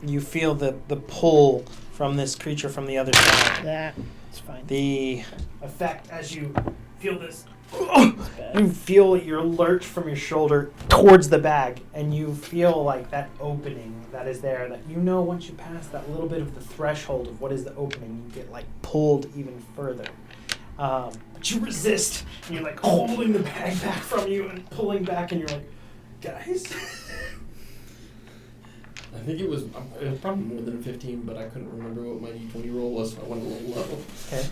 you feel the pull from this creature from the other side. That's fine. The effect as you feel this, bad. you feel your lurch from your shoulder towards the bag, and you feel like that opening that is there, that you know once you pass that little bit of the threshold of what is the opening, you get like pulled even further. But you resist, and you're like holding the bag back from you and pulling back, and you're like, guys. I think it was probably more than 15, but I couldn't remember what my D20 roll was, so I went a little low. Okay.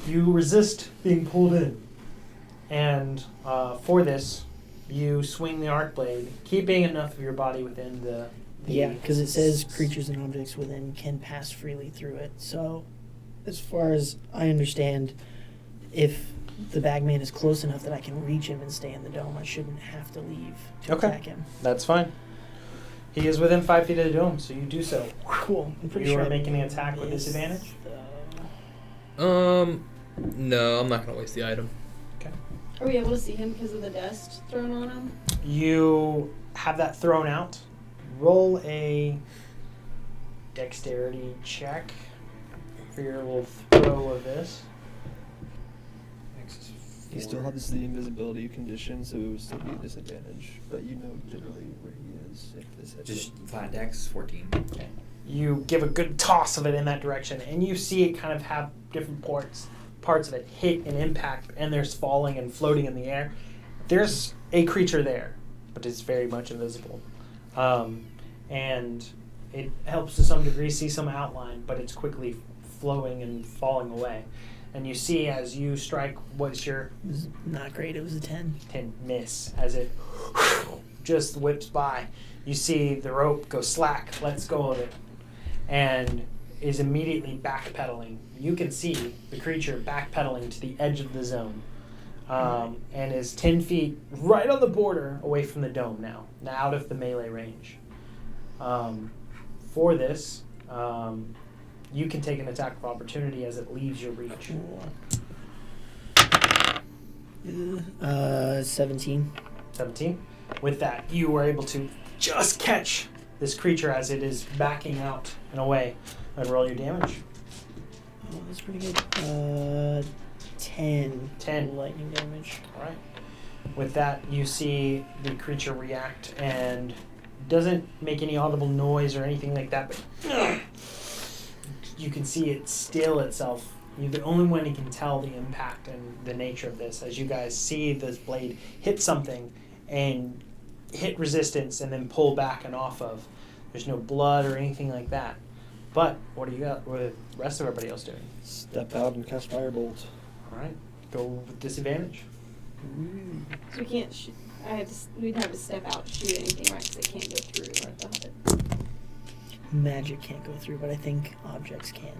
You resist being pulled in. And for this, you swing the arc blade, keeping enough of your body within the Yeah, because it says creatures and objects within can pass freely through it. So, as far as I understand, if the Bagman is close enough that I can reach him and stay in the dome, I shouldn't have to leave to Okay. attack him. That's fine. He is within 5 feet of the dome, so you do so. Cool. I'm pretty You sure are I making an attack with missed, disadvantage? though. No, I'm not gonna waste the item. Are we able to see him because of the dust thrown on him? You have that thrown out. Roll a dexterity check for your little throw of this. He still has the invisibility condition, so it would still be a disadvantage. But you know generally where he is if this hits Just him. flat dex, 14. Okay. You give a good toss of it in that direction, and you see it kind of have different parts of it hit and impact, and there's falling and floating in the air. There's a creature there, but it's very much invisible. And it helps to some degree see some outline, but it's quickly flowing and falling away. And you see as you strike, what's your It was not great. It was a 10. 10 miss as it just whips by. You see the rope go slack, lets go of it, and is immediately backpedaling. You can see the creature backpedaling to the edge of the zone. and is 10 feet right on the border away from the dome now out of the melee range. For this, you can take an attack of opportunity as it leaves your reach. 17. 17. With that, you were able to just catch this creature as it is backing out and away. And roll your damage. Oh, that's pretty good. 10. 10 lightning damage. All right. With that, you see the creature react and doesn't make any audible noise or anything like that, but you can see it still itself. You're the only one who can tell the impact and the nature of this as you guys see this blade hit something and hit resistance and then pull back and off of. There's no blood or anything like that. But what do you got? What are the rest of everybody else doing? Step out and cast Firebolt. All right. Go with disadvantage. So we can't shoot. We'd have to step out, shoot anything, right? Because it can't go through the hut. Magic can't go through, but I think objects can.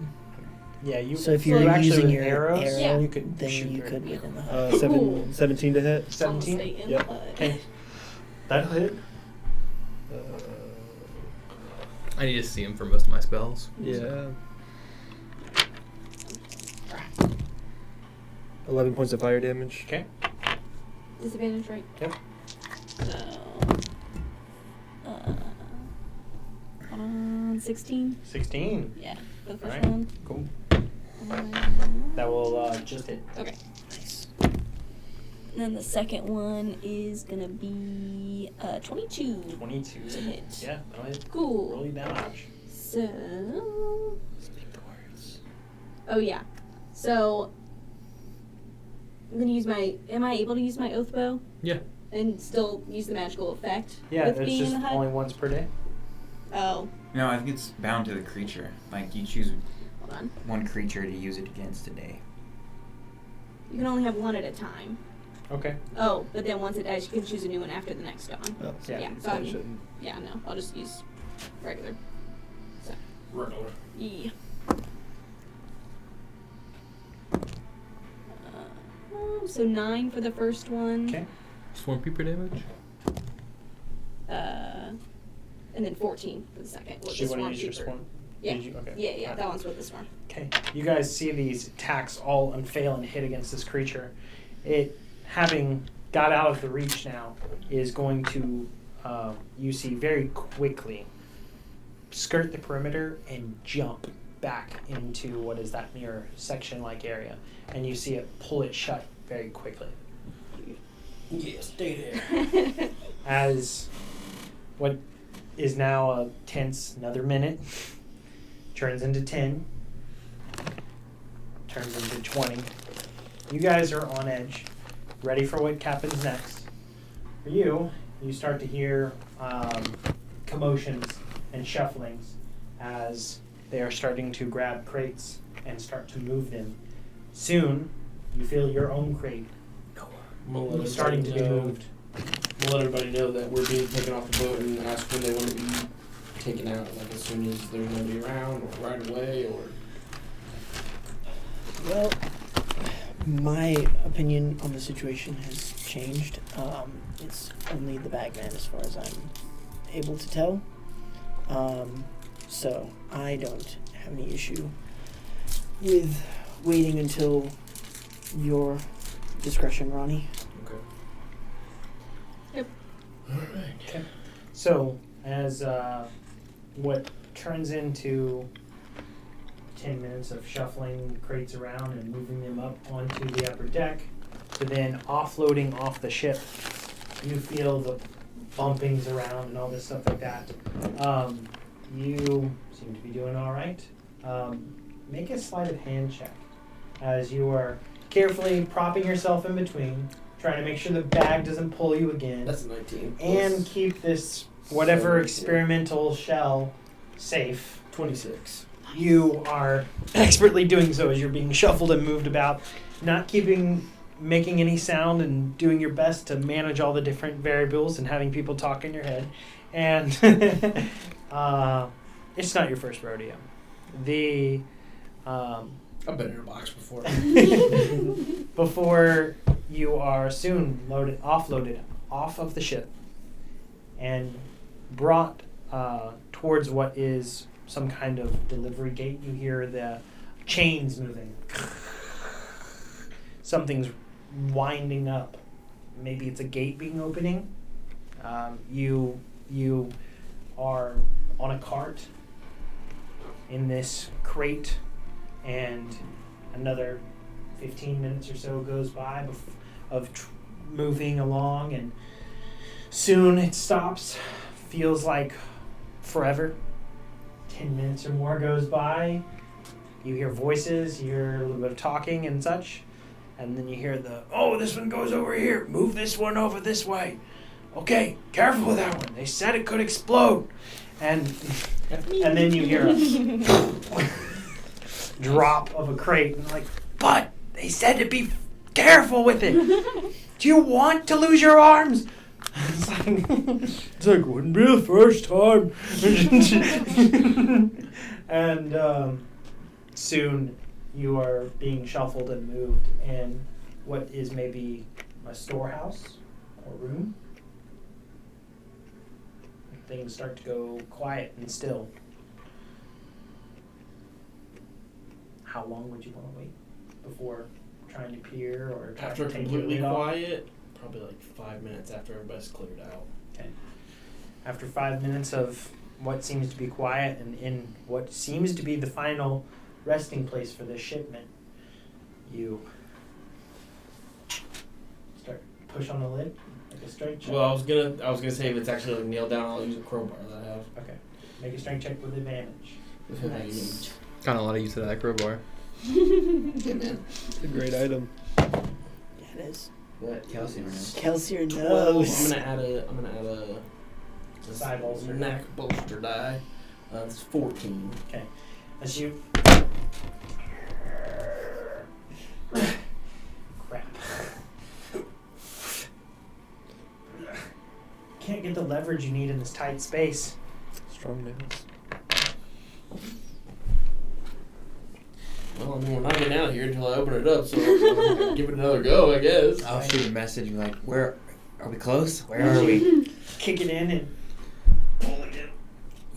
Yeah, you. So if you're you actually using with your arrows, Yeah. you could then shoot you through. could within the hut. Cool. 17 to hit. 17. Stay in Yep. the hut. Okay. That'll hit. I need to see him for most of my spells. Yeah. 11 points of fire damage. Okay. Disadvantage, right? Yep. So, 16. 16. Yeah, for the first Alright. one. Cool. And That will just hit. okay. Nice. And then the second one is gonna be 22. 22. To hit. Yeah, that'll hit. Cool. Roll your damage. So, Speak the words. oh yeah. So, I'm gonna use my. Am I able to use my oath bow Yeah. and still use the magical effect? Yeah, with there's being just in the hut? only once per day. Oh, No, I think it's bound to the creature. Like, you choose hold on. one creature to use it against a day. You can only have one at a time. Okay. Oh, but then once it dies, you can choose a new one after the next dawn. Oh, Yeah. Yeah, so so I shouldn't. yeah, no, I'll just use regular. Regular. Yeah. So 9 for the first one. Okay. Swarm peeper damage? And then 14 for the second. Do you want to use your swarm? Yeah. Did you? Okay. Yeah, that one's with the swarm. Okay. You guys see these attacks all unfail and hit against this creature. It, having got out of the reach now, is going to, you see very quickly, skirt the perimeter and jump back into what is that mirror section-like area. And you see it pull it shut very quickly. Yeah, stay there. As what is now a tense another minute turns into 10, turns into 20. You guys are on edge, ready for what happens next. For you, you start to hear commotions and shufflings as they are starting to grab crates and start to move them. Soon, you feel your own crate We'll let starting to be everybody know- moved. We'll let everybody know that we're being taken off the boat and ask when they want to be taken out. Like as soon as there's nobody around, or right away, or Well, my opinion on the situation has changed. It's only the bagman as far as I'm able to tell. So I don't have any issue with waiting until your discretion, Ronnie. okay. Yep. All right. Okay. So, as what turns into 10 minutes of shuffling crates around and moving them up onto the upper deck, to then offloading off the ship, you feel the bumpings around and all this stuff like that. You seem to be doing all right. Make a sleight of hand check as you are carefully propping yourself in between, trying to make sure the bag doesn't pull you again. That's a 19. And keep this whatever experimental shell safe. 26. You are expertly doing so as you're being shuffled and moved about, not making any sound and doing your best to manage all the different variables and having people talk in your head. And it's not your first rodeo. I've been in a box before. Before you are soon offloaded off of the ship and brought towards what is some kind of delivery gate. You hear the chains moving. Something's winding up. Maybe it's a gate being opening. You are on a cart in this crate, and another 15 minutes or so goes by of moving along, and soon it stops. Feels like forever. 10 minutes or more goes by. You hear voices, you hear a little bit of talking and such, and then you hear this one goes over here, move this one over this way. Okay, careful with that one. They said it could explode. And then you hear a drop of a crate, and like, but they said to be careful with it. Do you want to lose your arms? It's like wouldn't be the first time. And soon you are being shuffled and moved in what is maybe a storehouse or room. Things start to go quiet and still. How long would you want to wait before trying to peer or try After to take completely it off? quiet, probably like 5 minutes after everybody's cleared out. Okay. After 5 minutes of what seems to be quiet and in what seems to be the final resting place for this shipment, you start push on the lid, like a strength check. Well, I was gonna say if it's actually like nailed down, I'll use a crowbar that I have. Okay. Make a strength check with advantage. Nice. Kind of a lot of use of that crowbar. Yeah, man. It's a great item. Yeah, it is. What? Kelsey, right? Kelsier 12. knows. I'm gonna add a Side bolster. neck bolster die. It's 14. Okay. As you crap. Can't get the leverage you need in this tight space. Strong nails. Well, I mean, we're not getting out of here until I open it up, so I'll give it another go, I guess. I'll shoot a message like, where are we close? Where are we? Kick it in and pull it in.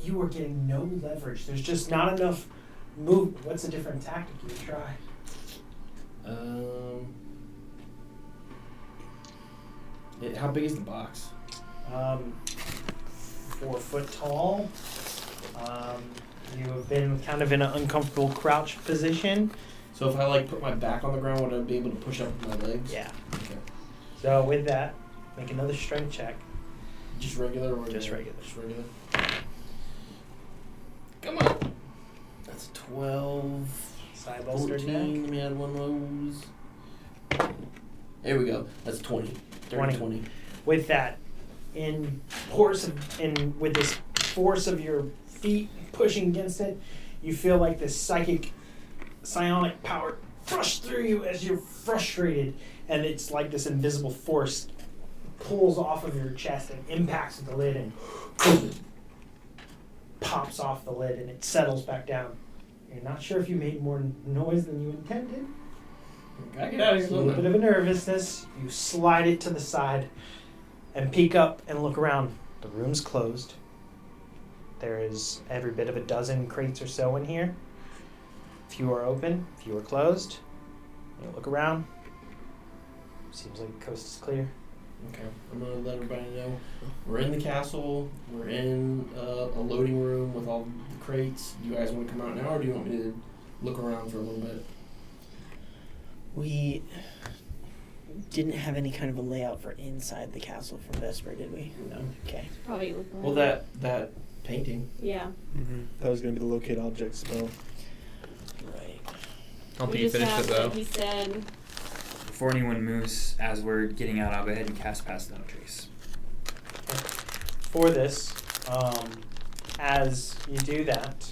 You are getting no leverage. There's just not enough move. What's a different tactic you would try? How big is the box? 4 foot tall. You have been kind of in an uncomfortable crouch position. So if I like put my back on the ground, would I be able to push up with my legs? Yeah. Okay. So with that, make another strength check. Just regular or Just regular. Just regular. Come on. That's 12. Side bolster 14. neck. Let me add one of those. There we go. That's 20. 20. With that, with this force of your feet pushing against it, you feel like this psionic power rush through you as you're frustrated, and it's like this invisible force pulls off of your chest and impacts with the lid and pops off the lid, and it settles back down. You're not sure if you made more noise than you intended. Gotta get out of A here. little bit of a nervousness. You slide it to the side and peek up and look around. The room's closed. There is every bit of a dozen crates or so in here. Few are open, few are closed. You look around. Seems like the coast is clear. Okay, I'm gonna let everybody know we're in the castle. We're in a loading room with all the crates. Do you guys want to come out now, or do you want me to look around for a little bit? We didn't have any kind of a layout for inside the castle for Vesper, did we? No. Okay. Probably look Well, that painting. Yeah. Mm-hmm. That was going to be the locate object spell. Right. I don't We think you just finished have it though. what he said. Before anyone moves, as we're getting out, I'll go ahead and cast Pass Without Trace. For this, as you do that,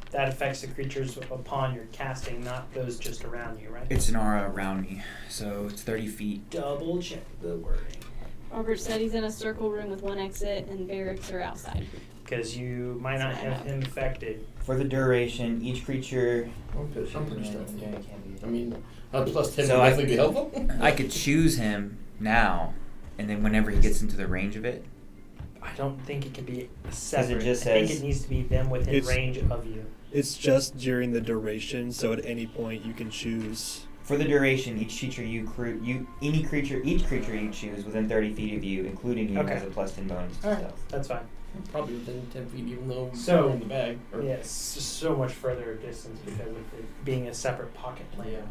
that affects the creatures upon your casting, not those just around you, right? It's an aura around me, so it's 30 feet. Double check the wording. Robert said he's in a circle room with one exit and barracks are outside. because you might not have him affected. For the duration, each creature. I'm pretty stealthy. Yeah, it can be. I mean, plus 10 So would I- definitely be helpful. I could choose him now, and then whenever he gets into the range of it. I don't think it can be separate. just I think says- it needs to be them within It's- range of you. It's just during the duration, so at any point you can choose. For the duration, each creature each creature you choose within 30 feet of you, including you, Okay. has a plus 10 bonus to All right, stealth. that's fine. Probably within 10 feet, even though So- we're in the bag. Or, Yeah, it's just so much further distance because of it being a separate pocket plan.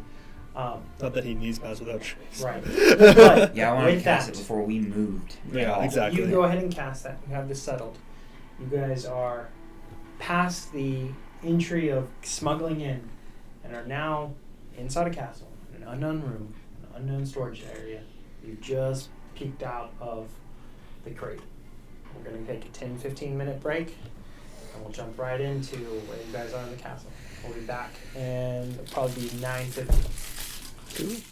Not that he needs pass without trace. Right. But Yeah, I want to with cast that, it before we moved. Yeah, Oh. exactly. you go ahead and cast that. You have this settled. You guys are past the entry of smuggling in and are now inside a castle, in an unknown room, an unknown storage area. You just peeked out of the crate. We're going to take a 10-15 minute break and we'll jump right into where you guys are in the castle. We'll be back and it'll probably be 9:50.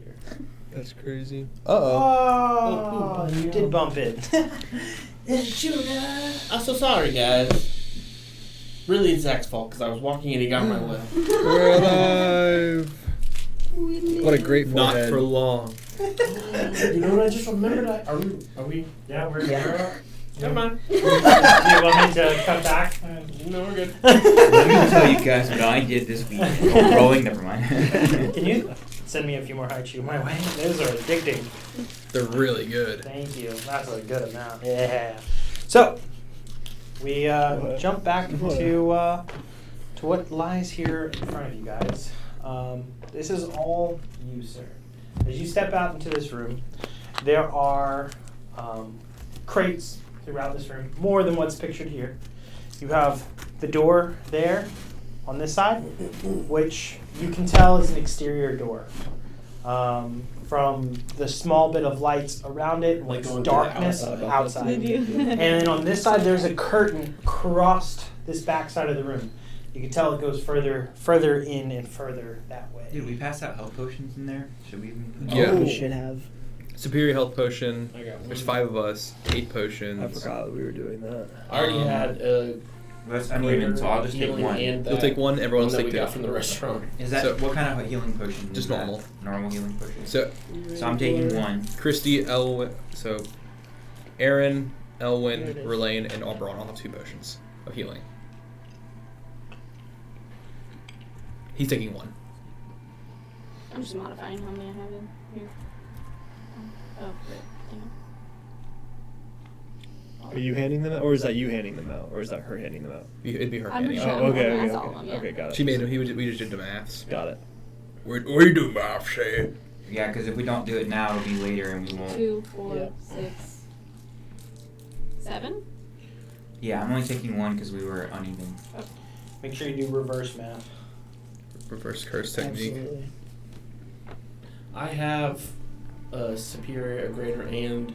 here. That's crazy. Uh-oh. Oh, you did bump it. I'm so sorry, guys. Really, it's Zach's fault because I was walking and he got in my way. We're alive. What a great Not forehead. for long. You know what I just remembered? Are we? Yeah, we're here. Never mind. Do you want me to cut back? No, we're good. Let me tell you guys what I did this week. Oh, rolling, never mind. Can you send me a few more haichu my way? Those are addicting. They're really good. Thank you. That's a good amount. Yeah. So, we jump back to what lies here in front of you guys. This is all you, sir. As you step out into this room, there are crates throughout this room, more than what's pictured here. You have the door there on this side, which you can tell is an exterior door. From the small bit of lights around it, Like like going to the darkness outside. Did you? And then on this side, there's a curtain across this back side of the room. You can tell it goes further in and further that way. Dude, we passed out health potions in there. Should we even? Yeah. We should have. Superior health potion. I got one. There's 5 of us. 8 potions. I forgot we were doing that. I already had That's uneven, so I'll just take healing one. and You'll take one. Everyone else that take we got 2. from the restaurant. Is that So- what kind of a healing potion? Just is that? normal. Normal healing potion. So So I'm taking one. Christy, Elwin, so Aaron, Elwin, Relaine, and Auberon all have 2 potions of healing. He's taking 1. I'm just modifying how many I have in here. Oh, great. Are you handing them out, or is that you handing them out, or is that her handing them out? It'd be her I'm handing sure. out. Oh, okay, That's okay, all of them, okay. yeah. Okay, got it. She made him. We just did the maths. Got it. We do math, say. Yeah, because if we don't do it now, it'll be later and we won't. 2, 4, Yeah. 6, 7. Yeah, I'm only taking 1 because we were uneven. Make sure you do reverse math. Reverse curse technique. Absolutely. I have a superior, a greater, and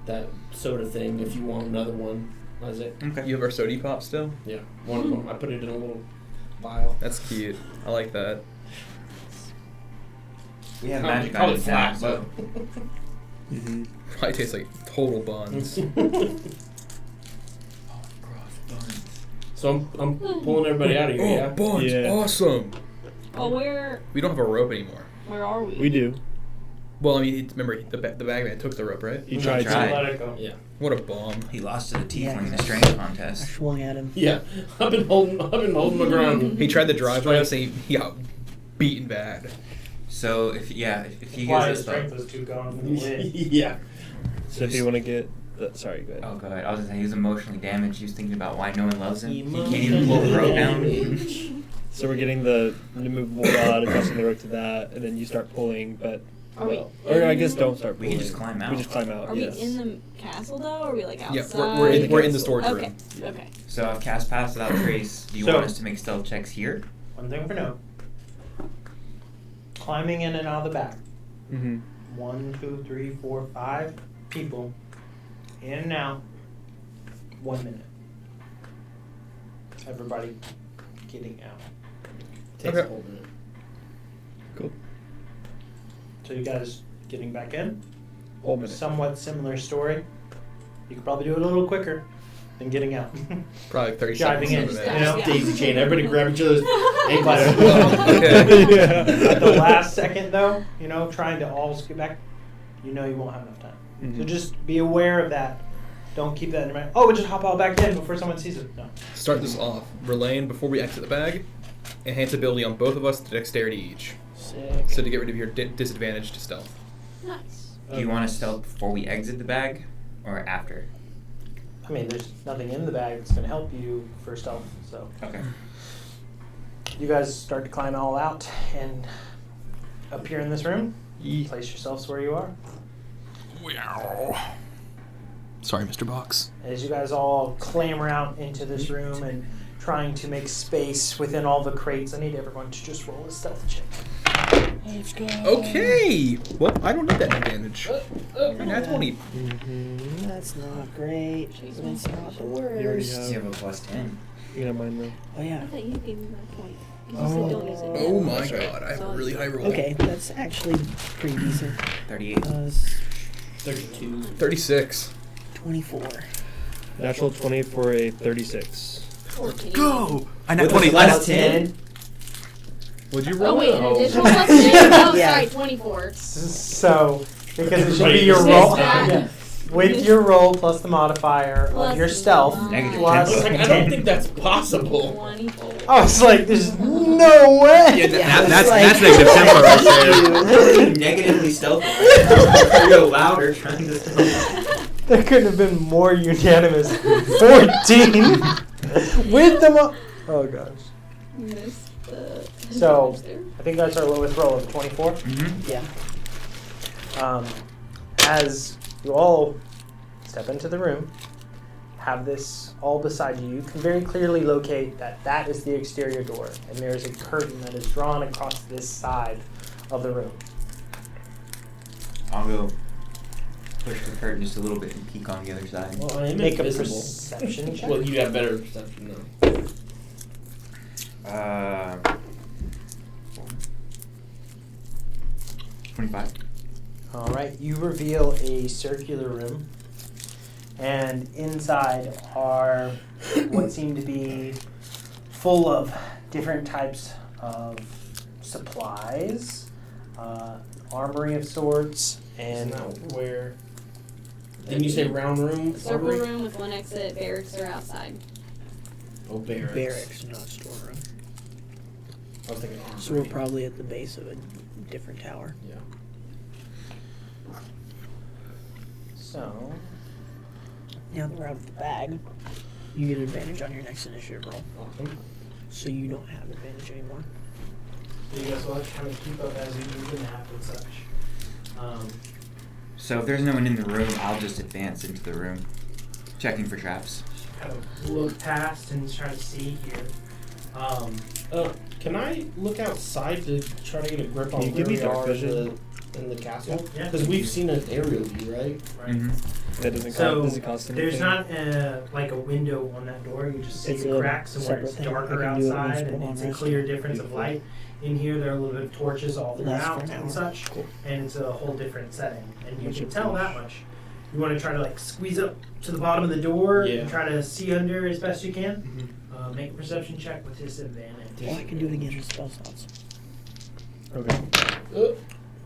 that soda thing. If you want another one, what is it? Okay. You have our sody pop still? Yeah, one of them. I put it in a little vial. That's cute. I like that. We have Call- magic call it items flat, now, so. Mm-hmm. Probably tastes like total buns. Oh, gross buns. So I'm pulling everybody out of here. Yeah. buns! Yeah. Awesome! Oh, where We don't have a rope anymore. are we? We do. Well, I mean, remember, the bagman took the rope, right? He No, tried tried. to. Let it go. Yeah. What a bum. He lost to the tiefling in the I strength contest. swung at him. Yeah. I've been holding my ground. He tried to drive by us and he got beaten bad. So if he Why gives his us strength the. was too gone from the wind. Yeah. So if you want to get, sorry, go ahead. Oh god, I was gonna say he was emotionally damaged. He was thinking about why no one loves him. He can't even pull the rope down. So we're getting the immovable rod, adjusting the rope to that, and then you start pulling, but Are we or I in- guess don't start We pulling. can just climb out. We just climb out. Are yes. we in the castle though, or are we like Yeah, outside? we're in the storage Okay. room. Yeah. Okay. So if cast pass without trace, do you So- want us to make stealth checks here? One thing for note. Climbing in and out of the back. Mm-hmm. 1, 2, 3, 4, 5 people. In and out. 1 minute. Everybody getting out. Takes Okay. a whole minute. Cool. So you guys getting back in? Whole minute. Somewhat similar story. You could probably do it a little quicker than getting out. Probably like 30 Jiving seconds. in, of it. you know? Daisy chain. Everybody grab each other's ankles. But Okay. at the last second though, trying to all get back, you won't have enough time. So Mhm. just be aware of that. Don't keep that in your mind. Oh, we'll just hop all back in before someone sees it. No. Start this off. Relaine, before we exit the bag, enhance ability on both of us to dexterity each. Sick. So to get rid of your disadvantage to stealth. Nice. Do you want to stealth before we exit the bag, or after? I mean, there's nothing in the bag that's going to help you for stealth. So Okay. you guys start to climb all out and appear in this room. Place yourselves where you are. Wow. Sorry, Mr. Box. As you guys all clamber out into this room and trying to make space within all the crates, I need everyone to just roll a stealth check. Let's go. Okay. Well, I don't need that advantage. That's 20. Mm-hmm. That's not great. Jeez, That's not the You already worst. You have a plus 10. You got mine though. Oh yeah. I thought you gave me that point. You don't use it. Oh my That's right. god, I have a really high roll. Okay, that's actually pretty decent. 38. 32. 36. 24. Natural 20 for a 36. 14. Go! I know With 20 a less plus 10. Would you Oh roll? wait, an Oh. additional plus 10? Oh, Yeah. sorry, 24. So, because it should Right, be your you roll. missed that. Yeah. With your roll plus the modifier Plus of your stealth. the Negative plus 10. I was like, I don't think that's possible. 24. I was like, there's no way. Yeah, Yeah, that's it's like- negative 10 for right there. Negatively stealthy. You go louder trying to stealth. There couldn't have been more unanimous. 14 with the oh gosh. Missed the So- advantage there. I think that's our lowest roll of 24. Mm-hmm. Yeah. As you all step into the room, have this all beside you, you can very clearly locate that that is the exterior door, and there is a curtain that is drawn across this side of the room. I'll go push the curtain just a little bit and peek on the other side. Well, I am Make a invisible. perception check. Well, you have better perception though. 25. All right, you reveal a circular room, and inside are what seem to be full of different types of supplies, armory of sorts, And and where? Didn't you say round room? Circle armory? room with one exit, barracks are outside. Oh, barracks. Barracks, not storeroom. I was thinking armory. So we're probably at the base of a different tower. Yeah. so Now that we're out of the bag, you get advantage on your next initiative roll. Awesome. So you don't have advantage anymore. you guys will kind of keep up as you move the map and such. So if there's no one in the room, I'll just advance into the room, checking for traps. Kind of look past and try to see here. Can I look outside to try to get a grip on Can you where give me we dark are vision? in the castle? Yeah. Because we've seen an aerial view, right? Right. Mm-hmm. That doesn't So, doesn't cost anything. There's not like a window on that door. You just see It's the a cracks and where it's separate thing. darker I can do it outside, once and per it's a long clear rest. difference of light. In here, there are a little bit of torches all Lasts throughout for an and hour. such, Cool. and it's a whole different setting. And you Much can tell that appreciated. much. You want to try to like squeeze up to the bottom of the door Yeah. and try to see under as best you can. Mm-hmm. Make a perception check with disadvantage. Or I can do it again with spell slots. Okay.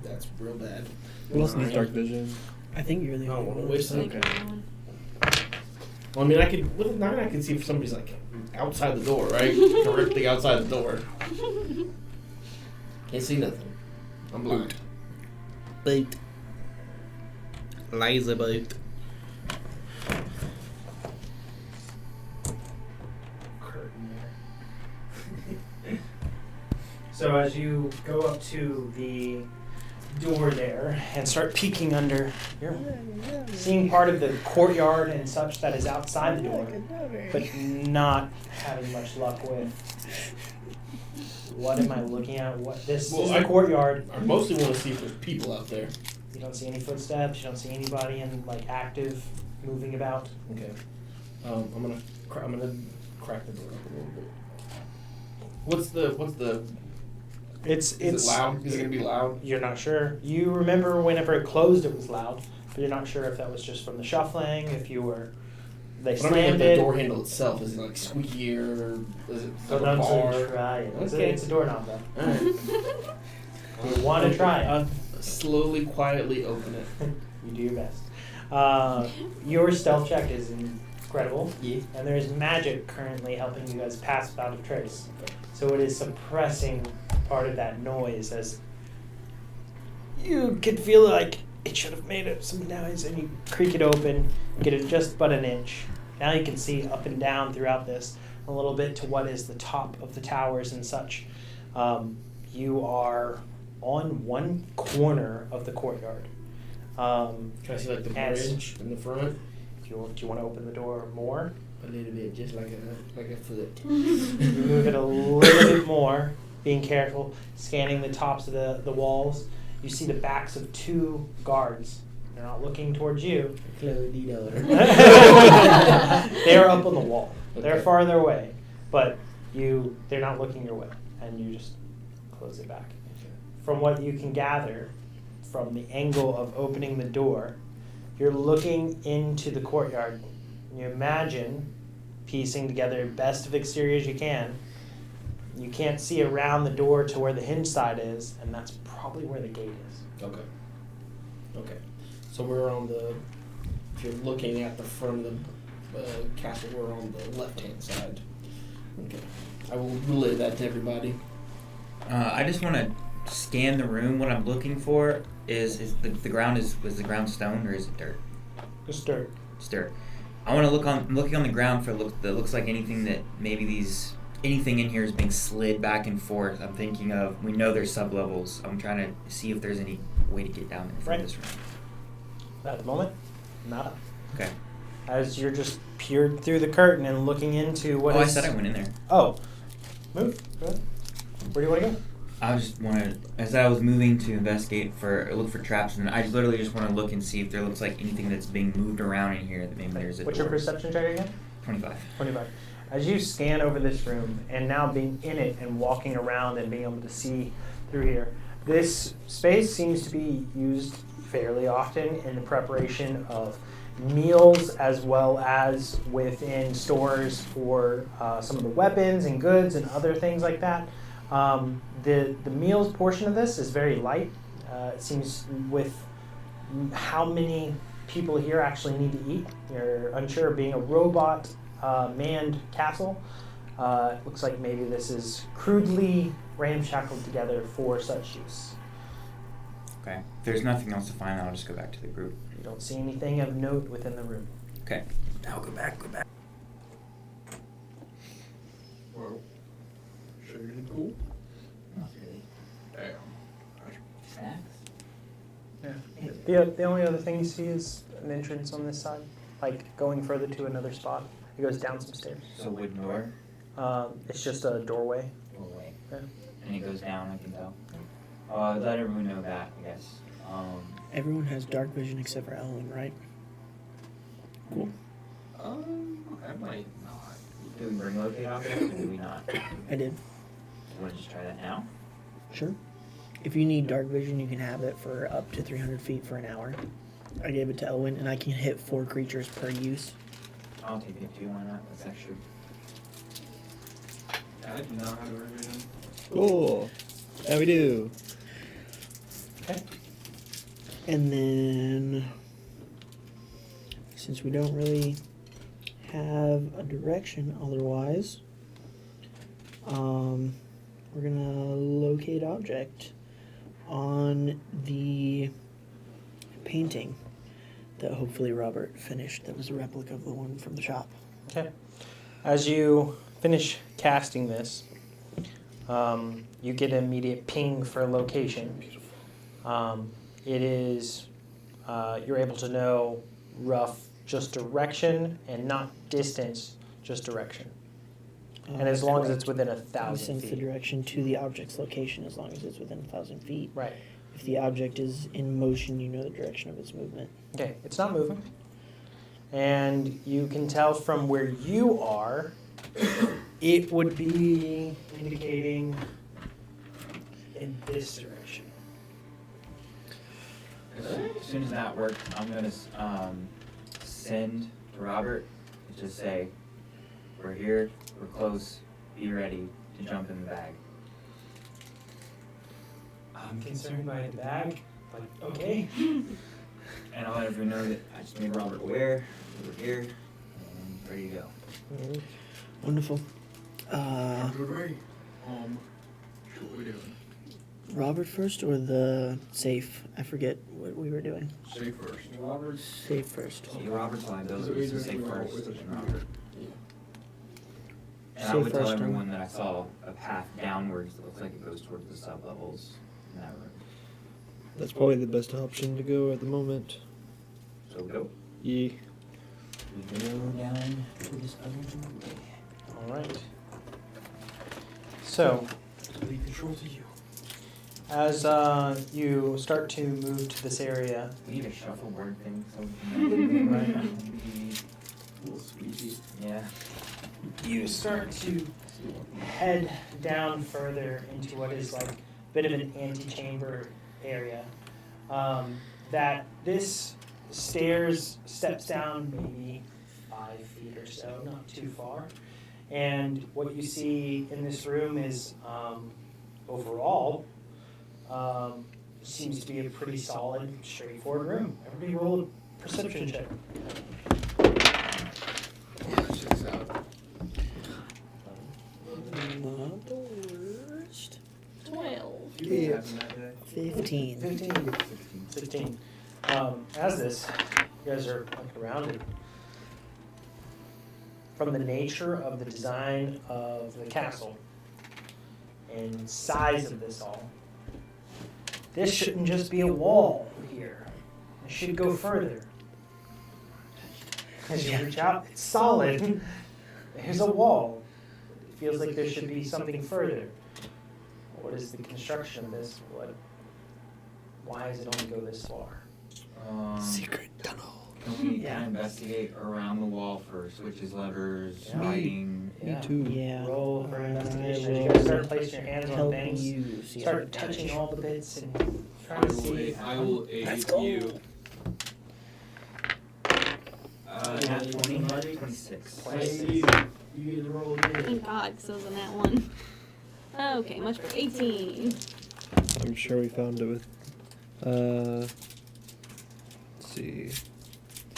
That's real bad. Who else needs dark vision? I think you're the I don't only want to one. waste Like it. that one. Well, I mean, I could with a 9. I can see if somebody's like outside the door, right? Directly outside the door. Can't see nothing. I'm blind. Boot. Laser boat. Curtain there. So as you go up to the door there and start peeking under, you're seeing part of the courtyard and such that is outside the door, but not having much luck with. What am I looking at? What this Well, is I- the courtyard. I mostly want to see if there's people out there. You don't see any footsteps. You don't see anybody in like active moving about. Okay. I'm gonna crack the door up a little bit. What's the? It's Is it loud? Is it gonna be loud? You're not sure. You remember whenever it closed, it was loud, but you're not sure if that was just from the shuffling. If you were, they But I mean, like slammed the it. door handle itself, is it like squeaky or is it So like a don't bar? try it. Okay. It's a doorknob though. Alright. You want to try it. I'll slowly, quietly open it. You do your best. Your stealth check is incredible, Yeah. and there is magic currently helping you guys pass without a trace. So it is suppressing part of that noise as you could feel like it should have made some noise, and you creak it open, get it just but an inch. Now you can see up and down throughout this a little bit to what is the top of the towers and such. You are on one corner of the courtyard. Can I see like the As- bridge in the front? Do you want to open the door more? A little bit, just like a foot. You move it a little bit more, being careful, scanning the tops of the walls. You see the backs of 2 guards. They're not looking towards you. Cloudy daughter. They're up on the wall. They're Okay. farther away, but they're not looking your way. and you just close it back. From what you can gather, from the angle of opening the door, you're looking into the courtyard. You imagine piecing together best of exterior as you can. You can't see around the door to where the hinge side is, and that's probably where the gate is. Okay. Okay. So we're on the. If you're looking at the front of the castle, we're on the left-hand side. Okay. I will relay that to everybody. I just want to scan the room. What I'm looking for is the ground is the ground stone or is it dirt? Just dirt. It's dirt. I want to look on. I'm looking on the ground for that looks like anything that maybe anything in here is being slid back and forth. I'm thinking of. We know there's sublevels. I'm trying to see if there's any way to get down there from this room. At the moment, nada. Okay. As you're just peered through the curtain and looking into what I said I went in there. Oh, move. Go ahead. Where do you want to go? I just wanted, as I was moving to investigate look for traps, and I literally just want to look and see if there looks like anything that's being moved around in here that maybe there's a What's door. your perception check again? 25. 25. As you scan over this room and now being in it and walking around and being able to see through here, this space seems to be used fairly often in the preparation of meals as well as within stores for some of the weapons and goods and other things like that. The meals portion of this is very light. It seems with how many people here actually need to eat. You're unsure, being a robot manned castle. It looks like maybe this is crudely ramshackled together for such use. Okay. If there's nothing else to find, I'll just go back to the group. You don't see anything of note within the room. Okay. I'll go back. Well, should we be cool? Not really. Damn. Snacks? Yeah. The only other thing you see is an entrance on this side, like going further to another spot. It goes down some stairs. So wooden door? It's just a doorway. Doorway. Yeah. And it goes down, I can tell. Let everyone know that, I guess. Everyone has dark vision except for Ellen, right? Cool. I might not. Do we bring locate objects or do we not? I did. Want to just try that now? Sure. If you need dark vision, you can have it for up to 300 feet for an hour. I gave it to Elwyn, and I can hit 4 creatures per use. I'll take it too, why not? That's extra. I do not have dark vision. Cool. Yeah, we do. Okay. And then, since we don't really have a direction otherwise, we're gonna locate object on the painting that hopefully Robert finished. That was a replica of the one from the shop. Okay. As you finish casting this, you get an immediate ping for location. It is, you're able to know rough just direction and not distance, just direction. And as long as it's within 1,000 sense the feet. direction to the object's location as long as it's within 1,000 feet. Right. If the object is in motion, you know the direction of its movement. Okay, it's not moving. And you can tell from where you are, it would be indicating in this direction. As soon as that works, I'm gonna send to Robert to just say, we're here, we're close, be ready to jump in the bag. I'm concerned by the bag, but okay. And I'll let everyone know that I just made Robert aware that we're here and ready to go. Wonderful. Good way. What we doing? Robert first or the safe? I forget what we were doing. Safe first. Robert's. Safe first. See, Robert's liability, so say first, and Robert. Yeah. And I Say would tell first, everyone that I saw a path downwards that looks like it goes towards the sub-levels in that room. That's probably the best option to go at the moment. So go. Yeah. We go down to this other doorway. All right. So, Leave control to you. as you start to move to this area, We need a shuffleboard thing so we can Right. Little squeezy. Yeah. you start to head down further into what is like a bit of an antechamber area. That this stairs steps down maybe 5 feet or so, not too far. And what you see in this room is overall seems to be a pretty solid, straightforward room. Everybody roll a perception check. Checks out. Not the worst. 12. Yeah. 15. 16. As this, you guys are looking around it. From the nature of the design of the castle and size of this all, this shouldn't just be a wall here. It should go further. As you reach out, it's solid. There's a wall. It feels like there should be something further. What is the construction of this? Why does it only go this far? Secret tunnel. Can we Yeah. kind of investigate around the wall for switches, levers, Yeah. lighting? Yeah. too. Yeah. Roll for I investigation. As you will guys start placing your hands on Help things, you see start how touching bad all the bits and I trying to will, see. I will aid Let's go. you. Nat 20, 26. 26. You get to roll again. Thank God, because I was on that one. Okay, much better. 18. I'm sure we found it with. Let's see.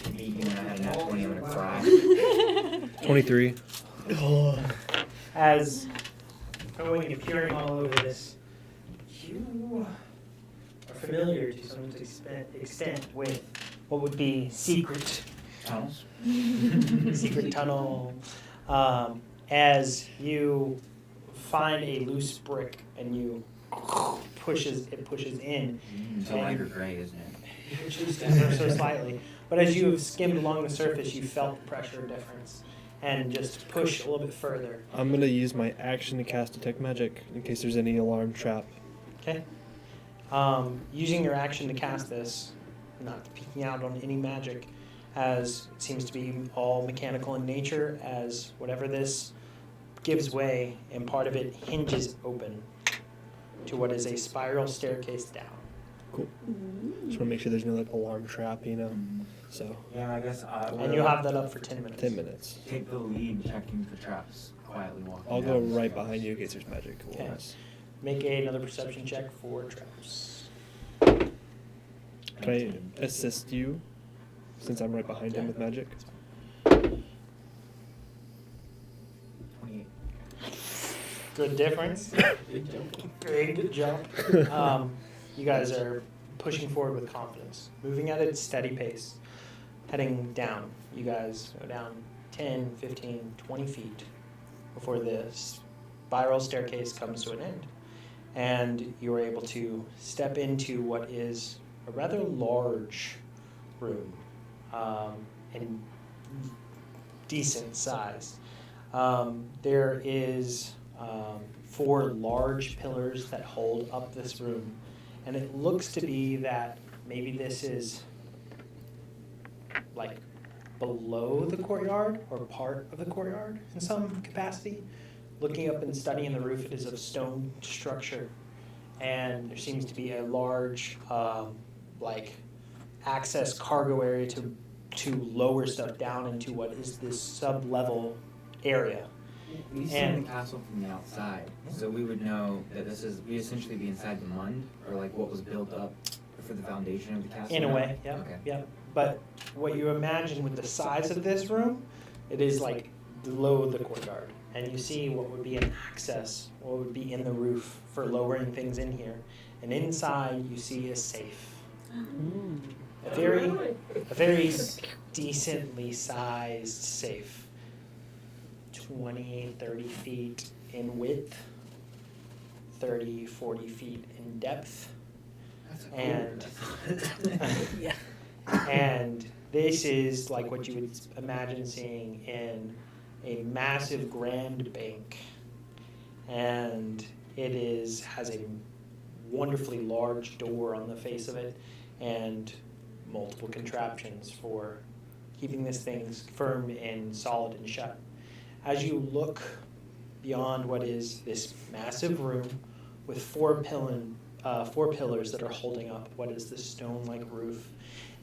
Speaking when I had a nat 20, I'm gonna cry. 23. As going and peering all over this, you are familiar to some extent with what would be secret Tunnels? secret tunnel. As you find a loose brick and you pushes in. It's a lighter gray, isn't it? Just ever so slightly. But as you have skimmed along the surface, you felt the pressure difference and just push a little bit further. I'm gonna use my action to cast Detect Magic in case there's any alarm trap. Okay? Using your action to cast this, not peeking out on any magic, as it seems to be all mechanical in nature, as whatever this gives way and part of it hinges open to what is a spiral staircase down. Cool. Just wanna make sure there's no like alarm trap, you know. So Yeah, I guess I will And you'll have that up for 10 minutes. 10 minutes. take the lead checking for traps, quietly walking I'll go down the right stairs. behind you in case there's magic. Okay. Alarms. Make another perception check for traps. Can I assist you since I'm right behind him with magic? 28. Good difference. Big jump. You guys are pushing forward with confidence, moving at a steady pace, heading down. You guys go down 10, 15, 20 feet before the spiral staircase comes to an end. And you are able to step into what is a rather large room and decent size. There is 4 large pillars that hold up this room, and it looks to be that maybe this is like below the courtyard or part of the courtyard in some capacity. Looking up and studying the roof, it is of stone structure, and there seems to be a large like access cargo area to lower stuff down into what is this sub-level area. We've seen And- the castle from the outside, so we would know that we essentially be inside the mund, or like what was built up for the foundation of the castle. In a now? way, yeah, Okay. yeah. But what you imagine with the size of this room, it is like below the courtyard. And you see what would be an access, what would be in the roof for lowering things in here. And inside you see a safe. A very decently sized safe. 20, 30 feet in width, 30, 40 feet in depth. That's a And Yeah. and this is like what you would imagine seeing in a massive grand bank, and it has a wonderfully large door on the face of it and multiple contraptions for keeping this thing firm and solid and shut. As you look beyond what is this massive room with four pillars that are holding up what is the stone-like roof.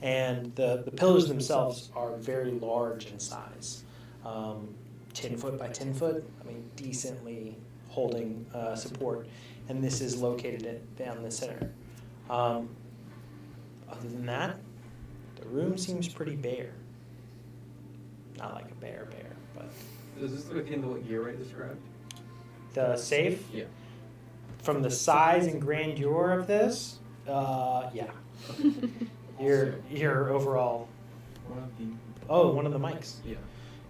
And the pillars themselves are very large in size. 10 foot by 10 foot, I mean, decently holding support. And this is located down the center. Other than that, the room seems pretty bare. Not like a bear, but Does this look akin to what Gearwright described? the safe, Yeah. from the size and grandeur of this, yeah. Your overall, one of the mics. Yeah.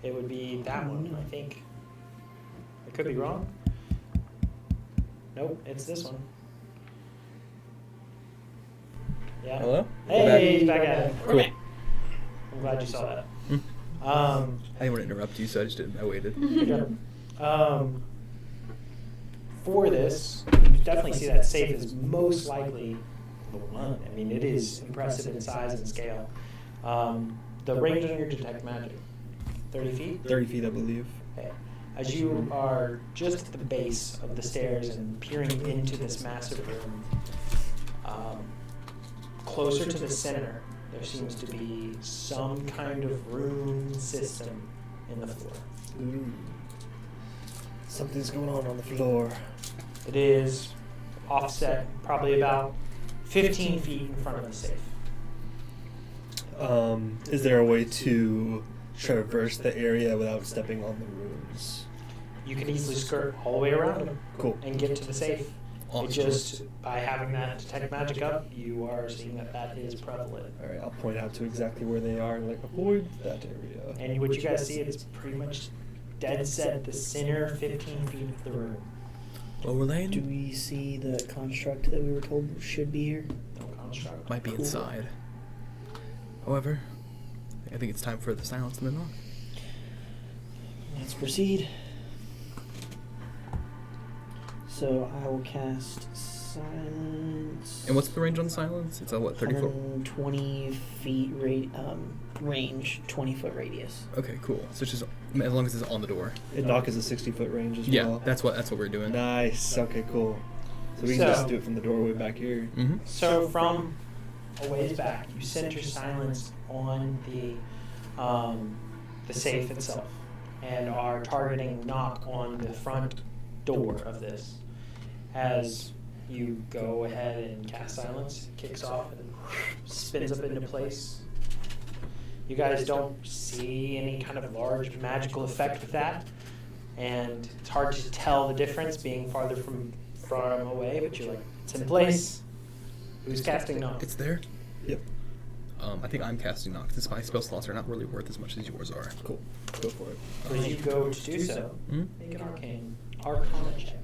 It would be that one, I think. I could be wrong. Nope, it's this one. Yeah. Hello? Hey, he's back at it. Cool. I'm glad you saw that. I didn't want to interrupt you, so I just didn't. I waited. Good job. For this, you definitely see that safe is most likely the one. I mean, it is impressive in size and scale. The range on your detect magic, 30 feet? 30 feet, I believe. Okay. As you are just at the base of the stairs and peering into this massive room, closer to the center, there seems to be some kind of rune system in the floor. Ooh. Something's going on the floor. It is offset probably about 15 feet in front of the safe. Is there a way to traverse the area without stepping on the runes? You can easily skirt all the way around them Cool. and get to the safe. Awesome. It just, by having that detect magic up, you are seeing that is prevalent. All right, I'll point out to exactly where they are and avoid that area. And what you guys see is pretty much dead set at the center 15 feet of the room. Overlane? Do we see the construct that we were told should be here? No construct. Might be Cool. inside. However, I think it's time for the silence and the knock. Let's proceed. So I will cast silence. And what's the range on silence? It's a what, 30 foot? 120 feet range, 20-foot radius. Okay, cool. So it's just as long as it's on the door. And knock is a 60-foot range as Yeah, well. that's what we're doing. Nice. Okay, cool. So we can So- just do it from the doorway back here. Mm-hmm. So from a ways back, you center silence on the safe itself and are targeting knock on the front door of this. As you go ahead and cast silence, it kicks off and spins up into place. You guys don't see any kind of large magical effect with that, and it's hard to tell the difference being farther from away, but you're like, it's in place. Who's casting knock? It's there? Yep. I think I'm casting knock. Since my spell slots are not really worth as much as yours are. Cool. Go for it. So as you go to do so, Hmm? make an arcana check.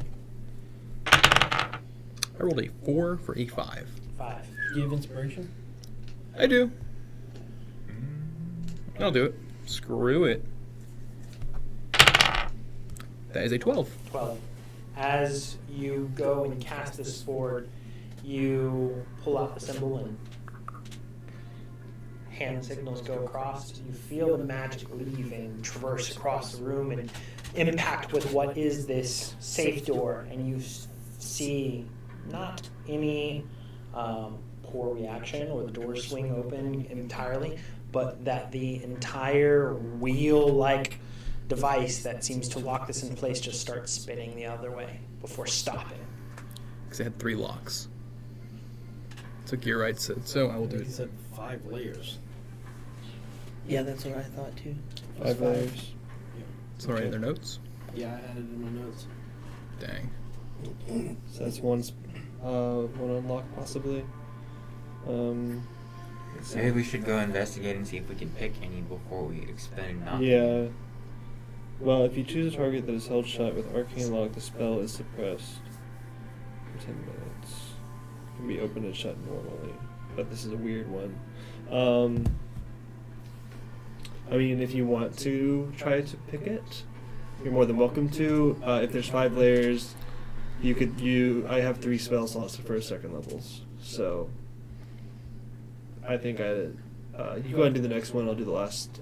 I rolled a 4 for a 5. 5. Do you have inspiration? I do. I'll do it. Screw it. That is a 12. 12. As you go and cast this forward, you pull out the symbol and hand signals go across. You feel the magic leave and traverse across the room and impact with what is this safe door, and you see not any poor reaction or the door swing open entirely, but that the entire wheel-like device that seems to lock this in place just starts spinning the other way before stopping. Because it had 3 locks. So Gearwright said, so I will do He it. said 5 layers. Yeah, that's what I thought too. 5 layers. So write in their notes. Yeah, I added it in my notes. Dang. So that's one unlock possibly. Maybe we should go investigate and see if we can pick any before we expend knocking. Yeah. Well, if you choose a target that is held shut with arcane lock, the spell is suppressed for 10 minutes. It can be opened and shut normally, but this is a weird one. I mean, if you want to try to pick it, you're more than welcome to. If there's 5 layers, I have 3 spell slots for first, second levels, so I think you go ahead and do the next one. I'll do the last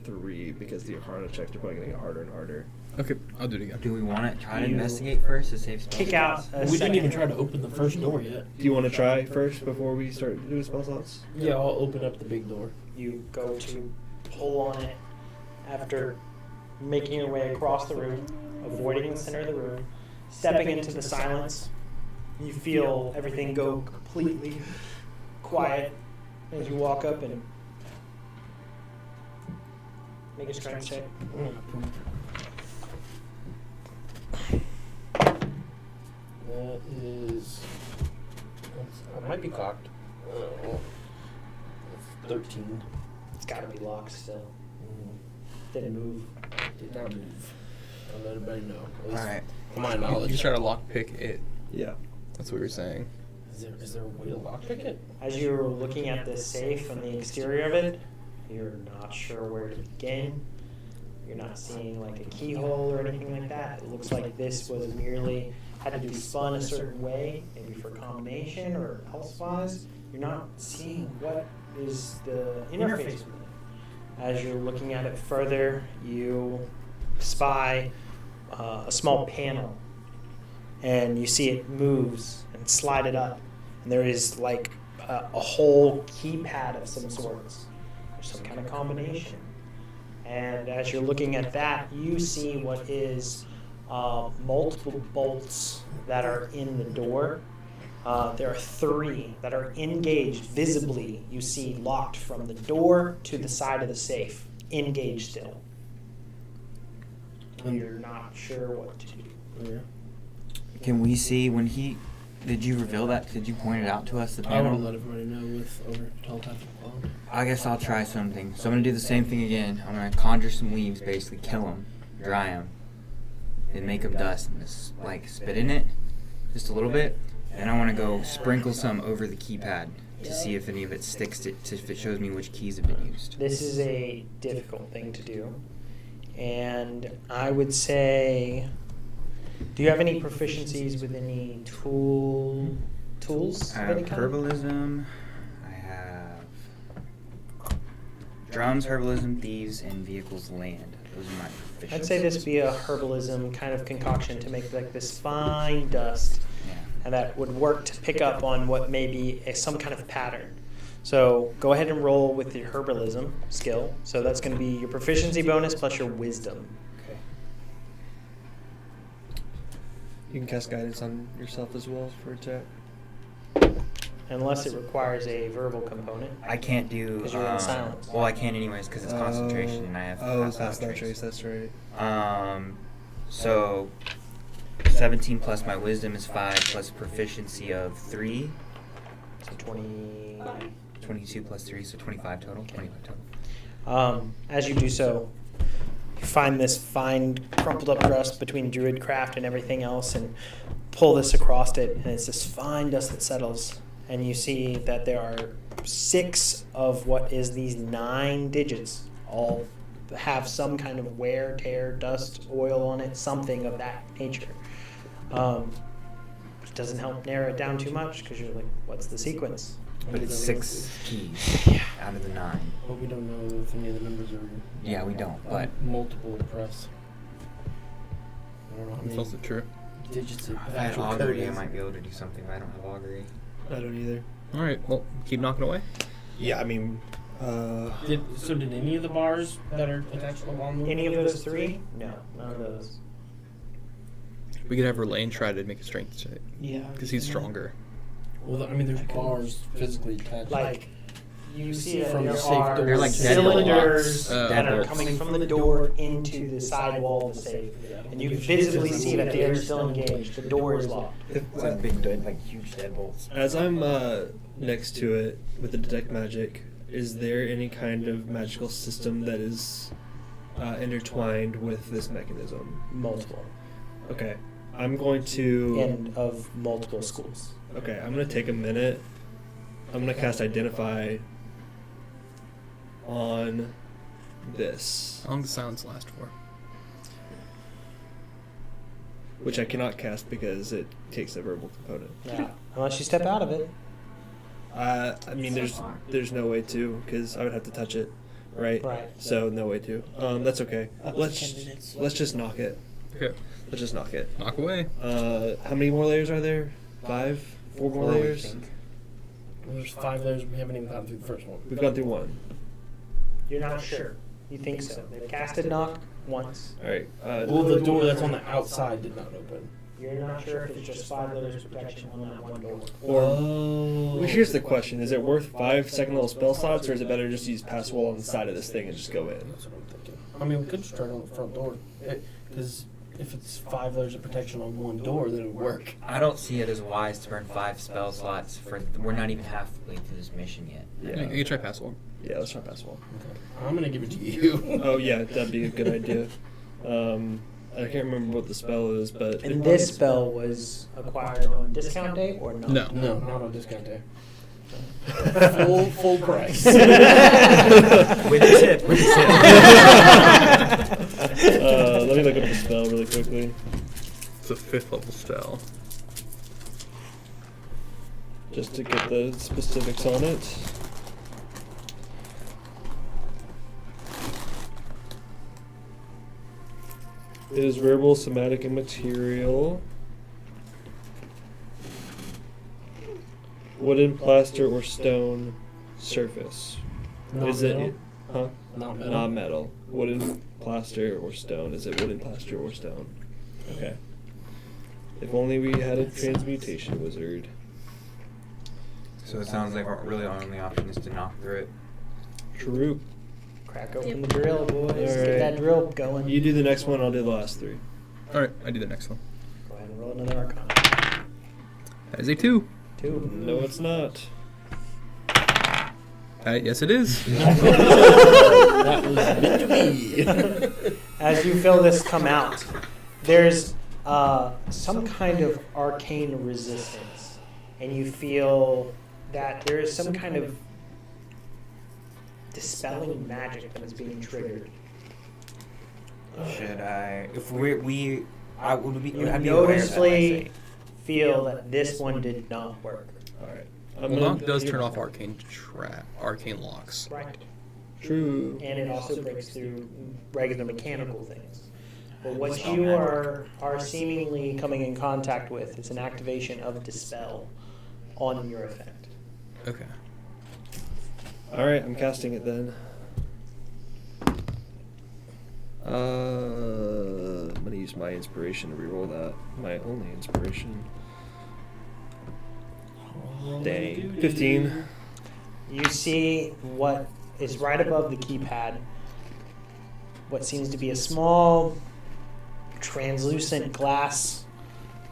3 because the Arcana checks are probably going to get harder and harder. Okay, I'll do it again. Do we want to try to You investigate first to save spell Kick slots? out a We didn't even second. try to open the first door yet. Do you want to try first before we start doing spell slots? Yeah, I'll open up the big door. You go to pull on it after making your way across the room, avoiding the center of the room, stepping into the silence. You feel everything go completely quiet as you walk up and make a strength check. That is. I might be cocked. 13. It's got to be locked still. Didn't move. Did not move. I'll let everybody know. At least Alright. to my You knowledge. try to lockpick it. Yeah. That's what you're saying. Is there a way to lockpick it? As you're looking at this safe on the exterior of it, you're not sure where to begin. You're not seeing like a keyhole or anything like that. It looks like this was merely had to be spun a certain way, maybe for combination or elsewise. You're not seeing what is the interface with it. As you're looking at it further, you spy a small panel, and you see it moves and slide it up, and there is like a whole keypad of some sorts, or some kind of combination. And as you're looking at that, you see what is multiple bolts that are in the door. There are 3 that are engaged visibly. You see locked from the door to the side of the safe, engaged still. You're not sure what to do. Yeah. Can we see when he... Did you reveal that? Did you point it out to us, the I would panel? let everybody know with over telepathic quality. I guess I'll try something. So I'm going to do the same thing again. I'm going to conjure some leaves, basically kill them, dry them, and make them dust, and just, like, spit in it just a little bit. And I want to go sprinkle some over the keypad to see if any of it sticks to if it shows me which keys have been used. This is a difficult thing to do. And I would say, do you have any proficiencies with any tools? I of any have kind? herbalism. I have drums, herbalism, thieves, and vehicles land. Those are my proficiencies. I'd say this be a herbalism kind of concoction to make like this fine dust, Yeah. and that would work to pick up on what may be some kind of pattern. So go ahead and roll with your herbalism skill. So that's going to be your proficiency bonus plus your wisdom. Okay. You can cast guidance on yourself as well for attack. Unless it requires a verbal component. I can't do. 'Cause you're in silence. Well, I can anyways because it's concentration, and I have. that's pass not without trace. That's right. So 17 plus my wisdom is 5 plus proficiency of 3. So 20. 22 plus 3, so 25 total. 25 total. As you do so, you find this fine crumpled up dust between druid craft and everything else and pull this across it, and it's this fine dust that settles. And you see that there are 6 of what is these 9 digits, all have some kind of wear, tear, dust, oil on it, something of that nature. Which doesn't help narrow it down too much because you're like, what's the sequence? But it's 6 keys Yeah. out of the 9. But we don't know if any of the numbers are Yeah, we don't, but multiple press. I don't know how That's many also true. digits of if I had actual code augury, I is. might be able to do something, but I don't have augury. I don't either. All right, well, keep knocking away. Yeah, I mean, Did any of the bars that are attached to the wall move? Any of those 3? No, none of those. We could have Verlaine try to make a strength check Yeah. because he's stronger. Well, I mean, there's bars physically attached. Like, you see that From there the safe are door. They're like cylinders deadbolts. that are Deadbolts. coming from the door into the side wall of the safe. And you visibly see that they are still engaged. The door is locked. It's like big, like huge deadbolts. as I'm next to it with the detect magic, is there any kind of magical system that is intertwined with this mechanism? Multiple. Okay, I'm going to. And of multiple schools. Okay, I'm gonna take a minute. I'm gonna cast Identify on this, How long does silence last for? which I cannot cast because it takes a verbal component. Yeah. Unless you step out of it. I mean, there's no way to, because I would have to touch it, right? Right. So no way to. That's okay. Up to Let's 10 minutes. let's just knock it. Okay. Let's just knock it. Knock away. How many more layers are there? 5? 4 more I layers? think. There's 5 layers. We haven't even gotten through the first one. We've gone through 1. You're not sure. You think so. They've casted knock once. Alright. Well, the door that's on the outside did not open. You're not sure if it's just 5 layers of protection on that one door. Well, here's the question. Is it worth 5 second level spell slots, or is it better just to use pass wall on the side of this thing and just go in? That's what I'm thinking. I mean, we could just try it on the front door. Because if it's 5 layers of protection on one door, then it would work. I don't see it as wise to burn 5 spell slots for. We're not even halfway through this mission yet. You can try pass wall. Yeah, let's try pass wall. Okay. I'm going to give it to you. Oh yeah, that'd be a good idea. I can't remember what the spell is, but And this spell was acquired on discount day or not? No. No, not on discount day. full price. With a tip. With a tip. let me look up the spell really quickly. It's a 5th level spell. Just to get the specifics on it. It is verbal, somatic, and material. Wooden, plaster, or stone surface. Not Is metal? it? Huh? Not metal. Not metal. Wooden, plaster, or stone. Is it wooden, plaster, or stone? Okay. If only we had a transmutation wizard. So it sounds like really our only option is to knock through it. True. Crack open the drill, boys. Alright. Get that drill going. You do the next one, I'll do the last 3. Alright, I do the next one. Go ahead and roll another arcana. That is a 2. 2. No, it's not. Yes, it is. That was meant to be. As you feel this come out, there's some kind of arcane resistance, and you feel that there is some kind of dispelling magic that is being triggered. Should I? If we I would be. You I'd be aware of that, I noticeably say. feel that this one did not work. Alright. Well, knock does turn off arcane locks. Right. True. And it also breaks through regular mechanical things. But what you are seemingly coming in contact with is an activation of Dispel on your effect. Okay. Alright, I'm casting it then. I'm gonna use my inspiration to reroll that. My only inspiration. Dang. 15. You see what is right above the keypad, what seems to be a small, translucent glass.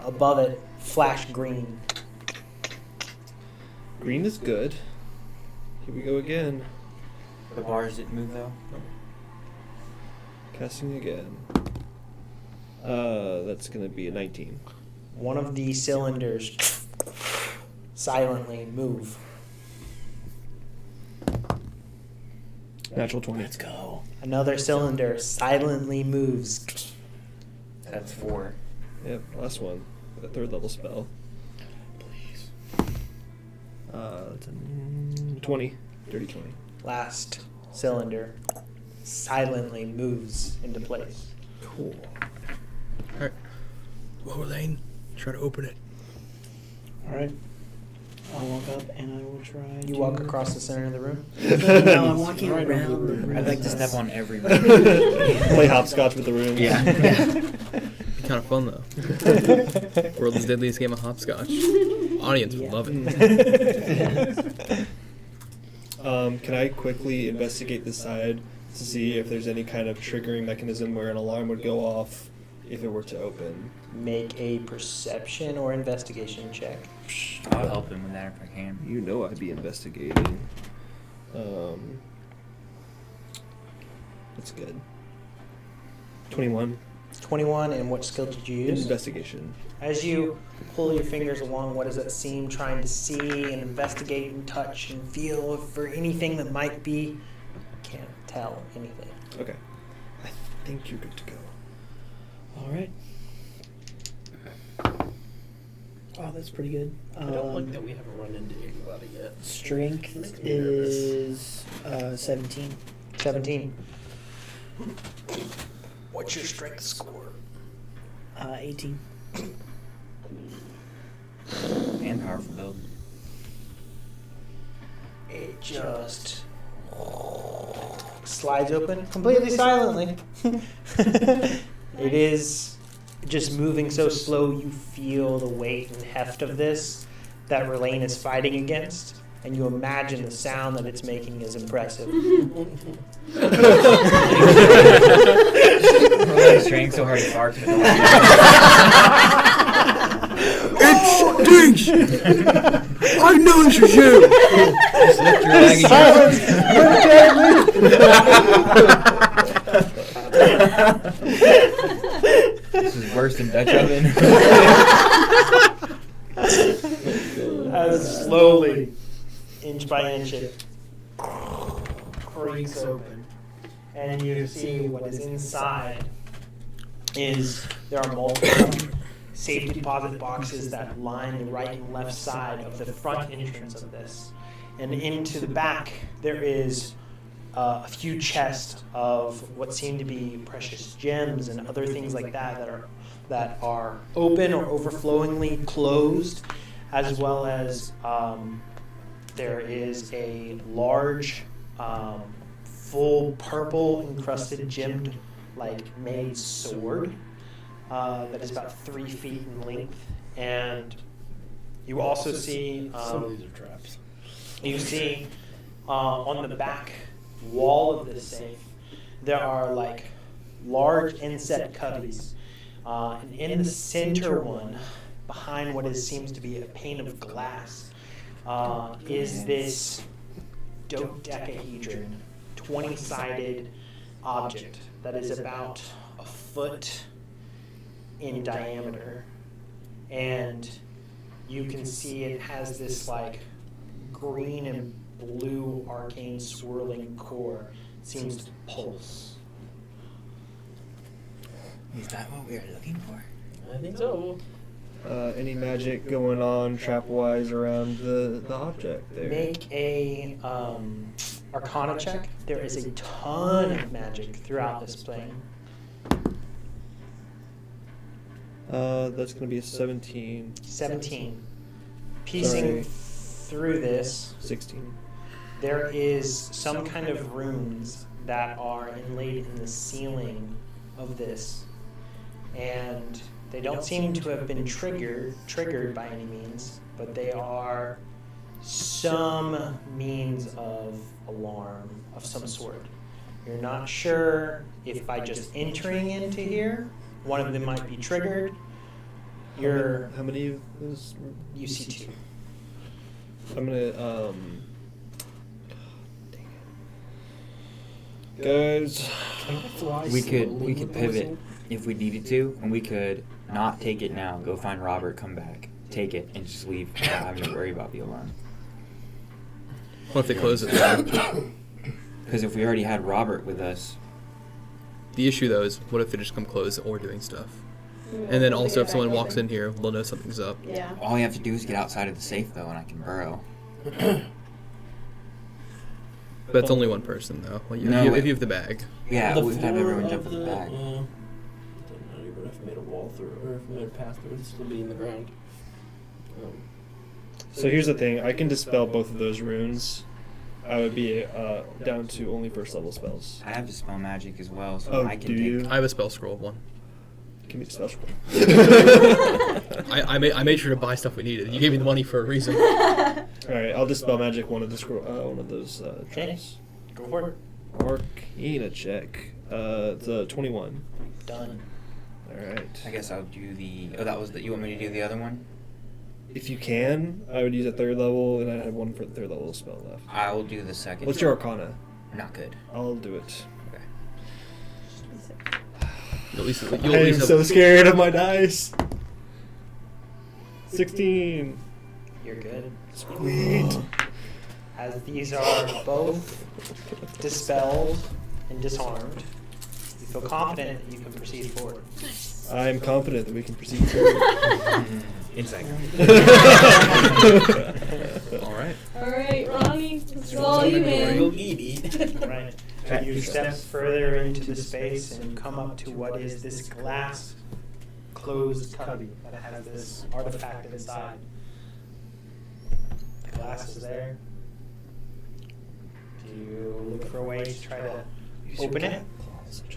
Above it, flash green. Green is good. Here we go again. The bars didn't move though. Casting again. That's gonna be a 19. One of the cylinders silently move. Natural 20. Let's go. Another cylinder silently moves. That's 4. Yep, last one. The 3rd level spell. Please. It's a 20. Dirty 20. Last cylinder silently moves into place. Cool. Alright. Lower lane. Try to open it. Alright. I'll walk up and I will try. You walk across the center of the room. No, I'm walking Right around over the the room. room. I'd like to step on every room. Play hopscotch with the room. Yeah. Be kind of fun though. World's deadliest game of hopscotch. Audience would love it. Can I quickly investigate this side to see if there's any kind of triggering mechanism where an alarm would go off if it were to open? Make a perception or investigation check. I'll help him with that if I can. You know I'd be investigating. That's good. 21. 21, and what skill did you use? Investigation. As you pull your fingers along, what does it seem, trying to see and investigate and touch and feel for anything that might be? Can't tell anything. Okay. I think you're good to go. Alright. Oh, that's pretty good. I don't like that we haven't run into anybody yet. Strength Makes me nervous. is 17. 17. What's your strength score? 18. And powerful build. It just slides open completely silently. It is just moving so slow you feel the weight and heft of this that Relaine is fighting against, and you imagine the sound that it's making is impressive. He's training so hard he farts. It stinks! I know this is you! Just lift your leg again. This is worse than Dutch oven. As slowly, inch by inch, it creaks open, and you see what is inside is there are multiple safety deposit boxes that line the right and left side of the front entrance of this. And into the back, there is a few chests of what seem to be precious gems and other things like that are open or overflowingly closed, as well as there is a large, full purple encrusted gemmed made sword that is about 3 feet in length, and you also see some of these are traps. you see on the back wall of this safe there are large inset cubbies, and in the center one, behind what seems to be a pane of glass, is this dodecahedron, 20-sided object that is about a foot in diameter, and you can see it has this green and blue arcane swirling core. It seems to pulse. Is that what we were looking for? I think so. Any magic going on trap-wise around the object there? Make a Arcana check. There is a ton of magic throughout this plane. That's going to be a 17. 17. Piecing Sorry. through this, 16. there is some kind of runes that are inlaid in the ceiling of this, and they don't seem to have been triggered by any means, but they are some means of alarm of some sort. You're not sure if by just entering into here, one of them might be triggered. How many of those? You see 2. I'm gonna dang it. Guys, We could pivot if we needed to, and we could not take it now. Go find Robert, come back, take it, and just leave without having to worry about the alarm. What if they close it? Because if we already had Robert with us, The issue, though, is what if they just come close or doing stuff? And then also, if someone walks in here, they'll know something's up. Yeah. all we have to do is get outside of the safe, though, and I can burrow. But that's only one person, though. Like, if you have the bag. Yeah, The we've had floor everyone jump of in the back. doesn't matter even if I made a wall through, or if I made a path through, it'd still be in the ground. so here's the thing. I can dispel both of those runes. I would be down to only first level spells. I have Dispel Magic as well, so Oh, I can do take... you? I have a spell scroll of one. Give me the special one. I made sure to buy stuff we needed. You gave me the money for a reason. All right, I'll dispel magic one of the one of those traps. Go for it. Arcana check. It's a 21. Done. All right. I guess I'll do the... Oh, that was the... You want me to do the other one? If you can, I would use a 3rd level, and I have one for the 3rd level spell left. I will do the second. What's your Arcana? Not good. I'll do it. Okay. You'll at least I am so scared of my dice. 16. You're good. Sweet. As these are both dispelled and disarmed, you feel confident that you can proceed forward. I am confident that we can proceed forward. Insight. All right. Alright, Ronnie, let's roll you in. Right. So you step further into the space and come up to what is this glass closed cubby that has this artifact inside. The glass is there. Do you look for a way to try to open it?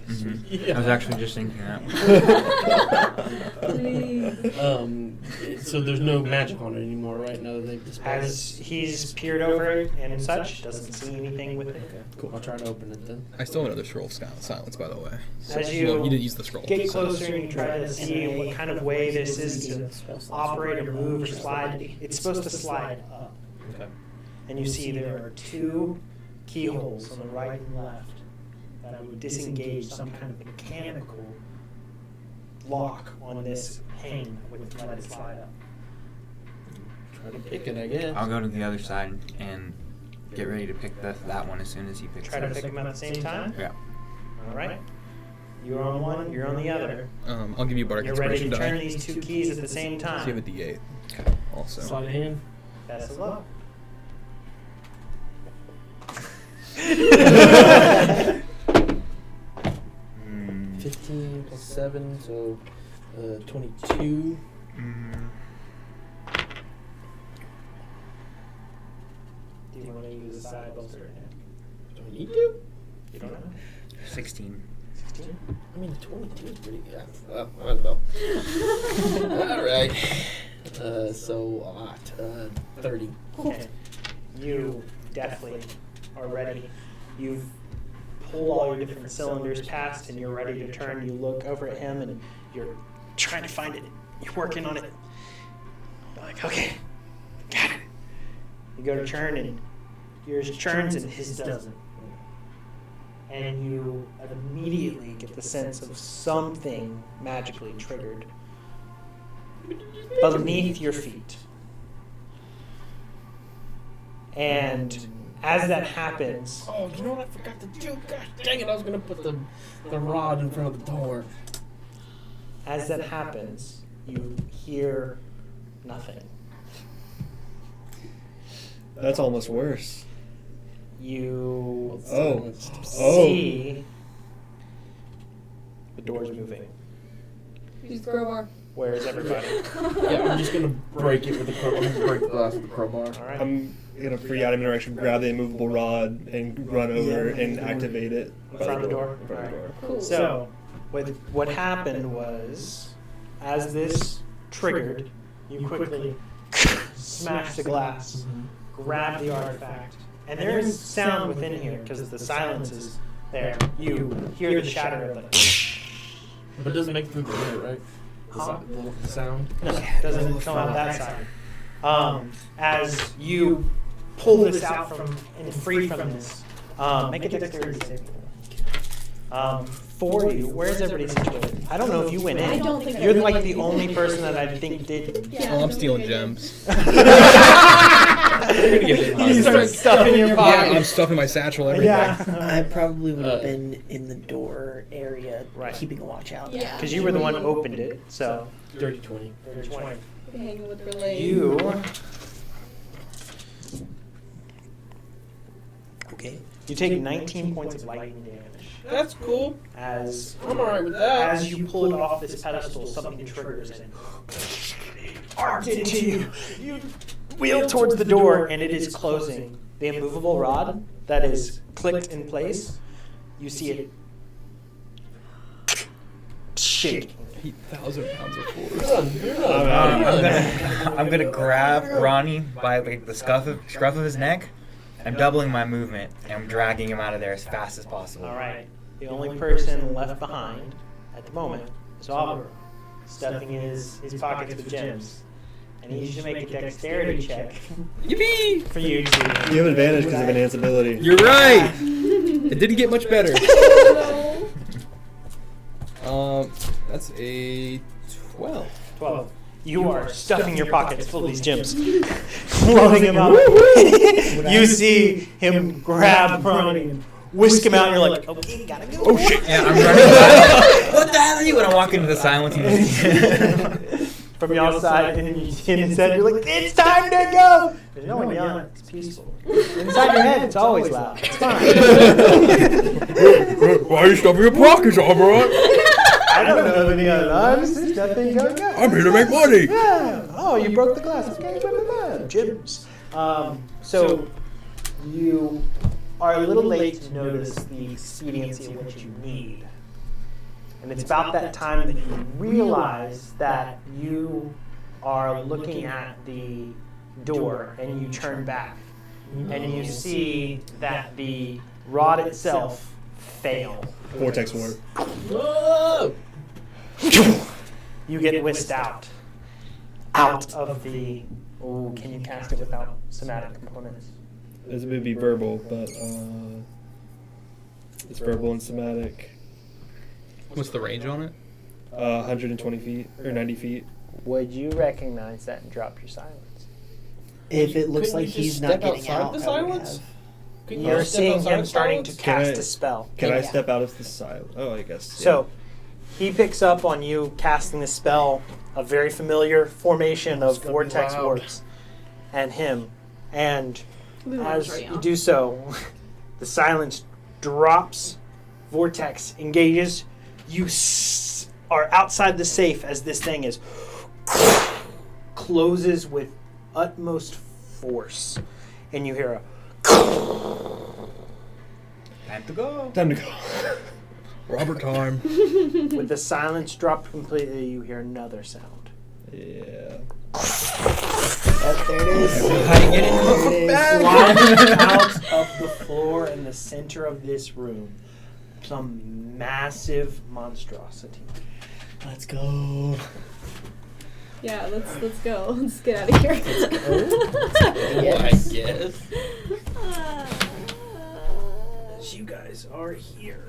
Mm-hmm. I was actually just thinking that. So there's no magic on it anymore, right? Now that they've dispelled As he's peered over it and such, doesn't see anything with it. Okay, cool. I'll try to open it then. I still have another scroll of silence, by the way. As you Well, you didn't use the scroll. get closer and you try to see what kind of way this is to operate or move or slide, it's supposed to slide up. Okay. And you see there are two keyholes on the right and left that would disengage some kind of mechanical lock on this hang that would let it slide up. Try to pick it, I guess. I'll go to the other side and get ready to pick that one as soon as he picks Try it. to pick them at the same time? Yeah. All right. You're on one, you're on the other. I'll give you a bardic You're ready to inspiration turn die. these two keys at the same So you have a time. D8. Also. Slide of hand. Best of luck. 15 plus 7, so 22. Do you want to use a side bolster or hand? Do I need to? You don't know? 16. 16? I mean, 22 is pretty good. Well, might as well. All right. So a lot. 30. Okay. You definitely are ready. You've pulled all your different cylinders past and you're ready to turn. You look over at him and you're trying to find it. You're working on it. You're like, okay, got it. You go to turn and yours churns and his doesn't. And you immediately get the sense of something magically triggered beneath your feet. And as that happens, Oh, you know what I forgot to do? Gosh dang it, I was going to put the rod in front of the door. as that happens, you hear nothing. That's almost worse. You Oh. see the doors moving. Use the crowbar. Where is everybody? Yeah, I'm just going to break it with the crowbar. I'm going to break the glass with the crowbar. All right. I'm gonna free item interaction, grab the immovable rod, and run over and activate it. In front of the door? In front of the door. Cool. So, what happened was, as this triggered, you quickly smash the glass, grab the artifact, and there is sound within here because the silence is there. You hear the shatter of the. But it doesn't make it through the door, right? The sound? No, it doesn't come out that side. As you pull this out from and free from this, make a dexterity saving throw. For you, where is everybody situated? I don't know if you went in. I don't think I You're went like in. the only person that I think did. Yeah. Oh, I'm stealing gems. You start stuffing your Yeah, pocket. I'm stuffing my satchel everything. I probably would have been in the door area, Right. keeping a watch out. Yeah. Because you were the one who opened it, so. 30, 20. 20. Hanging with relays. You. Okay. You take 19 points of lightning damage. That's cool. As I'm alright with that. As you pull it off this pedestal, something triggers and arcs into you. You wheel towards the door, and it is closing. The immovable rod that is clicked in place, you see it shaking. 8,000 pounds of force. I'm gonna grab Ronnie by like the scruff of his neck. I'm doubling my movement and I'm dragging him out of there as fast as possible. All right. The only person left behind at the moment is Auburn, stuffing his pockets with gems. I need you to make a dexterity check Yippee! for you to. You have advantage because of enhanced ability. You're right! It didn't get much better. That's a 12. 12. You are stuffing your pockets full of these gems, loading them up. You see him grab Ronnie and whisk him out, and you're like, okay, gotta go. Oh shit! Yeah, I'm running back. What the hell are you? And I walk into the silence. From the outside, and you see his head, you're like, it's time to go! There's no one yelling, it's peaceful. Inside your head, it's always loud. It's fine. Why are you stuffing your pockets, Auburn? I don't know of any other odds. There's nothing going on. I'm here to make money. Yeah. Oh, you broke the glass. Okay, blah, blah, blah. Gyms. So you are a little late to notice the expediency of what you need. And it's about that time that you realize that you are looking at the door and you turn back. And you see that the rod itself failed. Vortex War. Whoa! You get whisked out of the. Oh, can you cast it without somatic components? This would be verbal, but it's verbal and somatic. What's the range on it? 120 feet or 90 feet. Would you recognize that and drop your silence? If it looks Couldn't like you he's just not step getting outside out, the I would silence? have. Couldn't You're just step seeing outside him starting to silence? Can cast I- a spell. Can I Yeah. step out of the silence? Oh, I guess. So he picks up on you casting the spell, a very familiar formation of It's gonna be vortex loud. warps, and him. And The as alarm's you already do so, the silence drops, vortex engages. You are outside the safe as this thing is closes with utmost force, and you hear a Time to go. Time to go. Robert time. with the silence dropped completely. You hear another sound. Yeah. Oh, there it is. Everybody get into There the it is. Flying out of the floor in the center of this room, some massive monstrosity. Let's go. Yeah, let's go. Let's get out of here. Yes. I guess. As you guys are here,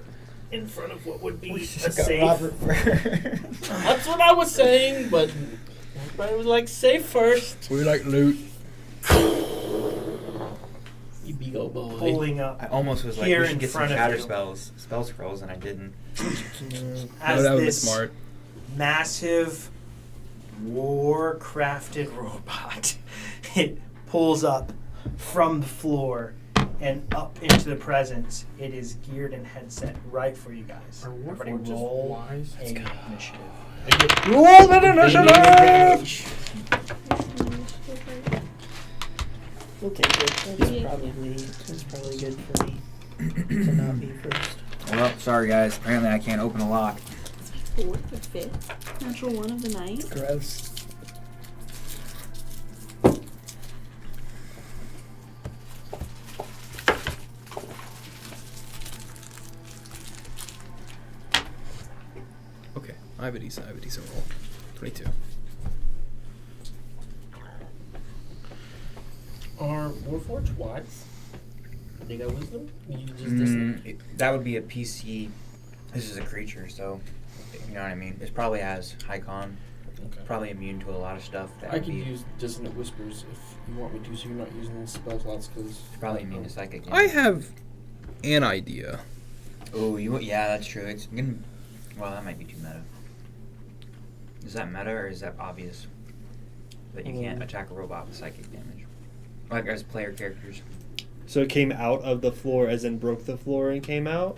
in front of what would be a Got safe. Robert first. That's what I was saying, but everybody was like, safe first. We like loot. You big old boy. Pulling up I almost was like, Here we in should get some front of shatter you. spell scrolls, and I didn't. as that would be this smart. massive war-crafted robot. It pulls up from the floor and up into the presence. It is geared and headset right for you guys. Are Everybody Warforged just roll wise? a initiative. I get Roll an initiative! Okay, good. That's probably good for me to not be first. Well, sorry guys. Apparently I can't open a lock. Fourth or fifth. Natural one of the night. Gross. Okay, I have a decent roll. 22. Are Warforged wise? They got wisdom? You just dislike? That would be a PC. This is a creature, so you know what I mean. It probably has high con. Okay. Probably immune to a lot of stuff. That I would could be use Dissonant Whispers if you want me to, so you're not using the spell slots because probably immune to psychic. I have an idea. Oh, yeah, that's true. It's gonna. Well, that might be too meta. Is that meta or is that obvious that you can't attack a robot with psychic damage, like as player characters? So it came out of the floor, as in broke the floor and came out.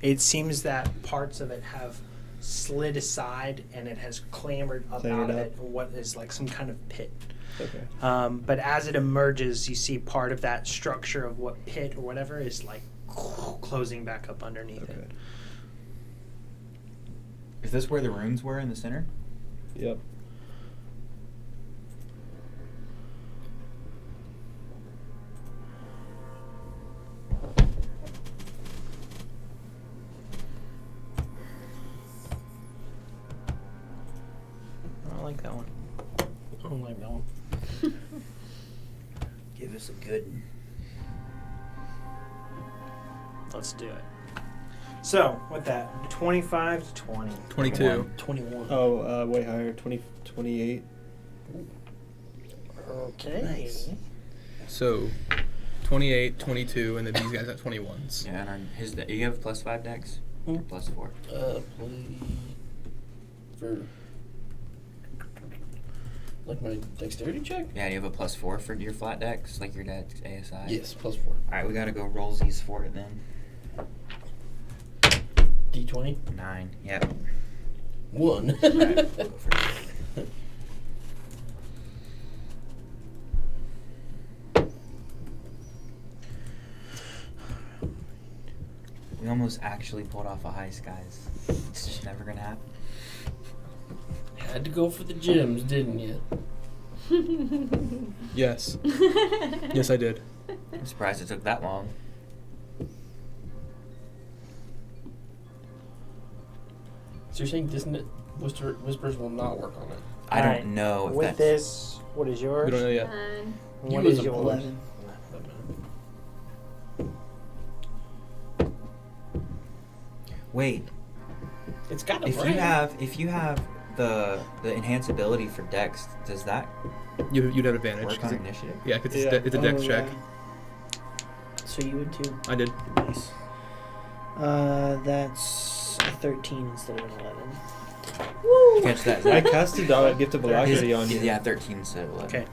It seems that parts of it have slid aside and it has clambered up out of it, what is like some kind of pit. Okay. But as it emerges, you see part of that structure of what pit or whatever is like closing back up underneath Okay. it. Is this where the runes were in the center? Yep. I don't like that one. I don't like that one. Give us a good. Let's do it. So, with that, 25 to 20. 22. 21. Oh, way higher. 28. Okay. Nice. So, 28, 22, and then these guys at 21s. Yeah, and on his you have +5 dex, or +4. Play for like my dexterity check. Yeah, you have a +4 for your flat dex, like your dad's ASI. Yes, +4. All right, we gotta go rollsies for it then. D20. 9. Yep. 1. Alright, go first. We almost actually pulled off a heist, guys. It's just never gonna happen. Had to go for the gems, didn't you? Yes. Yes, I did. I'm surprised it took that long. So you're saying Whispers will not work on it? I Alright, don't know if With that's... this, what is yours? We don't know yet. What You is was a yours? 11. Wait, It's got a if brain. you have the enhanced ability for Dex, does that You'd have advantage. work 'cause on it- initiative? yeah, because Yeah. it's a dex check. So you would too. I did. Nice. That's a 13 instead of an 11. Woo! Catch that, I Zach. casted Gift of Alacrity on you. Yeah, 13 instead of 11. Okay.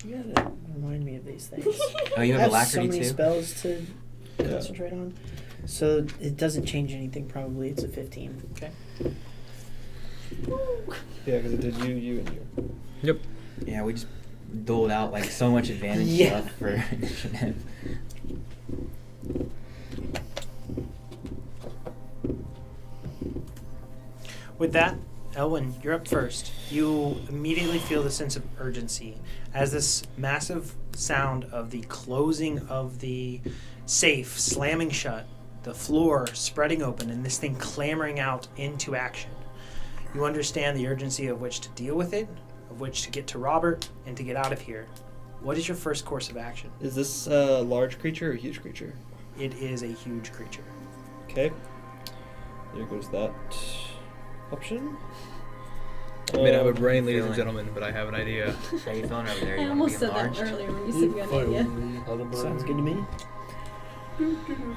You gotta remind me of these things. Oh, you I have have so Alacrity many too? spells to Yeah. concentrate on. So it doesn't change anything, probably. It's a 15. Okay. Yeah, because it did you, and you. Yep. Yeah, we just doled out like so much advantage Yeah. stuff for initiative. With that, Elwyn, you're up first. You immediately feel the sense of urgency as this massive sound of the closing of the safe slamming shut, the floor spreading open, and this thing clamoring out into action. You understand the urgency of which to deal with it, of which to get to Robert, and to get out of here. What is your first course of action? Is this a large creature or a huge creature? It is a huge creature. Okay. There goes that option. I may not have a brain, feeling- ladies and gentlemen, but I have an idea. How you feeling over there? I You almost wanna said be that enlarged? earlier when you said you had an idea. Sounds good to me.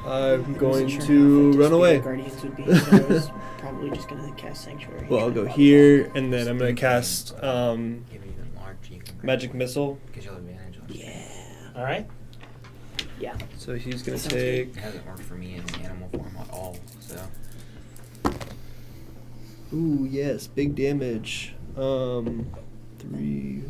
I'm going Wasn't sure how to effective run Speed away. of Guardians would be, so I was probably just going to cast Sanctuary. Well, I'll Try go to here, and then I'm going to cast Give you enlarged, you can grab Magic one, Missile. because you'll have advantage on it. Yeah. All right? Yeah. So he's going to Sounds take... It hasn't worked for me in animal form at all, so. Ooh, yes, big damage. 3,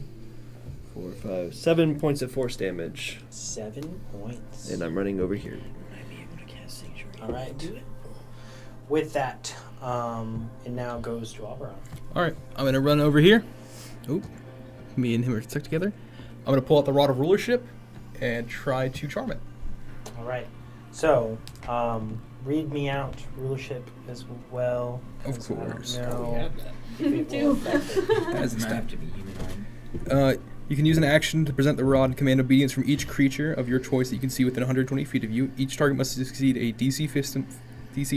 4, 5, 7 points of force damage. 7 points. And I'm running over here. Might be able to cast Sanctuary. All right. Do it. With that, it now goes to Oberon. All right, I'm gonna run over here. Oop, me and him are stuck together. I'm gonna pull out the Rod of Rulership and try to charm it. All right. So, read me out rulership as well. Of 'cause I don't course. know We have that. if it will affect it. As It a might step. have to be humanoid. You can use an action to present the rod and command obedience from each creature of your choice that you can see within 120 feet of you. Each target must succeed a DC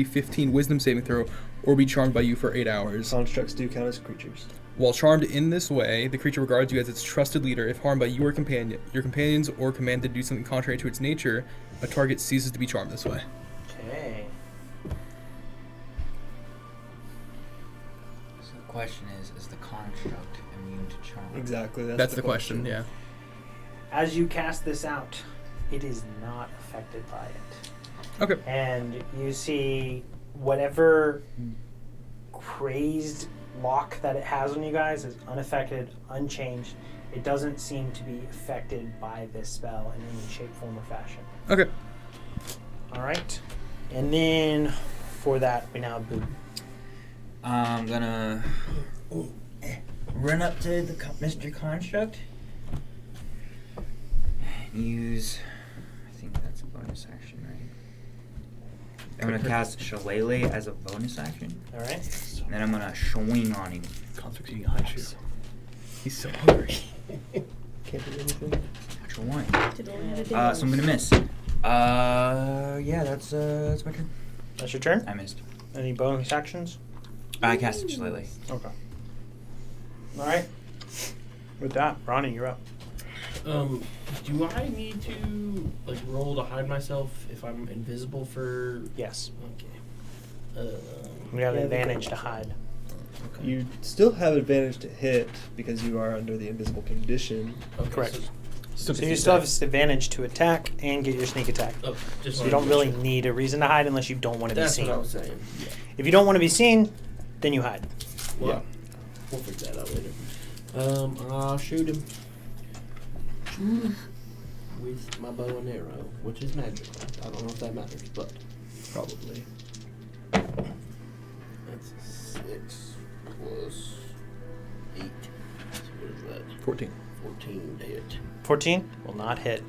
15 Wisdom saving throw or be charmed by you for 8 hours. Constructs do count as creatures. While charmed in this way, the creature regards you as its trusted leader. If harmed by you or your companions, or commanded to do something contrary to its nature, a target ceases to be charmed this way. Okay. So the question is the construct immune to charm? Exactly. That's the question, yeah. As you cast this out, it is not affected by it. Okay. And you see whatever crazed lock that it has on you guys is unaffected, unchanged. It doesn't seem to be affected by this spell in any shape, form, or fashion. Okay. All right. And then for that, we now have Boo. I'm gonna run up to the Mr. Construct and use. I think that's a bonus action, right? I'm gonna cast Shillelagh as a bonus action, All right. and then I'm gonna swing on him. Construct's eating a high shoe. He's so hungry. Can't do anything. Natural one. Did only have a So I'm gonna miss. Yeah, that's my turn. That's your turn. I missed. Any bonus actions? I cast Shillelagh. Okay. All right. With that, Ronnie, you're up. Do I need to roll to hide myself if I'm invisible for? Yes. Okay. We have Yeah, advantage the- to hide. Okay. You still have advantage to hit because you are under the invisible condition. Okay, Correct. So you still have advantage to attack and get your sneak attack. Oh, just So you don't really need a reason to hide unless you don't want to be That's seen. what I was saying. If you don't want to be seen, then you hide. Well, Yeah. we'll figure that out later. I'll shoot him with my bow and arrow, which is magical. I don't know if that matters, but Probably. that's 6 plus 8. So what is that? 14. 14 to hit. 14 will not hit.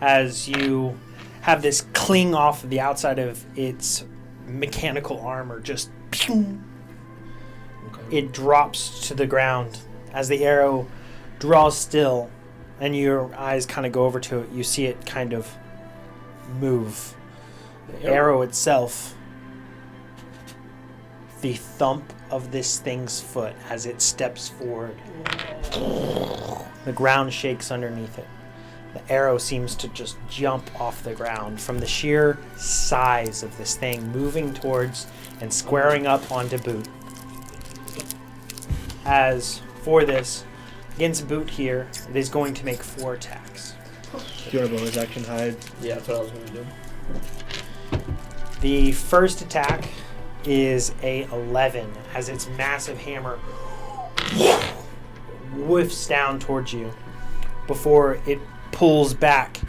As you have this cling off of the outside of its mechanical armor, just pew, Okay. it drops to the ground. As the arrow draws still and your eyes kind of go over to it, you see it kind of move. The arrow itself, the thump of this thing's foot as it steps forward. The ground shakes underneath it. The arrow seems to just jump off the ground from the sheer size of this thing moving towards and squaring up onto Boot. As for this, against Boot here, it is going to make 4 attacks. Do you want to bonus action hide? Yeah, that's what I was going to do. The first attack is a 11 as its massive hammer whiffs down towards you before it pulls back,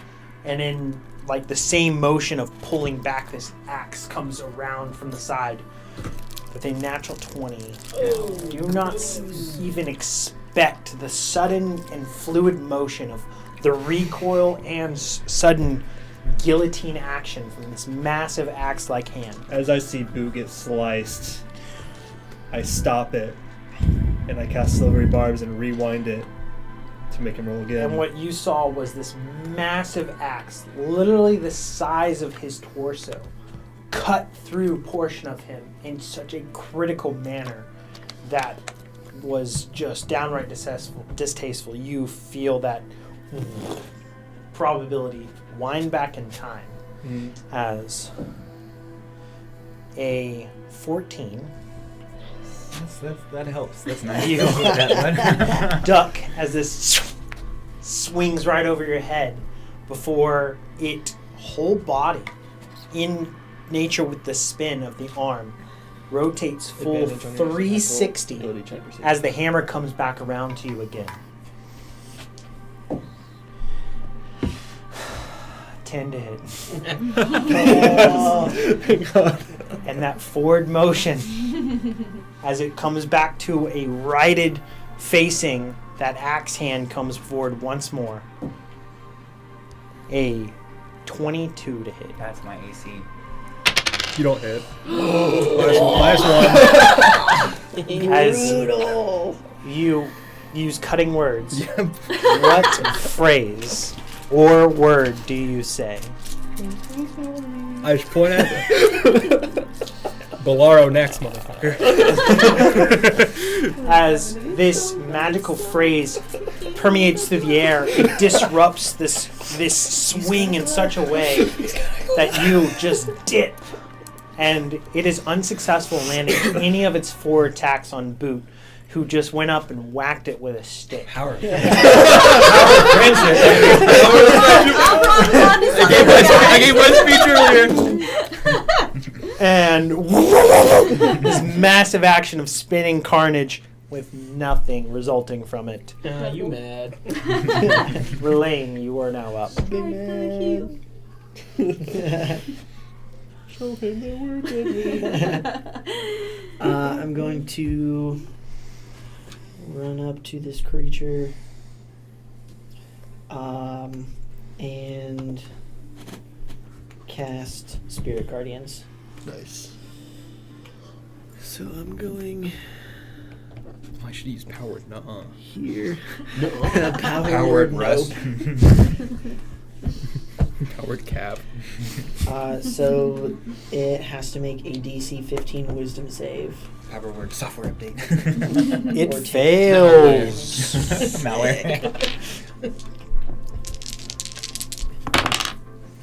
and in like the same motion of pulling back, this axe comes around from the side with a natural 20. Do not even expect the sudden and fluid motion of the recoil and sudden guillotine action from this massive axe-like hand. As I see Boo get sliced, I stop it, and I cast Silvery Barbs and rewind it to make him roll again. And what you saw was this massive axe, literally the size of his torso, cut through a portion of him in such a critical manner that was just downright distasteful. You feel that probability wind back in time as a 14 That helps. That's nice. You That one. duck as this swings right over your head before it whole body in nature with the spin of the arm rotates full Advantage on your 360 ability check or save. as the hammer comes back around to you again. 10 to hit. Thank God. And that forward motion as it comes back to a righted facing, that axe hand comes forward once more. A 22 to hit. That's my AC. You don't hit. Last one. As Brutal. you use cutting words, what phrase or word do you say? I just point at it. Bolaro next, motherfucker. As this magical phrase permeates through the air, it disrupts this swing in such a way that you just dip, and it is unsuccessful in landing any of its 4 attacks on Boot, who just went up and whacked it with a stick. Howard. I gave one speech earlier. And this massive action of spinning carnage with nothing resulting from it. You mad? Relaine, you are now up. Big man. Show him that we're deadly. I'm going to run up to this creature and cast Spirit Guardians. Nice. So I'm going I should use powered. Nuh-uh. here. No. Howard no. Rust. Powered cap. So it has to make a DC 15 Wisdom save. Power word software update. It Or fails. Malware.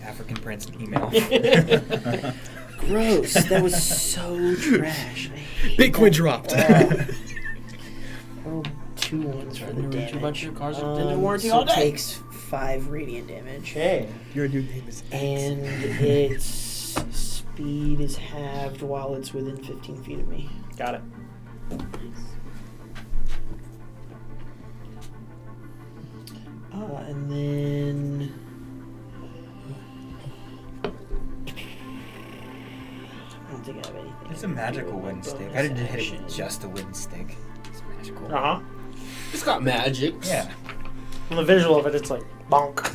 African Prince email. Gross. That was so trash. I hate Bitcoin that. dropped. I rolled 2 ones for Trying the to reach a bunch damage. of cars extended warranty So all it day. takes 5 radiant damage. Okay. Your new name is And its speed is halved while it's within 15 feet of me. Got it. And then I don't think I have anything. It's I a can do magical with my wooden stick. bonus I didn't hit it action. with just a wooden stick. It's magical. Uh huh. It's got magic. Yeah. From the visual of it, it's like bonk.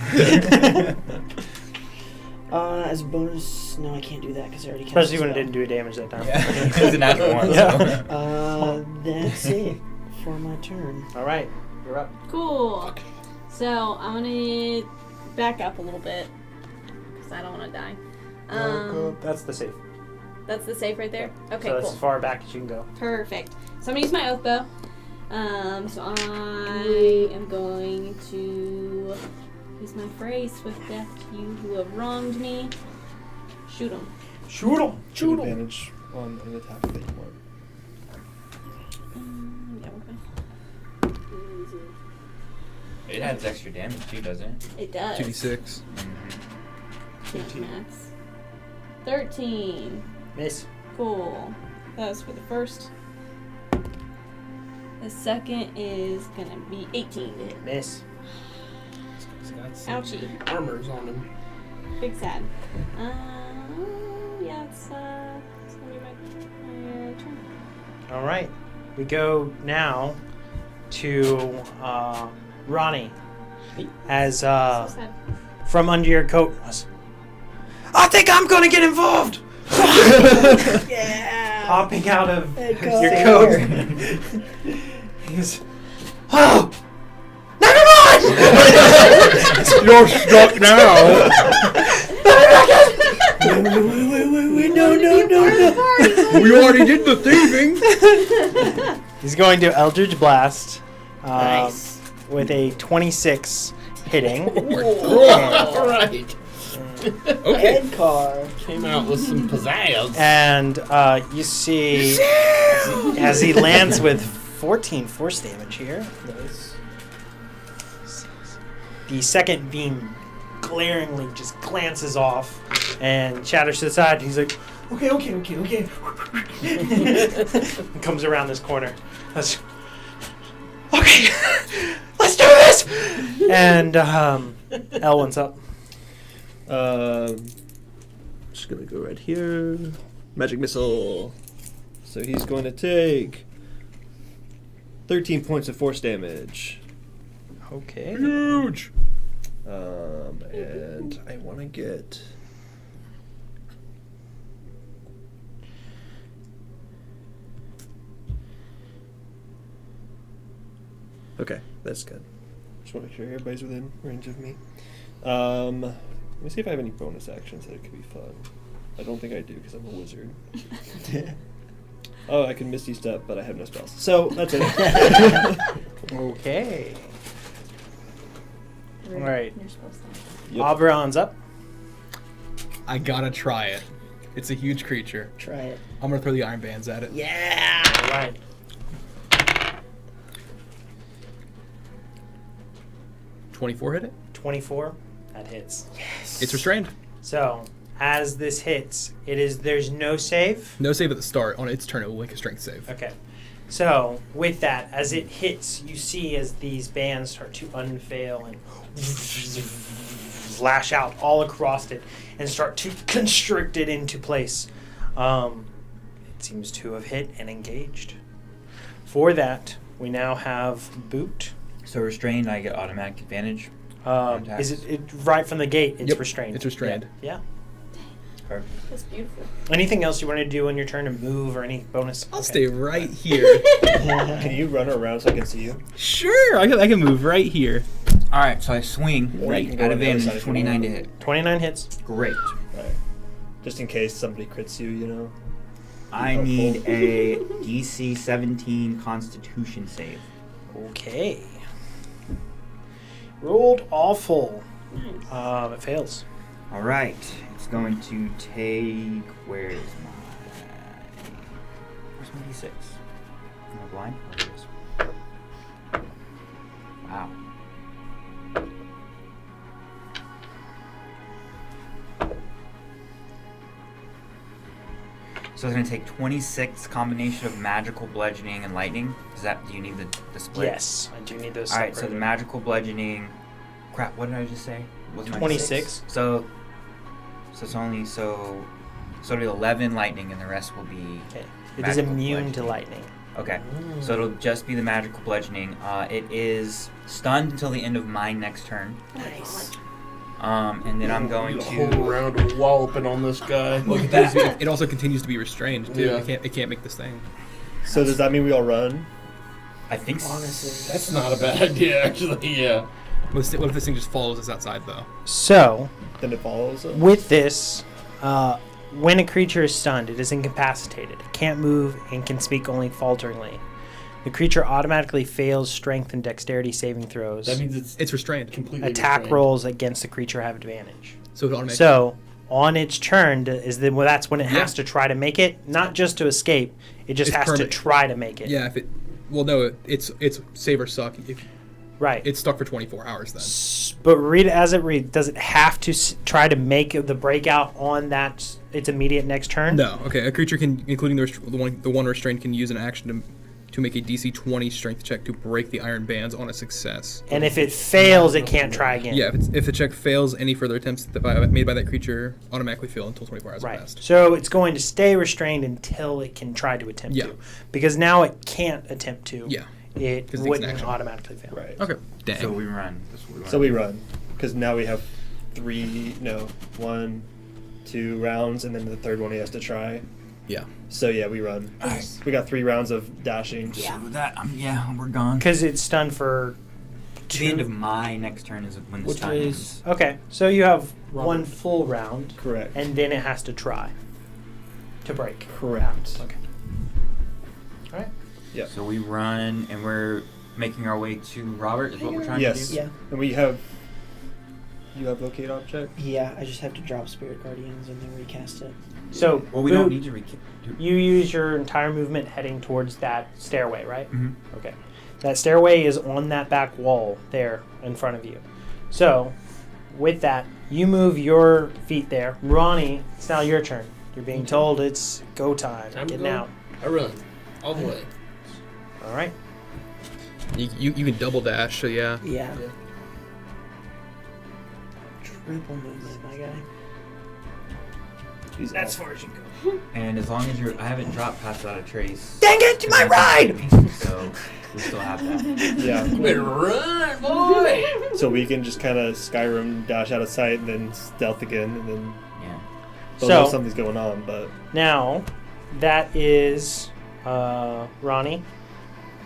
As a bonus, no, I can't do that because I already cast Especially the when it spell. didn't do damage that time. Yeah. It was a natural one. Yeah. So. That's it for my turn. All right, you're up. Cool. So I'm gonna back up a little bit because I don't want to die. That's the safe. That's the safe right there. Okay, so that's cool. as far back as you can go. Perfect. So I'm gonna use my oath bow. So I am going to use my phrase swift death to you who have wronged me. Shoot him. Shoot him. Shoot advantage on an attack that you want. Yeah, okay. It adds extra damage too, doesn't it? It does. 2d6. Yeah, max. 13. Miss. Cool. That was for the first. The second is gonna be 18 to hit. Miss. He's got some Ouchie. armors on him. Big sad. Yeah, it's gonna be my turn. All right. We go now to Ronnie. As So sad. from under your coat was, I think I'm gonna get involved. Yeah! Popping out of Head your coat. coat. He goes, oh, never mind. You're stuck now. Wait, no. We already did the thieving. He's going to Eldritch Blast. Nice. With a 26 hitting. Alright. Okay. Head car. Came out with some pizzazz. And you see as he lands with 14 force damage here. Nice. The second beam glaringly just glances off and shatters to the side. He's like, okay. And comes around this corner. Okay, let's do this! And Elwin's up. Just gonna go right here. Magic missile. So he's going to take 13 points of force damage. Okay. Huge. And I want to get. Okay, that's good. Just want to make sure everybody's within range of me. Let me see if I have any bonus actions that could be fun. I don't think I do because I'm a wizard. Oh, I can Misty Step, but I have no spells. So that's it. Okay. All right. You're supposed to. Yep. Oberon's up. I gotta try it. It's a huge creature. Try it. I'm gonna throw the iron bands at it. Yeah! All right. 24 hit it. 24. That hits. It's restrained. So, as this hits, there's no save. No save at the start. On its turn, it will make a strength save. Okay. So, with that, as it hits, you see as these bands start to unveil and lash out all across it and start to constrict it into place. It seems to have hit and engaged. For that, we now have Boot. So restrained, I get automatic advantage. Is it right from the gate? It's Yep, restrained. it's restrained. Yeah. Perfect. That's beautiful. Anything else you want to do on your turn to move or any bonus? I'll Okay. stay right here. Can you run around so I can see you? Sure, I can move right here. All right, so I swing. Or you can go At on the other side advantage, if you 29 to want. hit. 29 hits. Great. Right. Just in case somebody crits you, you know. I need a DC 17 Constitution save. Okay. Rolled awful. Nice. It fails. All right, it's going to take. Where's my D6? Am I blind? Oh, there it is. Wow. So it's going to take 26 combination of magical bludgeoning and lightning. Do you need the split? Yes, I do need those. All right, so the separated. magical bludgeoning. Crap, what did I just say? Wasn't I 26. So it's only so it'll be 11 lightning and the rest will be Okay. It is magical immune to bludgeoning. lightning. Okay. So it'll just be the magical bludgeoning. It is stunned until the end of my next turn. Nice. And then I'm going The whole to round of walloping on this guy. Well, it also continues to be restrained too. Yeah. It can't make this thing. So does that mean we all run? I think Honestly, That's not a bad idea, actually. Yeah. What if this thing just follows us outside though? So, Then it follows us? with this, when a creature is stunned, it is incapacitated. It can't move and can speak only falteringly. The creature automatically fails strength and dexterity saving throws. That means It's restrained, completely Attack restrained. rolls against the creature have advantage. so it automatically. So, on its turn, that's when it has to try to make it, not just to escape. It just It's has permanent. to try to make it. Yeah, if it. Well, no, it's save or suck. If Right. it's stuck for 24 hours then. But read it as it reads. Does it have to try to make the breakout on its immediate next turn? No. Okay. A creature can, including the one restrained, can use an action to make a DC 20 strength check to break the iron bands on a success. And if it fails, it can't try again. Yeah. If the check fails, any further attempts made by that creature automatically fail until 24 hours have Right. passed. So it's going to stay restrained until it can try to attempt Yeah. to. Because now it can't attempt to. Yeah. It 'Cause it takes an wouldn't action. automatically fail. Right. Okay. Dang. So we run. So we run. Because now we have 1, 2 rounds, and then the third one he has to try. Yeah. So yeah, we run. Alright. We got 3 rounds of dashing. So that we're gone. Because it's stunned for The end of my next turn is when the Which stun way ends. is- Okay, so you have Robert. one full round, Correct. and then it has to try to break. Correct. Okay. All right. Yeah. So we run and we're making our way to Robert. Is what we're trying Yes. to do. Yeah. And we have. You have locate object? Yeah, I just have to drop Spirit Guardians and then recast it. So Well, we Boo, don't need to You use your entire movement heading towards that stairway, right? Mhm. Okay. That stairway is on that back wall there in front of you. So, with that, you move your feet there. Ronnie, it's now your turn. You're being told it's go time. Time to Getting go? out. I run all the way. All right. You can double dash. So yeah. Yeah. Yeah. Triple movement, my guy. He's That's off. far as you go. And as long as I haven't dropped past without a trace. Dang it, my ride! So we still have that. Yeah. Better run, boy! So we can just kind of Skyrim dash out of sight and then stealth again, and then Yeah. they'll know So, something's going on. But now, that is Ronnie.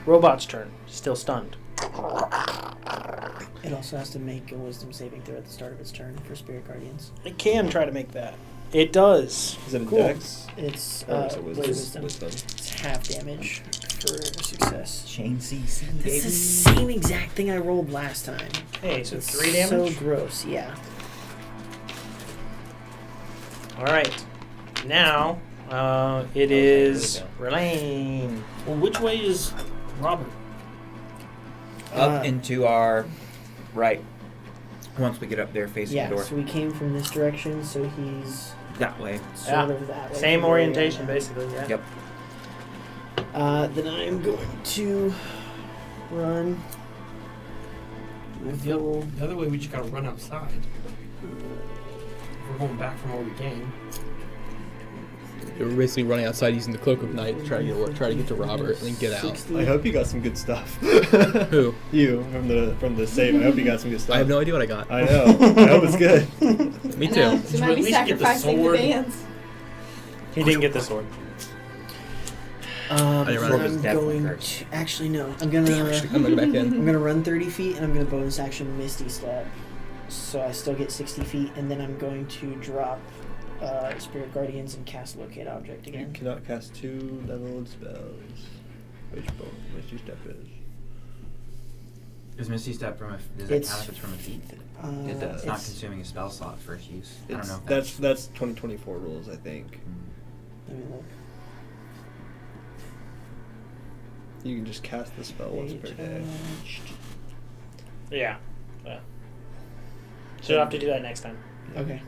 Robot's turn. Still stunned. It also has to make a wisdom saving throw at the start of its turn for Spirit Guardians. It can try to make that. It does. is it a Cool. dex? It's Or is it wisdom. wisdom? It's half damage for success. Chain CC, It's baby. the same exact thing I rolled last time. Okay, so It's 3 damage. So gross, yeah. All right. Now, it is Relaine. Well, which way is Robert? Up into our right. Once we get up there facing Yeah, the door. so we came from this direction, so he's That way. sort of that way. Same from where we are orientation, now. basically. Yeah. Yep. Then I'm going to run. The other way, we just gotta run outside. If we're going back from where we came. We're basically running outside using the cloak of night to try to get to Robert and then get out. 60. I hope you got some good stuff. Who? You from the save. I hope you got some good stuff. I have no idea what I got. I know. I hope it's good. Me I know, too. so you At might be least get the sacrificing the sword. bands. He didn't get the sword. didn't run. I'm It's definitely going cursed. to actually no. I'm gonna I'm gonna go back in. I'm gonna run 30 feet and I'm gonna bonus action Misty Step, so I still get 60 feet, and then I'm going to drop Spirit Guardians and cast Locate Object You again. cannot cast 2 leveled spells. Which your step is? Is Misty Step from a? Does that It's- count if it's from a feat? It's not it's- consuming a spell slot first use. I don't It's, know. If that's 2024 rules, I think. Let me look. You can just cast the spell once per day. Yeah. Yeah. So you'll have to do that next time. Okay.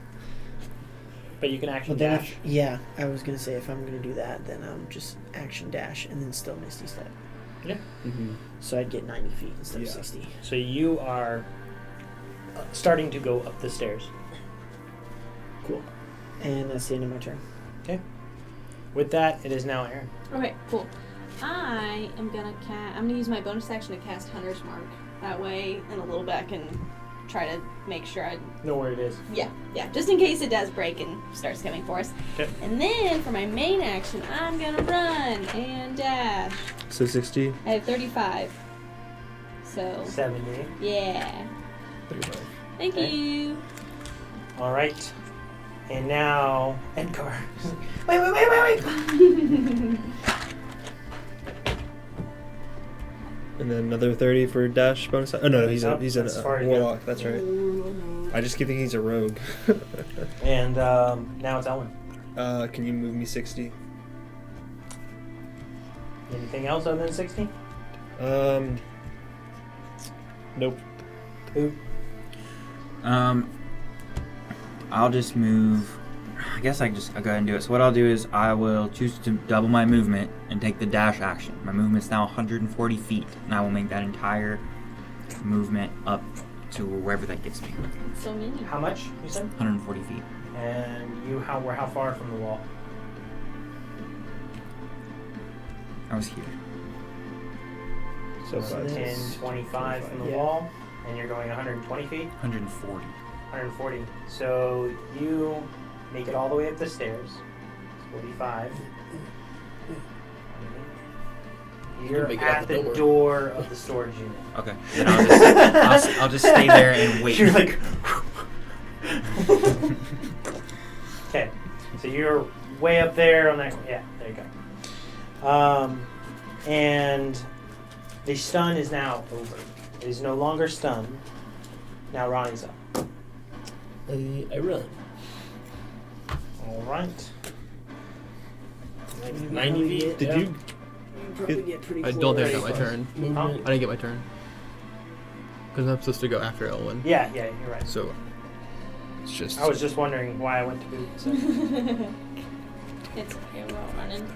But you can action But then, dash. I was gonna say if I'm gonna do that, then just action dash and then still Misty Step. Yeah. Mm-hmm. So I'd get 90 feet instead of Yeah. 60. So you are starting to go up the stairs. Cool. And that's the end of my turn. With that, it is now Aaron. Okay, cool. I am gonna I'm gonna use my bonus action to cast Hunter's Mark. That way, in a little bit, I can try to make sure I. Know where it is. Yeah, just in case it does break and starts coming for us. Okay. And then for my main action, I'm gonna run and dash. So 60. I have 35. So 70. yeah. 35. Thank Okay. you. All right. And now Edgar. Wait. And then another 30 for dash bonus. Oh no, he's Nope, a that's far to go. warlock. That's right. I just keep thinking he's a rogue. And now it's Ellen. Can you move me 60? Anything else other than 60? Nope. Who? I'll just move. I guess I'll go ahead and do it. So what I'll do is I will choose to double my movement and take the dash action. My movement's now 140 feet, and I will make that entire movement up to wherever that gets me. So many. How much, you said? 140 feet. And you were how far from the wall? I was here. So So 5. 10, 25 from the Yeah. wall, and you're going 120 feet? 140. 140. So you make it all the way up the stairs. It's 45. You're make it out at the the door. door of the storage unit. Okay. Then I'll just stay there and wait. You're like. Okay, so you're way up there on that. Yeah, there you go. And the stun is now over. It is no longer stunned. Now Ronnie's up. I run. All right. 90 feet. Did down. you? Probably get pretty I close. don't think I got my turn. Movement. I didn't get my turn. Because I'm supposed to go after Elwyn. Yeah, you're right. So, it's just. I was just wondering why I went to boot. So. It's okay, we're all running.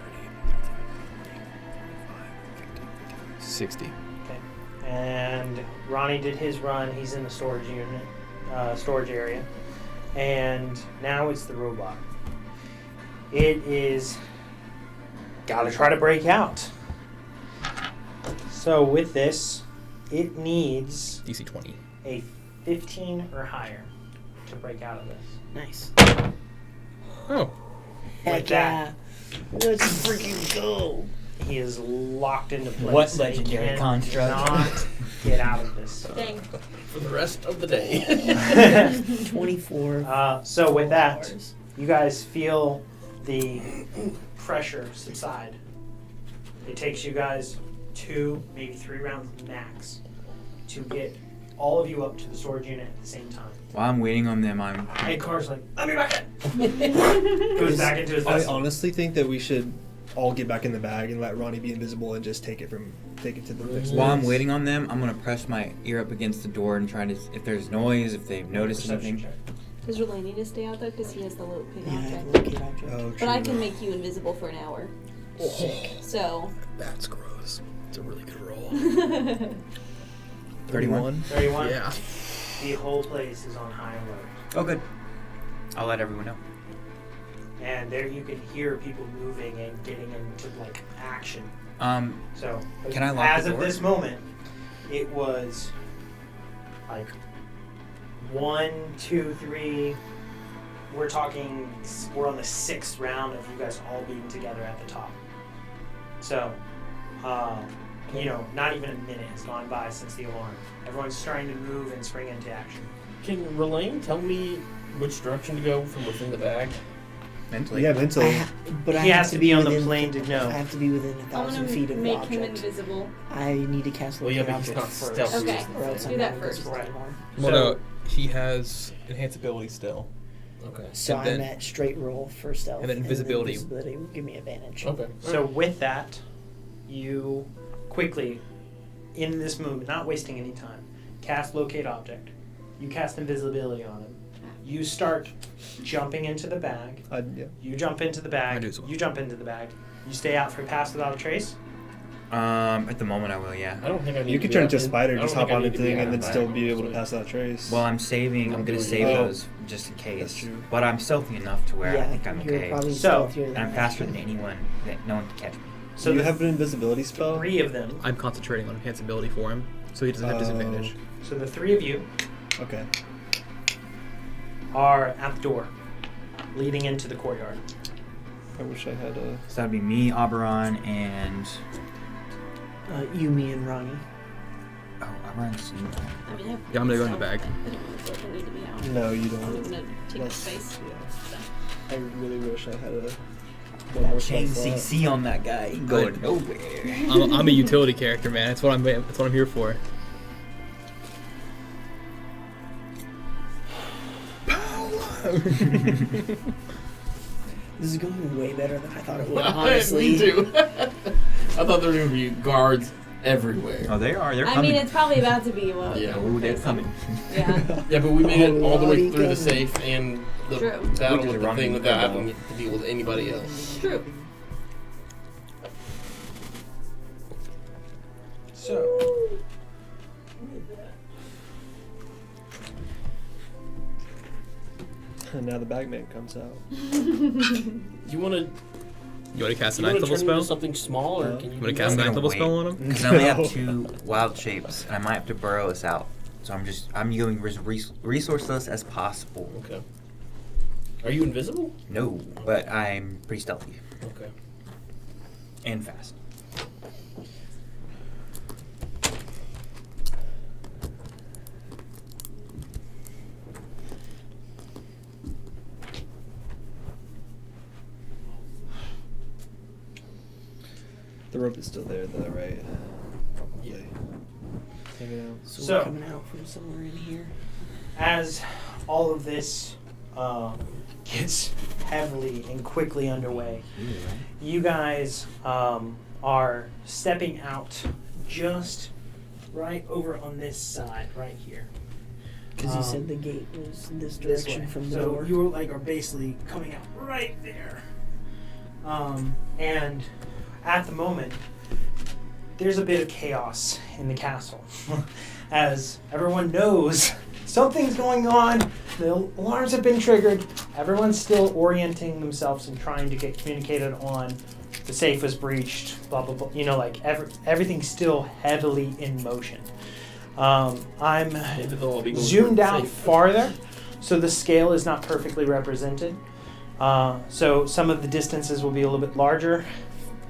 60. Okay. And Ronnie did his run. He's in the storage unit, storage area. And now it's the robot. It is gotta try to break out. So with this, it needs DC 20. a 15 or higher to break out of this. Nice. Oh. Heck that. yeah. Let's freaking go. He is locked into place. What He legendary construct? cannot get out of this. Dang. For the rest of the day. 24. So with that, hours. you guys feel the pressure subside. It takes you guys 2, maybe 3 rounds max to get all of you up to the storage unit at the same time. While I'm waiting on them, I'm. And Car's like, let me back in. Goes back into his I vessel. honestly think that we should all get back in the bag and let Ronnie be invisible and just take it to the next. While I'm waiting on them, I'm gonna press my ear up against the door and try to. If there's noise, if they've noticed Perception anything. check. Does Relay need to stay out though? Because he has the locate Yeah, object. locate object. Oh, But I true. can make you invisible for an hour. Sick. So. That's gross. It's a really good roll. 31. 31. Yeah. The whole place is on high alert. Oh, good. I'll let everyone know. And there you can hear people moving and getting into like action. So Can I lock as the of door? this moment, it was like 1, 2, 3. We're talking. We're on the 6th round of you guys all being together at the top. So, not even a minute has gone by since the alarm. Everyone's starting to move and spring into action. Can Relaine tell me which direction to go from within the bag? Mentally. Yeah, mentally. But I He have has to be on the within- plane to know. I have to be within I'm 1,000 gonna feet of the make him object. invisible. I need to cast Well, yeah, locate but he's object not first. stealth. Okay. Or else Do I'm that not first. invisible Right. anymore. Well, So- no, he has enhance ability still. Okay. So And then- I'm at straight roll for stealth. and then invisibility. Invisibility will give me advantage. Okay. So with that, you quickly, in this movement, not wasting any time, cast locate object. You cast invisibility on him. you start jumping into the bag. Yeah. You jump into the I bag. do as well. You jump into the bag. You stay out for pass without a trace. At the moment I will, yeah. I don't think I need You to could be turn out into a in- spider, I don't just think hop I on need the to be thing, out and then in still back, be able to honestly. pass that trace. Well, I'm gonna save Oh. those just in case. That's true. But I'm stealthy enough to where I think I'm you're okay. probably So- stealthier And than I'm faster than anyone, that no one can catch me. So Do you the have an invisibility spell? 3 of them. I'm concentrating on enhanced ability for him, so he doesn't have disadvantage. So the 3 of you Okay. are at the door, leading into the courtyard. I wish I had a. So that'd be me, Oberon, and Yumi and Ronnie. oh, Oberon's. I mean, Yeah, I'm gonna go in the bag. I don't really feel like I need to be out. No, you I'm don't. gonna take the That's- space. Yeah. I really wish I had a. one That more chain spell slot. CC on that guy going nowhere. I'm a utility character, man. That's what I'm here for. This is going way better than I thought it would, Me honestly. too. I thought there were gonna be guards everywhere. Oh, they are. They're I coming. mean, it's probably about to be what. Yeah. Oh, they're coming. Yeah. Yeah, but we made it all the way Already through the coming. safe and the True. battle Which is with the wrong thing thing without to having do. to deal with anybody else. True. So, And now the bagman comes out. You want to You want to cast a turn ninth level into spell? something small, or No. can you? You want do to cast a that? ninth level wait. spell on him? Because I only No. have 2 wild shapes, and I might have to burrow this out. So I'm going resourceless as possible. Okay. Are you invisible? No, but I'm pretty stealthy Okay. and fast. The rope is still there, though, right? Yeah. Hanging out. So, So- we're coming out from somewhere in here. as all of this gets heavily and quickly underway, you guys are stepping out just right over on this side, right here. Because you Um, said the gate was this This direction way. from the so door. you are basically coming out right there. And at the moment, there's a bit of chaos in the castle, as everyone knows something's going on. The alarms have been triggered. Everyone's still orienting themselves and trying to get communicated on. The safe was breached. Blah blah blah. You know, like everything's still heavily in motion. I'm Maybe they'll all be going zoomed for out safe. farther, so the scale is not perfectly represented. So some of the distances will be a little bit larger.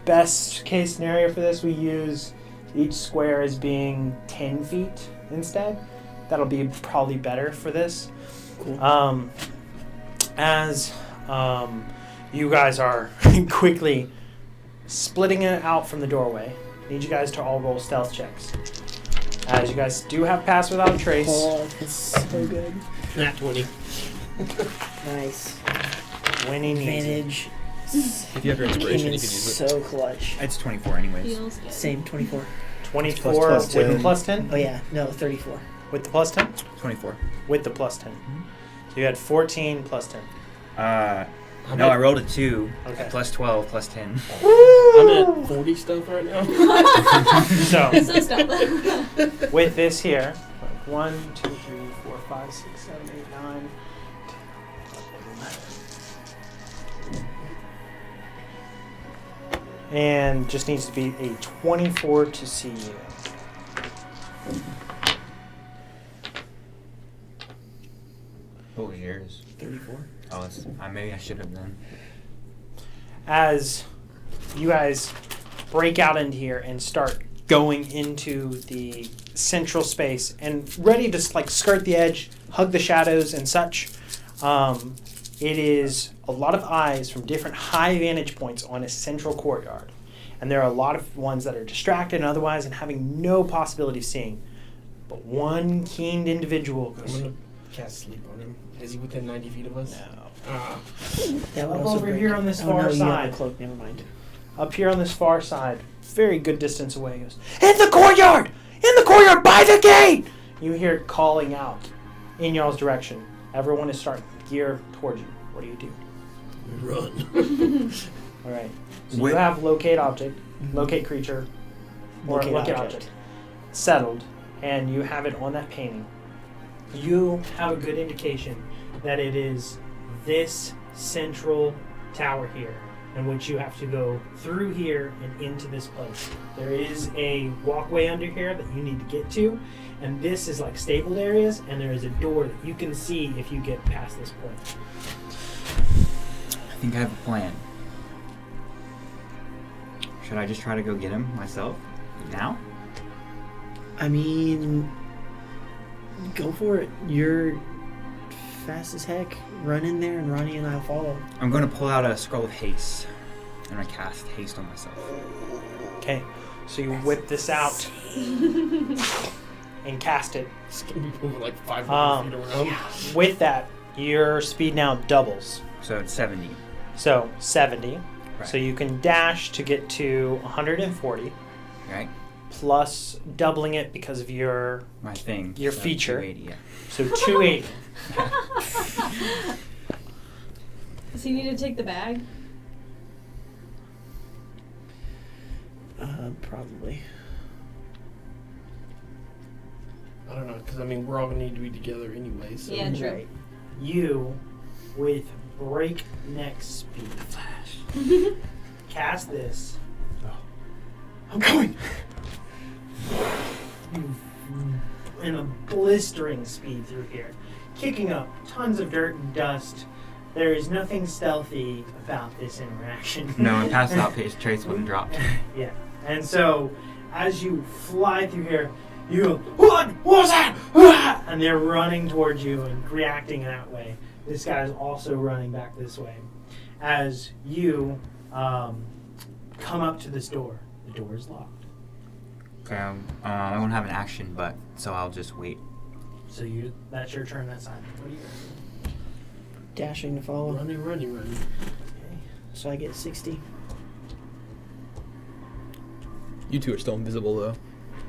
Best case scenario for this, we use each square as being 10 feet instead. That'll be probably better for this. Cool. As you guys are quickly splitting it out from the doorway, need you guys to all roll stealth checks. As you guys do have pass without a trace. Oh, that's so good. Nat 20. Nice. Winning easy. Advantage. If you have your inspiration, Came you in can use it. so clutch. It's 24 anyways. Feels good. Same, 24. 24 Plus with the 10. plus 10? Oh yeah, no, 34. With the plus 10? 24. With the plus 10. So you had 14 plus 10. No, I rolled a 2. Okay. Plus 12, plus 10. I'm at 40 stuff right now. So, So stuff. with this here, 1, 2, 3, 4, 5, 6, 7, 8, 9, 10. And just needs to be a 24 to see you. What was yours? 34. Oh, maybe I should have then. As you guys break out into here and start going into the central space and ready to like skirt the edge, hug the shadows and such, it is a lot of eyes from different high vantage points on a central courtyard. And there are a lot of ones that are distracted and otherwise and having no possibility of seeing. But one keened individual I'm goes, gonna cast sleep on him. Is he within 90 feet of us? no. Ah. That would Up also over break. here on this oh, far no, you side. have a cloak, never mind. Up here on this far side, very good distance away, he goes, "In the courtyard! In the courtyard, by the gate!" You hear it calling out in y'all's direction. Everyone is starting to gear towards you. What do you do? Run. All right. So Wait. you have locate object, Mhm. locate creature, or Locate locate object. object settled, and you have it on that painting. You have a good indication that it is this central tower here, in which you have to go through here and into this place. There is a walkway under here that you need to get to, and this is like stabled areas, and there is a door that you can see if you get past this point. I think I have a plan. Should I just try to go get him myself? Now? I mean, go for it. You're fast as heck. Run in there, and Ronnie and I'll follow. I'm going to pull out a scroll of haste. And I cast haste on myself. Okay, so you whip this out and cast it. It's gonna be moving like 500 feet around. With that, your speed now doubles. So it's 70. So 70. Right. So you can dash to get to 140, Right? plus doubling it because of your, My thing. Your so feature. 280, yeah. so 280. Does he need to take the bag? Probably. I don't know, because I mean, we're all gonna need to be together anyway. So. Yeah, true. Right. You, with breakneck speed, cast this. I'm going. In a blistering speed through here, kicking up tons of dirt and dust. There is nothing stealthy about this interaction. No, I passed out trace wouldn't drop. Yeah. And so, as you fly through here, you go, what was that? Ah! And they're running towards you and reacting that way. This guy is also running back this way. As you come up to this door, the door is locked. Okay, I won't have an action, but so I'll just wait. So that's your turn that side. What do you do? Dashing to follow. Running. Okay. So I get 60. You two are still invisible though.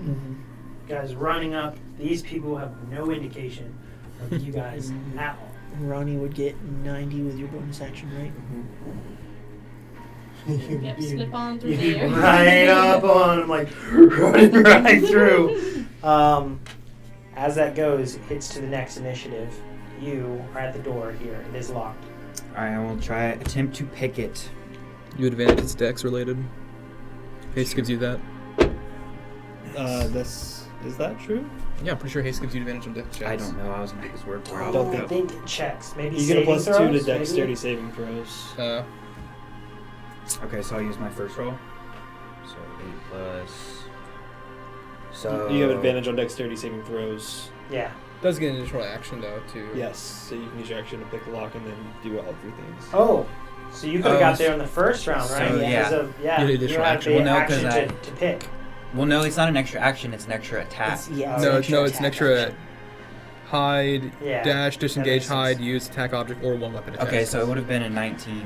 Mm-hmm. Guys running up. These people have no indication of you guys at all. Ronnie would get 90 with your bonus action, right? Yep, slip on through You there. right up on him, like running right through. As that goes, it hits to the next initiative. You are at the door here. It is locked. Alright, I will attempt to pick it. You advantage it's dex related. Haste gives you that. Is that true? Yeah, I'm pretty sure haste gives you advantage on dex checks. I don't know, I was gonna make this work where I I'll don't go. think- Think checks. Maybe You get a saving +2 to throws, dexterity maybe? saving throws. Okay, so I'll use my first roll. So 8 plus. So You have advantage on dexterity saving throws. Yeah. Does get an additional action though too. Yes, so you can use your action to pick the lock and then do all 3 things. Oh, so you could have got there in the first round, right? So, yeah. Because of, yeah. You did You additional had action. the Well, no, 'cause action I- to pick. Well, no, it's not an extra action, it's an extra attack. It's, yeah, No, it's it's an extra action. hide, Yeah. dash, That disengage, makes hide, sense. use attack object, or one weapon attack. Okay, so it would have been a 19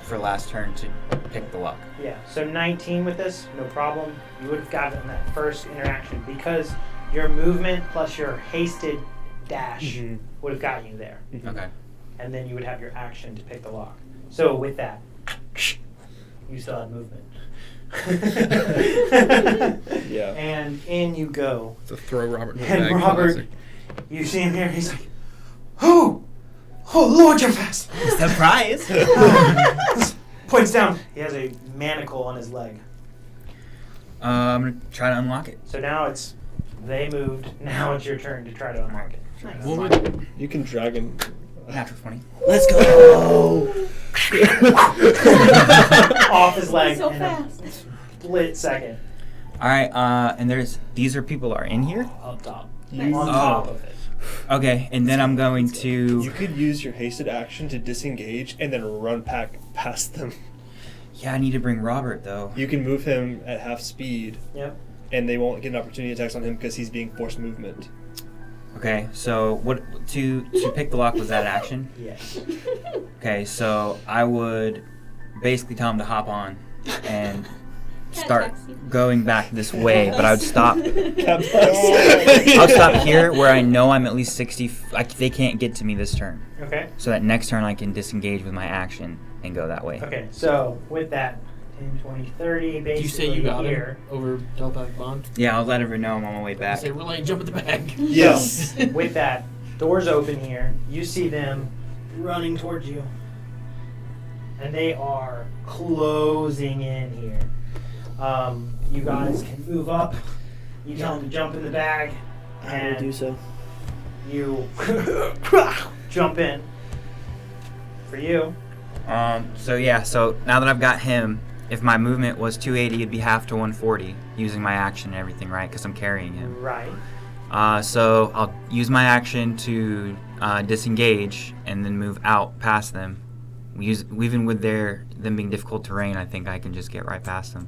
for last turn to pick the lock. Yeah, so 19 with this, no problem. You would have gotten that first interaction because your movement plus your hasted dash Mhm. would have gotten you there. Okay. And then you would have your action to pick the lock. So with that, you still have movement. Yeah. And in you go. To throw Robert in the And bag. Robert, classic. you see him here, he's like, oh Lord, you're fast. Surprise! Points down. He has a manacle on his leg. I'm gonna try to unlock it. So now they moved. Now it's your turn to try to unlock it. Nice. What would- You can drag him. Natural 20. Let's go! Off his leg So in fast. a split second. Alright, and these people are in here? Up top. You, On Oh. top of it. Okay, and then I'm going to. you could use your hasted action to disengage and then run past them. Yeah, I need to bring Robert though. You can move him at half speed, Yep. and they won't get an opportunity attacks on him because he's being forced movement. Okay, so what to pick the lock was that action? Yes. Okay, so I would basically tell him to hop on and start taxi. going back this way, but I would stop. Cab bus. I'll stop here where I know I'm at least 60. They can't get to me this turn. Okay. So that next turn I can disengage with my action and go that way. Okay, so with that, 10, 20, 30, Do basically you say you got here. him over telepathic bond? Yeah, I'll let everyone know I'm on my way I back. say relay, jump in the bag. Yes. With that, doors open here. You see them running towards you. And they are closing in here. You guys can move up. You tell them to jump in the bag. I will do so. You jump in. For you. So now that I've got him, if my movement was 280, it'd be half to 140 using my action and everything, right? Because I'm carrying him. Right. So I'll use my action to disengage and then move out past them. Even with them being difficult terrain, I think I can just get right past them.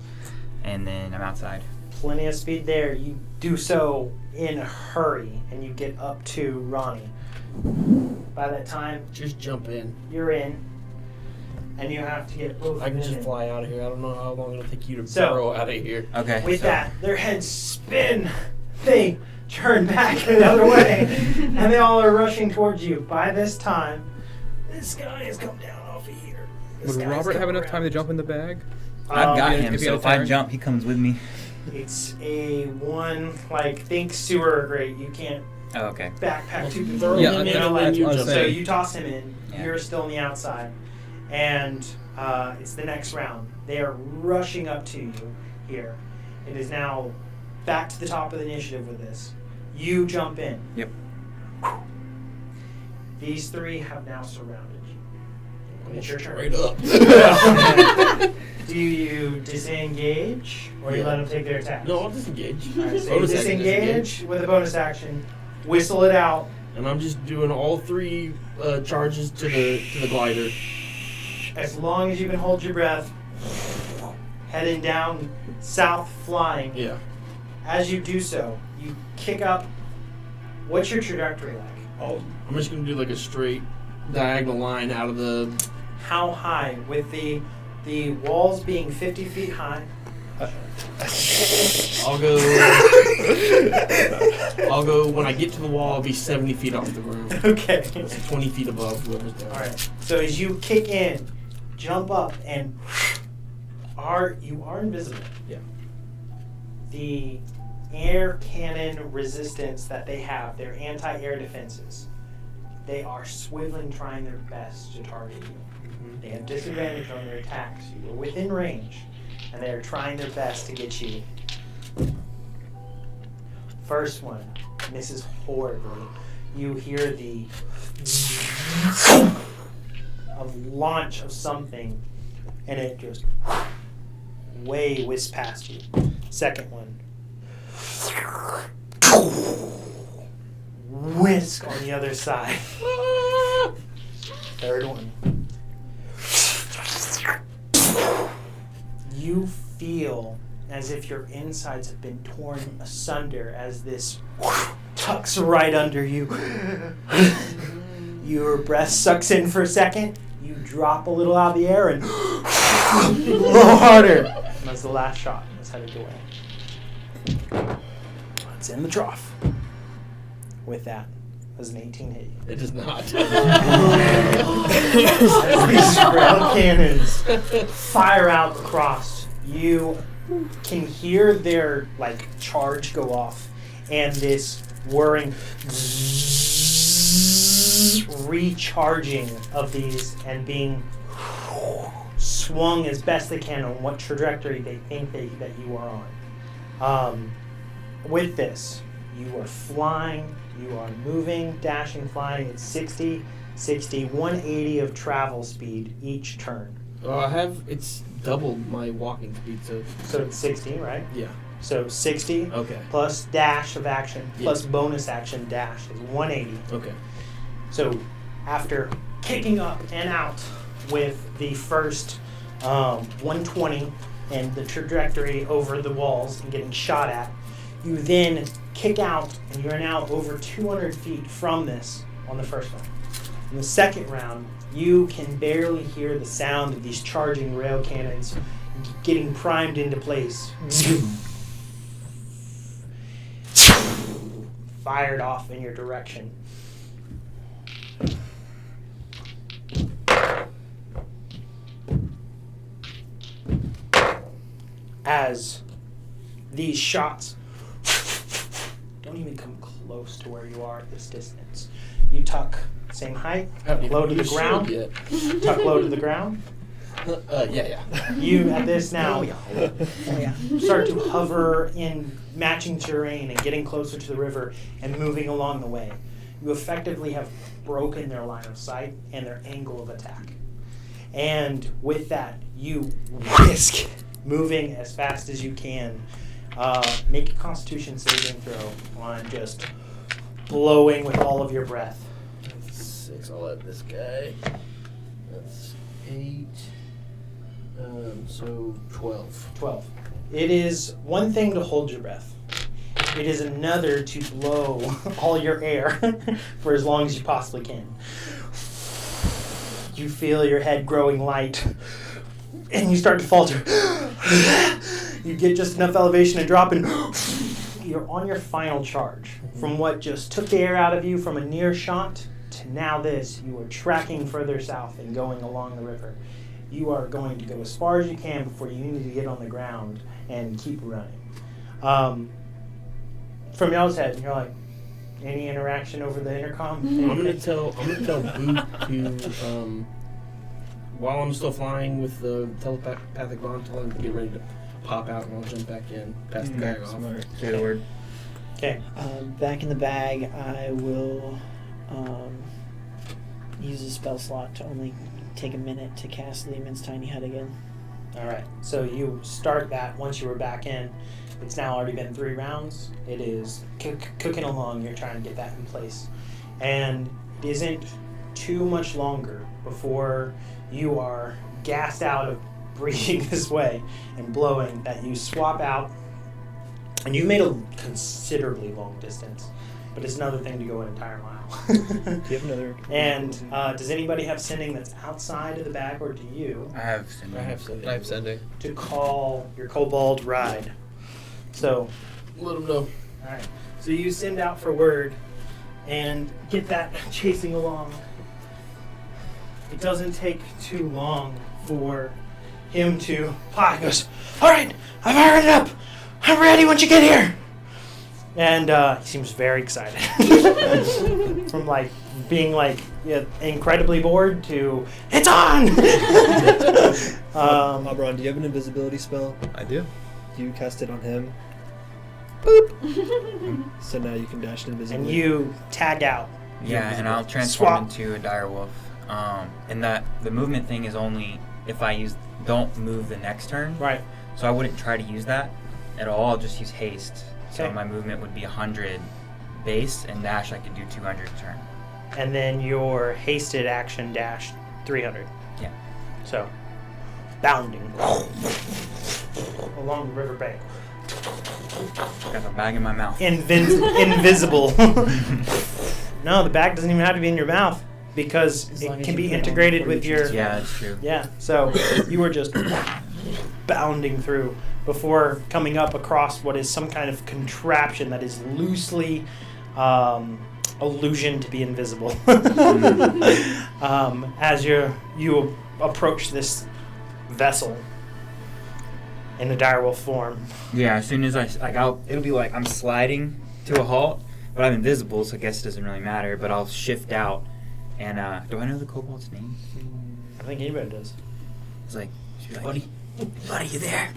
And then I'm outside. Plenty of speed there. You do so in a hurry, and you get up to Ronnie. By that time, Just jump in. you're in, and you have to get both I of can them just in. fly out of here. I don't know how long it'll take you to So- burrow out of here. Okay. With so- that, their heads spin. They turn back the other way, and they all are rushing towards you. By this time, this guy has come down off of here. This Would guy's Robert have come enough time to around. jump in the bag? I've got if him, you so had a if I turn. jump, he comes with me. It's a one, think sewer grate. You can't Oh, okay. backpack two Throw Yeah, him in that's and what then you I was jump So saying. in. you toss him in. Yeah. You're still on the outside, and it's the next round. They are rushing up to you here. It is now back to the top of the initiative with this. You jump in. Yep. These three have now surrounded you. It's your turn. Straight up. Do you disengage, or you let them take their attack? No, I'll disengage. All right, so you Bonus action, disengage with a bonus action. Whistle it out. And I'm just doing all three charges to the glider. As long as you can hold your breath, heading down south, flying. Yeah. As you do so, you kick up. What's your trajectory like? Oh, I'm just gonna do like a straight diagonal line out of the. How high? With the walls being 50 feet high. I'll go when I get to the wall. I'll be 70 feet off the ground. Okay. It's 20 feet above whoever's there. All right. So as you kick in, jump up, and you are invisible. Yeah. The air cannon resistance that they have, their anti-air defenses, they are swiveling, trying their best to target you. They have disadvantage on their attacks. You are within range, and they are trying their best to get you. First one misses horribly. You hear the launch of something, and it just way whizzed past you. Second one. Whisk on the other side. Third one. You feel as if your insides have been torn asunder as this tucks right under you. Your breath sucks in for a second. You drop a little out of the air and a little harder. And that's the last shot. That's headed away. It's in the trough. With that, does an 18 hit you? It does not. As these rail cannons fire out across, you can hear their charge go off, and this whirring recharging of these and being swung as best they can on what trajectory they think that you are on. With this, you are flying, you are moving, dashing, flying at 60, 180 of travel speed each turn. It's doubled my walking speed, so So it's 60, right? yeah. So 60 Okay. plus dash of action Yeah. plus bonus action dash is 180. Okay. So after kicking up and out with the first 120 and the trajectory over the walls and getting shot at, you then kick out and you're now over 200 feet from this on the first one. In the second round, you can barely hear the sound of these charging rail cannons getting primed into place. Fired off in your direction. As these shots don't even come close to where you are at this distance. You tuck, same height, Haven't even low to the used ground. shield Tuck low to the ground. Yeah. You, at this now, Oh yeah. start to hover in matching terrain and getting closer to the river and moving along the way. You effectively have broken their line of sight and their angle of attack. And with that, you whisk, moving as fast as you can. Make a Constitution saving throw on just blowing with all of your breath. That's 6. I'll add this guy. That's 8. So 12. 12. It is one thing to hold your breath. It is another to blow all your air for as long as you possibly can. You feel your head growing light, and you start to falter. You get just enough elevation to drop, and you're on your final charge. From what just took the air out of you from a near shot to now this, you are tracking further south and going along the river. You are going to go as far as you can before you need to get on the ground and keep running. From y'all's head, you're like, any interaction over the intercom? I'm gonna tell Boot to while I'm still flying with the telepathic bond, tell him to get ready to pop out, and I'll jump back in, pass the bag off. Smart. Say the word. Okay. Back in the bag, I will use a spell slot to only take a minute to cast Lehman's Tiny Hut again. All right. So you start that once you were back in. It's now already been 3 rounds. It is cooking along. You're trying to get that in place. And it isn't too much longer before you are gassed out of breathing this way and blowing that you swap out. And you've made a considerably long distance, but it's another thing to go an entire mile. Do you have another? And does anybody have sending that's outside of the bag, or do you I have sending. I have sending. I have sending. to call your kobold ride? So, Let him know. all right. So you send out for word and get that chasing along. It doesn't take too long for him to fly. He goes, all right, I've fired it up. I'm ready once you get here. And he seems very excited. From like being like incredibly bored to it's on. Abron, do you have an invisibility spell? I do. You cast it on him. Boop. So now you can dash invisibly. And you tag out. Yeah, and I'll transform Swap. into a direwolf. And that the movement thing is only if I don't move the next turn. Right. So I wouldn't try to use that at all. I'll just use haste. So Okay. my movement would be 100 base, and dash I could do 200 a turn. And then your hasted action dash 300. Yeah. So, bounding along the riverbank. Got a bag in my mouth. Invisible. No, the bag doesn't even have to be in your mouth because As long it as can you be put it on integrated before with you your. Yeah, that's true. Yeah, so you were just bounding through before coming up across what is some kind of contraption that is loosely illusion to be invisible. As you approach this vessel in the direwolf form. Yeah, as soon as it'll be like I'm sliding to a halt, but I'm invisible, so I guess it doesn't really matter. But I'll shift out, and do I know the kobold's name? I think anybody does. It's like, buddy, you there?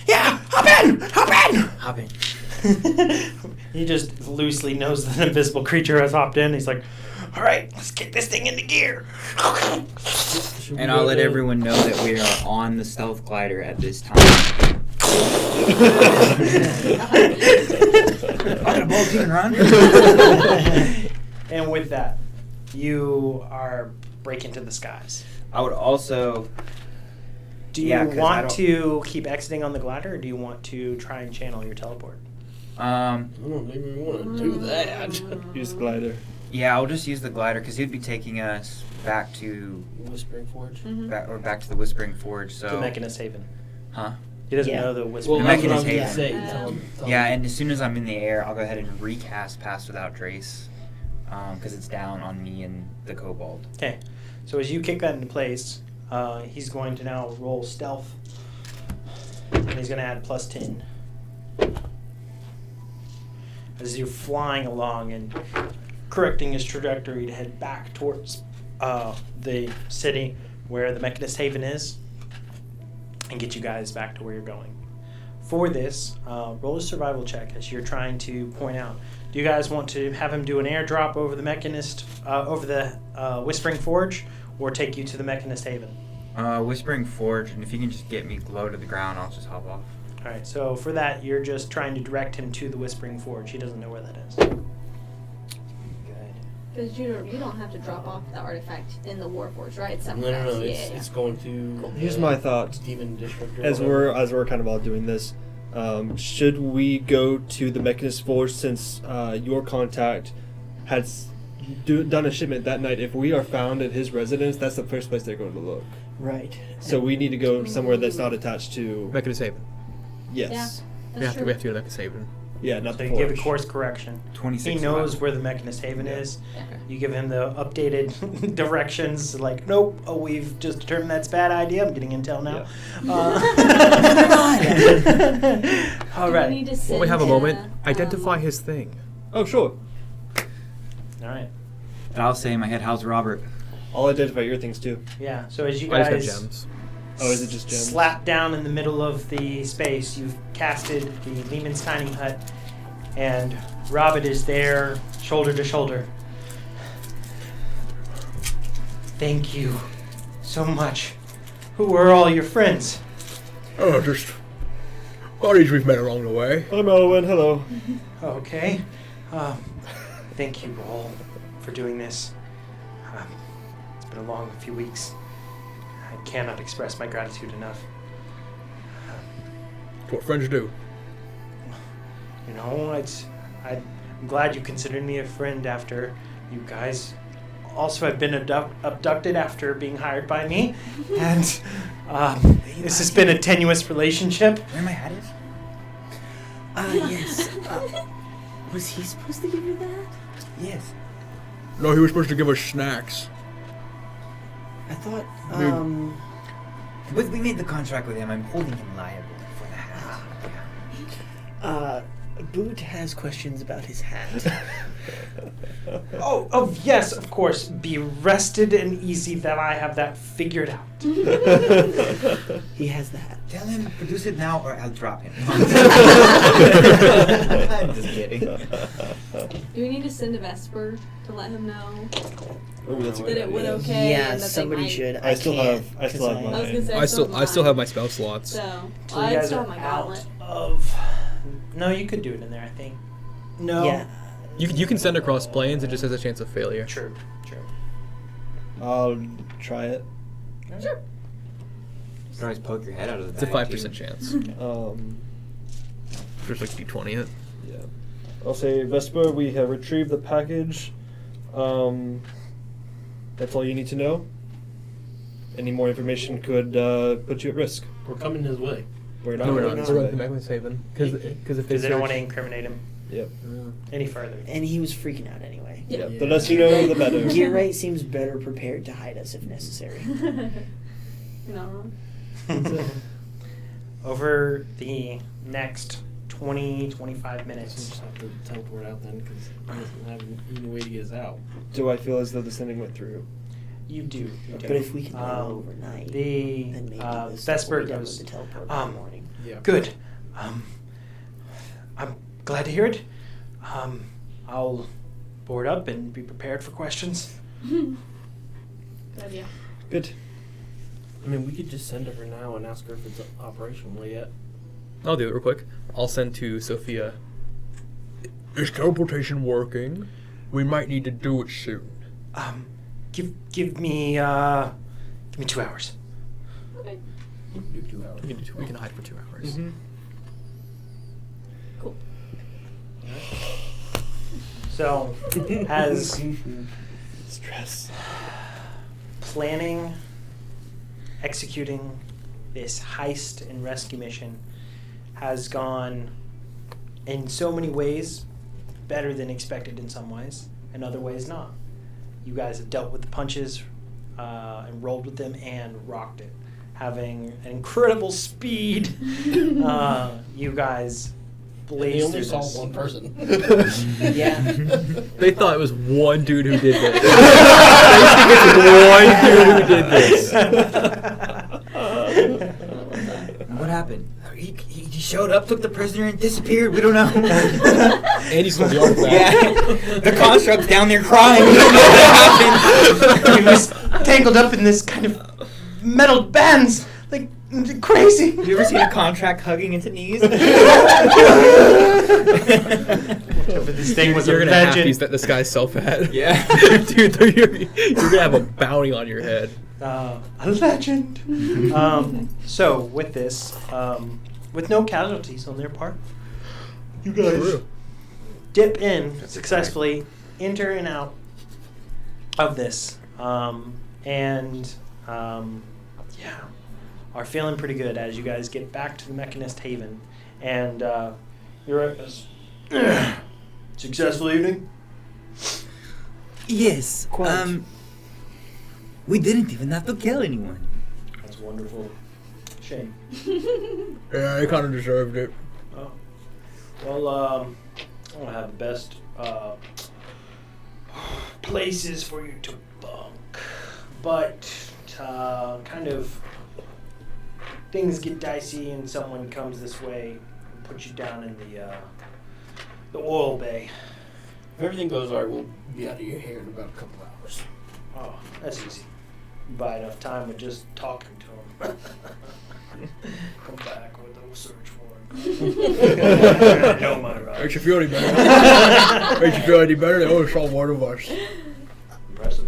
Yeah, hop in! Hop in. He just loosely knows that an invisible creature has hopped in. He's like, all right, let's get this thing into gear. And I'll let everyone know that we are on the stealth glider at this time. Are the bolts even run? And with that, you are breaking to the skies. I would also. Do you Yeah, 'cause I want don't- to keep exiting on the glider, or do you want to try and channel your teleport? I don't know, maybe we want to do that. Use glider. Yeah, I'll just use the glider because he'd be taking us back to Whispering Forge. Mm-hmm. back to the Whispering Forge. So To Mechanist Haven. Huh? He doesn't Yeah. know the whisper. Well, The that's what I was mechanism. gonna say. Yeah. Tell him, Yeah, and as soon as I'm in the air, I'll go ahead and recast Pass Without Trace, because it's down on me and the kobold. Okay, so as you kick that into place, he's going to now roll stealth, and he's going to add +10. As you're flying along and correcting his trajectory to head back towards the city where the Mechanist Haven is, and get you guys back to where you're going. For this, roll a survival check as you're trying to point out. Do you guys want to have him do an airdrop over the Mechanist, over the Whispering Forge, or take you to the Mechanist Haven? Whispering Forge, and if you can just get me low to the ground, I'll just hop off. All right, so for that, you're just trying to direct him to the Whispering Forge. He doesn't know where that is. Good. Because you don't have to drop off the artifact in the Warforge, right? Somewhere No, else. it's going to. Here's my thought. Demon District. Or As whatever. we're kind of all doing this, should we go to the Mechanist Forge since your contact has done a shipment that night? If we are found at his residence, that's the first place they're going to look. Right. So we need to go somewhere that's not attached to. Mechanist Haven. Yes. That's true. We have to go to Mechanist Haven. Yeah, not So the you give a forge. course correction. 26. He knows survival. where the Mechanist Haven Yeah. is. Yeah. You give him the updated directions, like, nope, we've just determined that's a bad idea. I'm getting intel now. All Do we right. need to While send we have a moment, a, identify his thing. Oh, sure. All right. But I'll say in my head, how's Robert? I'll identify your things too. Yeah, so as you I just guys have gems. Oh, is it just gems? slap down in the middle of the space, you've casted the Lehman's Tiny Hut, and Robert is there, shoulder to shoulder. Thank you so much. Who are all your friends? Oh, just buddies we've met along the way. I'm Elwyn. Hello. Okay. Thank you all for doing this. It's been a long few weeks. I cannot express my gratitude enough. It's what friends do. You know, I'm glad you considered me a friend after you guys also have been abducted after being hired by me. And this has been a tenuous relationship. Where my hat is? Yes. Was he supposed to give you that? Yes. No, he was supposed to give us snacks. I thought, But we made the contract with him. I'm holding him liable for the hat. Boot has questions about his hat. Oh, yes, of course. Be rested and easy that I have that figured out. He has the hat. Tell him, produce it now or I'll drop him. I'm just kidding. Do we need to send a Vesper to let him know Oh, that's a that good it went idea. okay? Yeah, and that somebody they might, should. I still can't, have 'cause mine. I was gonna say I still have my spell slots. So So I you guys still are have my out gauntlet. of... No, you could do it in there, I think. No. Yeah. You can send across planes. It just has a chance of failure. True. I'll try it. Sure. You can always poke your head out of the It's a bag, 5% too. chance. Just like D20 it. Yeah. I'll say, Vesper, we have retrieved the package. That's all you need to know. Any more information could put you at risk. We're coming his way. We're not No, we're going not. this We're going way. to Mechanist Haven. Because if Because they don't want to incriminate him Yep. any further. And he was freaking out anyway. Yeah. The less you know, the better. Gearite seems better prepared to hide us if necessary. You're not wrong. Over the next 20-25 We'll minutes. just have to teleport out then, because he doesn't have any way to get us out. Do I feel as though the sending went through? You do. But if we can do it overnight, The then maybe this Vesper will be done goes, with the teleport in the morning. Yeah. good. I'm glad to hear it. I'll board up and be prepared for questions. Good idea. Good. I mean, we could just send her now and ask her if it's operational yet. I'll do it real quick. I'll send to Sophia. Is teleportation working? We might need to do it soon. Give me 2 hours. Okay. You can do 2 hours. We can hide for 2 hours. Cool. So, as Stress. planning, executing, this heist and rescue mission has gone in so many ways better than expected in some ways, and other ways not. You guys have dealt with the punches and rolled with them and rocked it. Having an incredible speed, you guys blazed They only through saw this. one person. Yeah. They thought it was one dude who did this. They think it's one dude who did this. What happened? He showed up, took the prisoner, and disappeared. We don't know. And he stole the artifact. Yeah. The construct's down there crying. What happened? He was tangled up in this kind of metal bands, like crazy. Have you ever seen a contract hugging its knees? But this thing was You're a gonna have legend. these that this guy's self-had. Yeah. Dude, you're gonna have a bounty on your head. A legend. So with this, with no casualties on their part, you guys dip in successfully, enter and out of this, yeah, are feeling pretty good as you guys get back to the Mechanist Haven, and you're successful evening. Yes. Quite. We didn't even have to kill anyone. That's wonderful. Shame. Yeah, they kind of deserved it. Oh. Well, I don't have the best places for you to bunk, but kind of things get dicey and someone comes this way and puts you down in the oil bay. If everything goes alright, we'll be out of your hair in about a couple hours. Oh, that's easy. You buy enough time with just talking to them. Come back with a search warrant. No, my right. Makes you feel any better. Makes you feel any better. They only saw one of us. Impressive.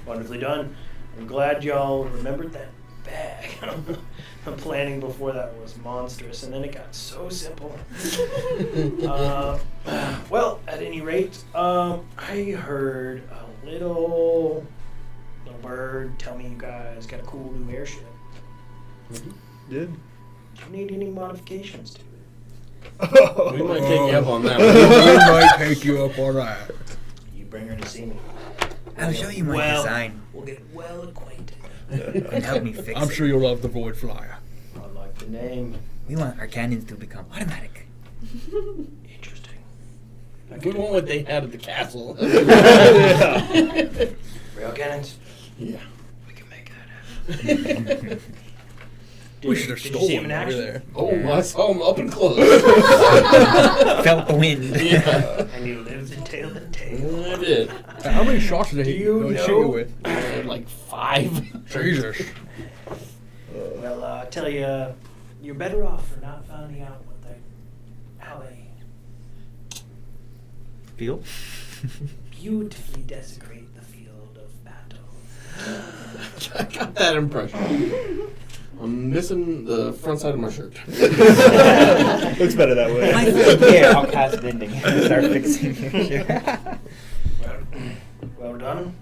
Wonderfully done. I'm glad y'all remembered that bag. The planning before that was monstrous, and then it got so simple. Well, at any rate, I heard a little bird tell me you guys got a cool new airship. Did? Do you need any modifications to it? We might take you up on that We one. might take you up on that. You bring her to see me. I'll show you my design. We'll get well acquainted. And help me fix I'm it. sure you'll love the Void Flyer. I like the name. We want our cannons to become automatic. Interesting. We want what they had at the castle. Rail cannons. Yeah. We can make that happen. We should have Did you see him stolen in over action? there. Oh, I saw him up and close. Felt the wind. Yeah. And you lived to tell the tale. I did. How many shots did Do he you shoot know- you with? I had like 5. Jesus. Well, I tell you, you're better off for not finding out how they Feel? beautifully desecrate the field of battle. I got that impression. I'm missing the front side of my shirt. Looks better that My way. foot here, I'll cast bending and start fixing your shit. Well done.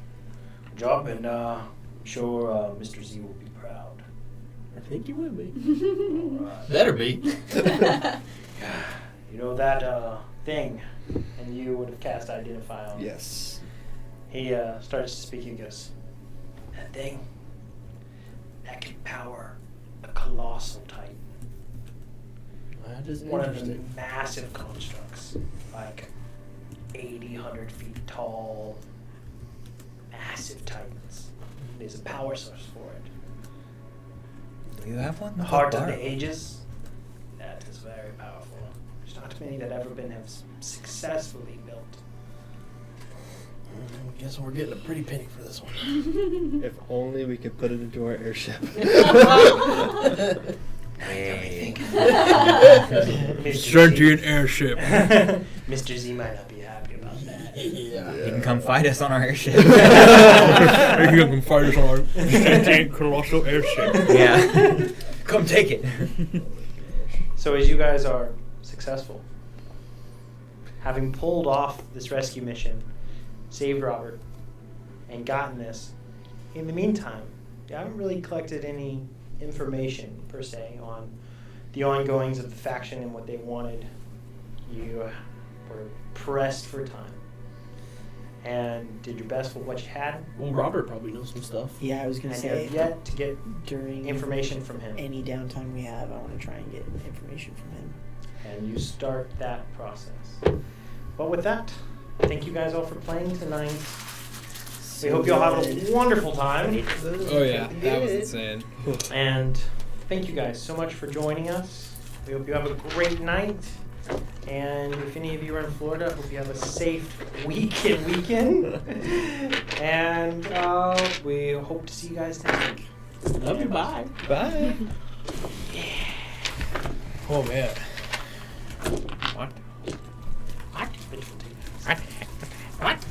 Good job, and I'm sure Mr. Z will be proud. I think you will be. All right. Better be. You know that thing, and you would have cast Identify on. Yes. He starts to speak. He goes, that thing, that can power a colossal titan. That is One of the interesting. massive constructs, like 80, 100 feet tall, massive titans. There's a power source for it. Do you have one? The Heart of the Ages, that is very powerful. There's not many that ever been have successfully built. I guess we're getting a pretty penny for this one. If only we could put it into our airship. Hey. Sentient airship. Mr. Z might not be happy about that. Yeah. You can come fight us on our airship. You can fight us on our sentient colossal airship. Yeah. Come take it. So as you guys are successful, having pulled off this rescue mission, saved Robert, and gotten this, in the meantime, you haven't really collected any information per se on the ongoings of the faction and what they wanted. You were pressed for time and did your best with what you had. Well, Robert probably knows some stuff. Yeah, I was gonna And say have yet to get during information from him. any downtime we have, I want to try and get information from him. And you start that process. But with that, thank you guys all for playing tonight. We hope you all have a wonderful time. Oh yeah, that was insane. And thank you guys so much for joining us. We hope you have a great night. And if any of you are in Florida, I hope you have a safe week and weekend. And we hope to see you guys next week. Love you. Bye. Bye. Oh man. What?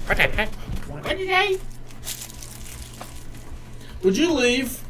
What the heck? What did I? Would you leave?